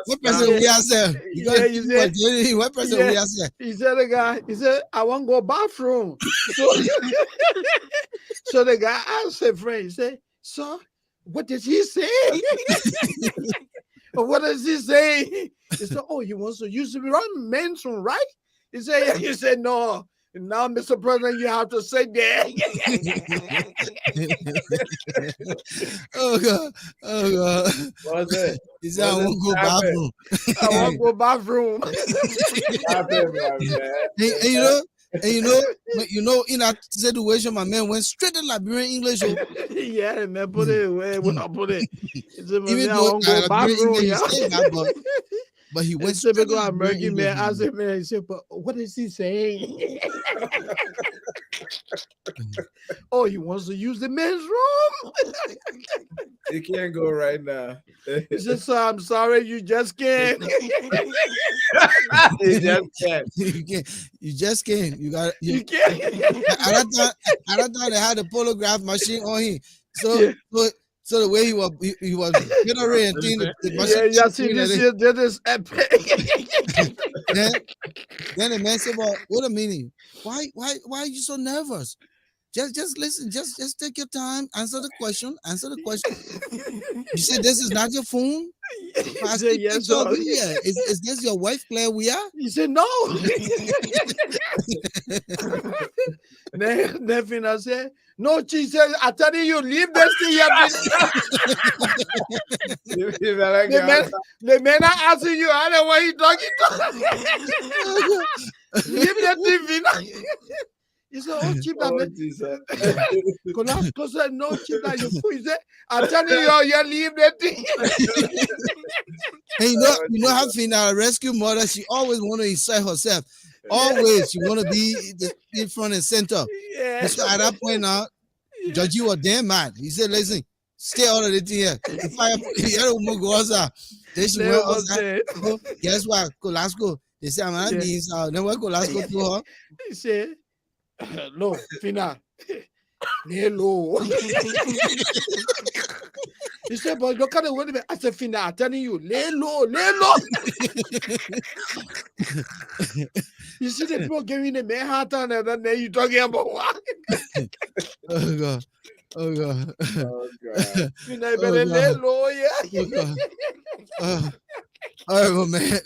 What person we are saying? What person we are saying? He said the guy, I want to go bathroom. So the guy asked his friend, he said, sir, what did he say? What does he say? He said, oh, you want to use the wrong men's room, right? He said, no. Now, Mr. President, you have to say that. Oh God. What's it? He said, I won't go bathroom. I won't go bathroom. And you know, in that situation, my man went straight to Liberian English. Yeah, man, put it away. When I put it, Even though Liberian English is that, but he went straight to American man. I said, man, he said, but what is he saying? Oh, he wants to use the men's room. You can't go right now. He said, so I'm sorry, you just can't. You just can't. You just can't. You can't. At that time they had a polograph machine on him. So the way he was generating the machine. Yeah, see, this is epic. Then the man said, well, what a meaning. Why are you so nervous? Just listen, just take your time, answer the question. You said this is not your phone? I said, yes, sir. Yeah. Is this your wife, Claire? We are? You said no. Then I said, no, she said, I tell you, leave this thing here. The man are asking you, I don't know what you talking to. Leave that TV. He said, oh, cheap that man. Said, no, cheap that you fool. He said, I'm telling you, you leave that thing. And you know how Fina, rescue mother, she always want to insert herself. Always, she want to be in front and center. Yeah. So at that point now, Georgie was damn mad. He said, listen, stay out of the thing here. If I go outside. Then she Leo went was outside. saying, Oh, guess what? Colasco. They say I'm not Yeah. being out. Then what Colasco to her? he said, no, Fina, lay low. He said, but look at the way I said, Fina, I'm telling you, lay low, lay low. You see the people giving the man hard time, and then you talking about what? Oh God. Oh God. Oh God. Fina, you better lay low, yeah. Oh God. All right, my man.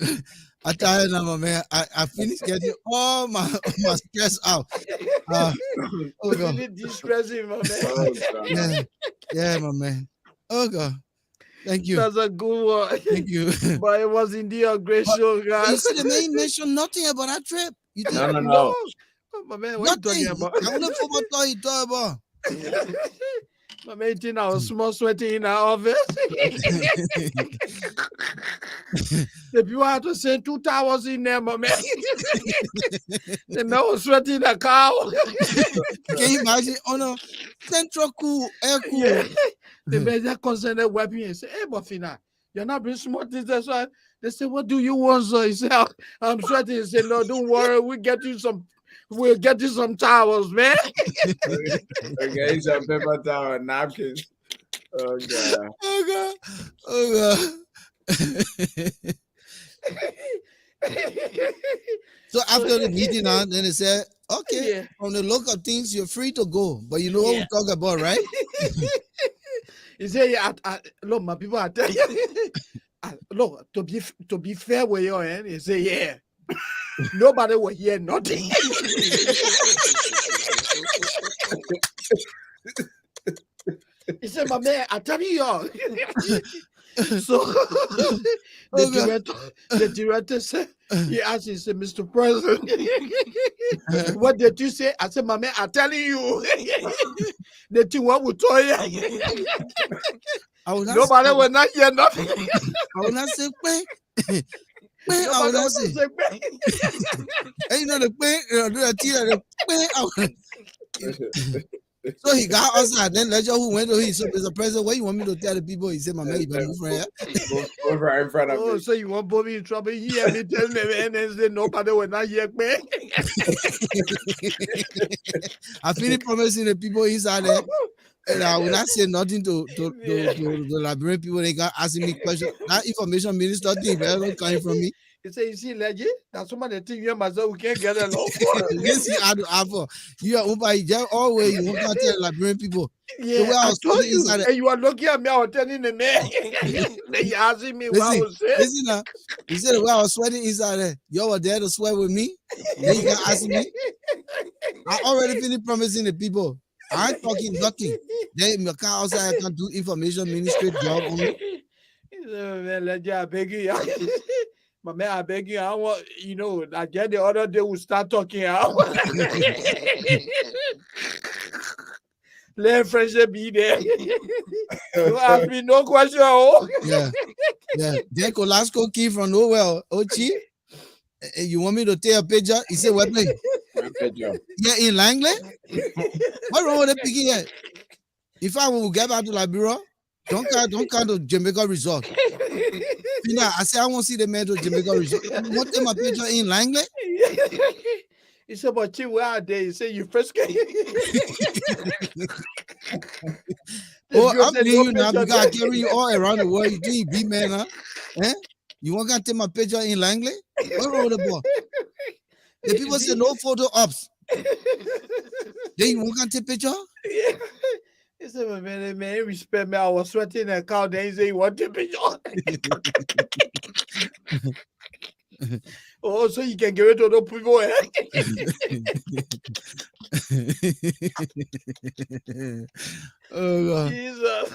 I tired now, my man. I finished getting all my stress out. Oh God. Really distressing, my man. Oh God. Yeah, my man. Oh God. Thank you. That's a good one. Thank you. But it was indeed a great show, You guys. see, the man mentioned nothing about that trip. You think No. Oh, my man, what nothing? you talking about? I only forgot you talk about. My man, think I was small sweating in our office. The people had to send 2 towels in there, my man. The man was sweating in the car. Can you imagine on a central cool air cool? Yeah. The man just constantly wiping and say, hey, Bafina, you're not bringing small things. That's why they say, what do you want, sir? He said, I'm sweating. He said, no, don't worry. We'll get you some towels, man. Okay, some paper towel and napkins. Oh God. Oh God. Oh God. So after the meeting, then they said, okay, Yeah. from the look of things, you're free to go. But you know what we talk about, right? He said, yeah, look, my people are telling you. Look, to be fair with you, he said, yeah. Nobody will hear nothing. He said, my man, I tell you all. So the director said, he asked, he said, Mr. President, what did you say? I said, my man, I'm telling you. The thing what we told you. Nobody will not hear nothing. I will not say, I will Nobody not will say. say, "Bang." And you know the pain, do the tea, so he got outside. Then Ledger who went to him. So Mr. President, what you want me to tell the people? He said, my man, you better move from here. Move right in front of Oh, me. so you want Bobby in trouble? He hear me tell me, and then say nobody will not hear me. I finished promising the people inside there. And I will not say nothing to the Liberian people. They got asking me questions. That information minister thing, but not coming from me. He say, you see, legend, that's some of the thing you and myself we can't get along. You see, I do offer. You are over here always. You won't tell the Liberian people. Yeah, way I I was told talking you. inside And you are looking at me, I was telling the man. Then you asking me what I was saying. Listen now. You said the way I was sweating inside there. You were there to sweat with me. Then you got asking me. I already finished promising the people. I ain't talking nothing. Then my car outside, I can do information ministry job on me. He said, man, legend, I beg you. My man, I beg you. I want, I get the other day we start talking out. Let friendship be there. You ask me no question. Oh. Yeah. Then Colasco came from nowhere. Ochi, you want me to take a picture? He said, what play? Yeah, in Langley? What wrong with the picking here? If I will get back to Liberia, don't come to Jamaica Resort. I say I won't see the man to Jamaica Resort. You want to take my picture in Langley? He said, but you, where are they? He said, you first came. I'm leaving you now because I carry you all around the world. You think you big man, huh? Eh? You want to take my picture in Langley? What wrong with the boy? The people say no photo ops. Then you want to take picture? Yeah. He said, man, respect me. I was sweating in the car. Then he said, you want to picture? Oh, so you can give it to the people. Oh God. Jesus.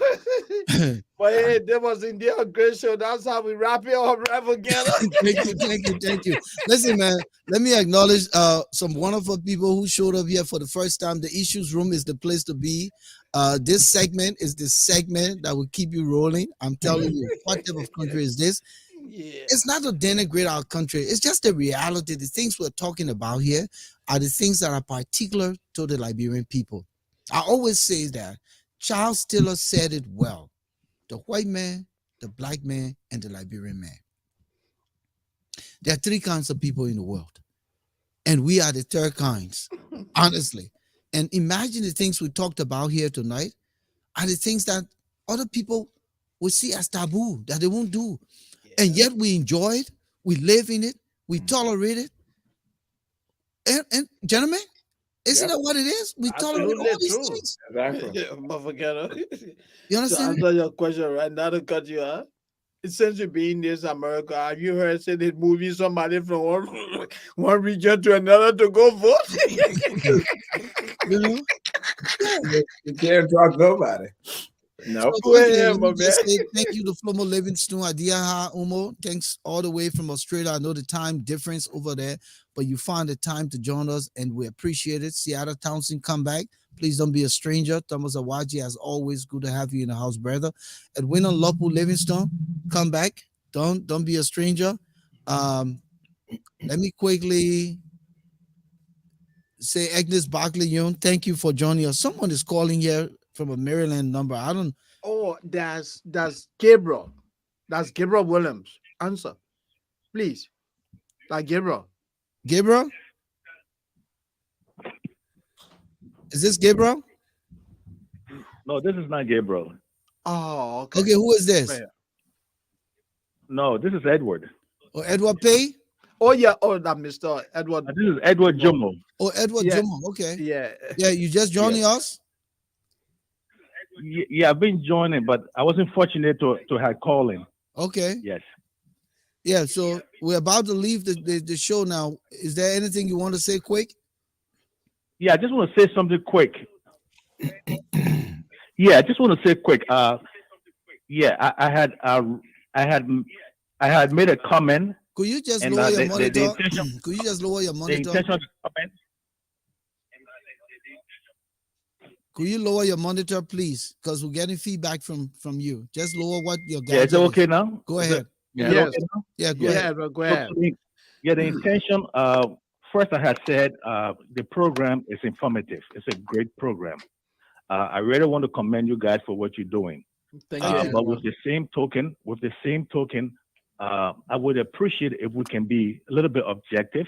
But hey, that was indeed a great show. That's how we wrap it up right together. Thank you. Listen, man, let me acknowledge some wonderful people who showed up here for the first time. The Issues Room is the place to be. This segment is the segment that will keep you rolling. I'm telling you, what type of country is this? Yeah. It's not to denigrate our country. It's just the reality. The things we're talking about here are the things that are particular to the Liberian people. I always say that. Charles Taylor said it well. The white man the black man, and the Liberian man. There are three kinds of people in the world, and we are the third kinds, honestly. And imagine the things we talked about here tonight are the things that other people will see as taboo, that they won't do. And yet we enjoy it, we live in it, we tolerate it. And gentlemen, isn't that what it is? We tolerate Absolutely all these true. things. Exactly. Volcano. You To understand? answer your question right now, to cut you out. Since you being in this America, have you heard say they moving somebody from one region to another to go vote? You know? You can't drop nobody. No. So Go quickly, ahead, let my me just man. say thank you to Flomo Livingston, Adiaha Umo. Thanks all the way from Australia. I know the time difference over there, but you found the time to join us, and we appreciate it. Seattle Townsend, come back. Please don't be a stranger. Thomas Awaji, as always, good to have you in the house, brother. Edwina Lopu Livingston, come back. Don't be a stranger. Let me quickly say Agnes Barkley Young, thank you for joining us. Someone is calling here from a Maryland number. I don't. Oh, that's Gabriel. That's Gabriel Williams. Answer, please. Like Gabriel. Gabriel? Is this Gabriel? No, this is not Gabriel. Oh, okay. Okay, who is this? Right. No, this is Edward. Or Edward Pay? Oh yeah. Oh, that Mr. Edward. This is Edward Jomo. Or Edward Yeah. Jomo? Okay. Yeah. Yeah, you just joining us? Yeah, I've been joining, but I wasn't fortunate to have calling. Okay. Yes. Yeah, so we're about to leave the show now. Is there anything you want to say quick? Yeah, I just want to say something quick. Yeah, I just want to say quick. Yeah, I had made a comment. Could you just And, lower your the monitor? intention- Could you just lower your The monitor? intention of the comment. Could you lower your monitor, please? Because we're getting feedback from you. Just lower what your Yeah, is it gadget okay now? Go Is it- ahead. is it Yes. okay now? Yeah, go Yeah, ahead. Edward, go ahead. Yeah, the intention. First, I had said the program is informative. It's a great program. I really want to commend you guys for what you're doing. Thank you. But Edward. with the same token, I would appreciate if we can be a little bit objective,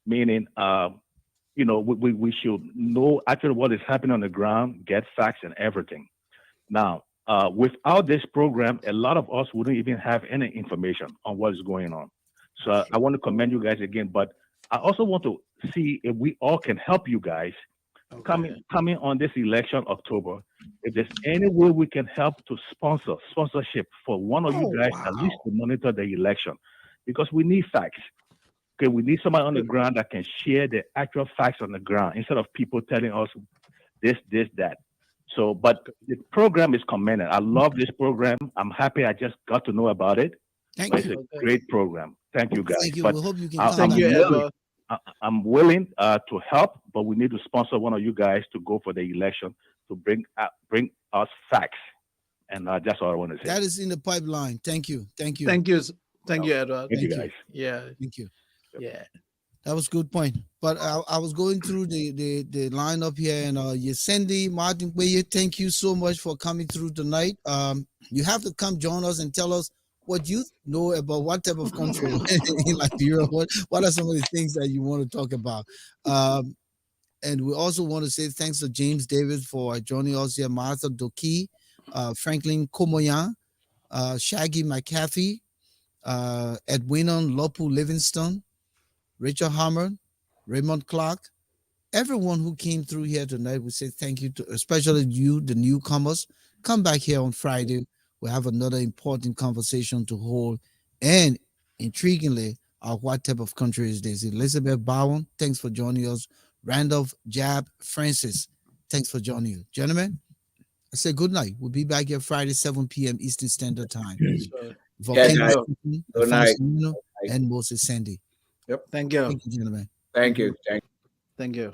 meaning, we should know actually what is happening on the ground, get facts and everything. Now, without this program, a lot of us wouldn't even have any information on what is going on. So I want to commend you guys again, but I also want to see if we all can help you guys coming on this election October. If there's any way we can help to sponsorship for one of you guys at least to monitor the election, because we need facts. Okay, we need somebody on the ground that can share the actual facts on the ground instead of people telling us this, that. So, but the program is commended. I love this program. I'm happy I just got to know about it. Thank But you. it's a great program. Thank you, guys. Thank you. But We hope you can I- come Thank back. you, willing- Edward. I'm willing to help, but we need to sponsor one of you guys to go for the election to bring us facts. And that's all I want to say. That is in the pipeline. Thank you. Thank you. Thank you. Thank you, Edward. Thank you, Thank you. guys. Yeah. Thank you. Yeah. That was a good point. But I was going through the lineup here, and Yesendi Martin Kweye, thank you so much for coming through tonight. You have to come join us and tell us what you know about what type of country in Liberia. What are some of the things that you want to talk about? And we also want to say thanks to James David for joining us here, Martha Doki, Franklin Komoyan, Shaggy McAfee, Edwina Lopu Livingston, Richard Hammer, Raymond Clark, everyone who came through here tonight. We say thank you to, especially you, the newcomers. Come back here on Friday. We'll have another important conversation to hold. And intriguingly, what type of country is this? Elizabeth Bowen, thanks for joining us. Randolph Jab Francis, thanks for joining us. Gentlemen, I say good night. We'll be back here Friday, 7 p.m. Eastern Standard Time. Volcano, Good night. Alphonso, and Moses Sandy. Thank you. Thank you, gentlemen. Thank you. Thank you.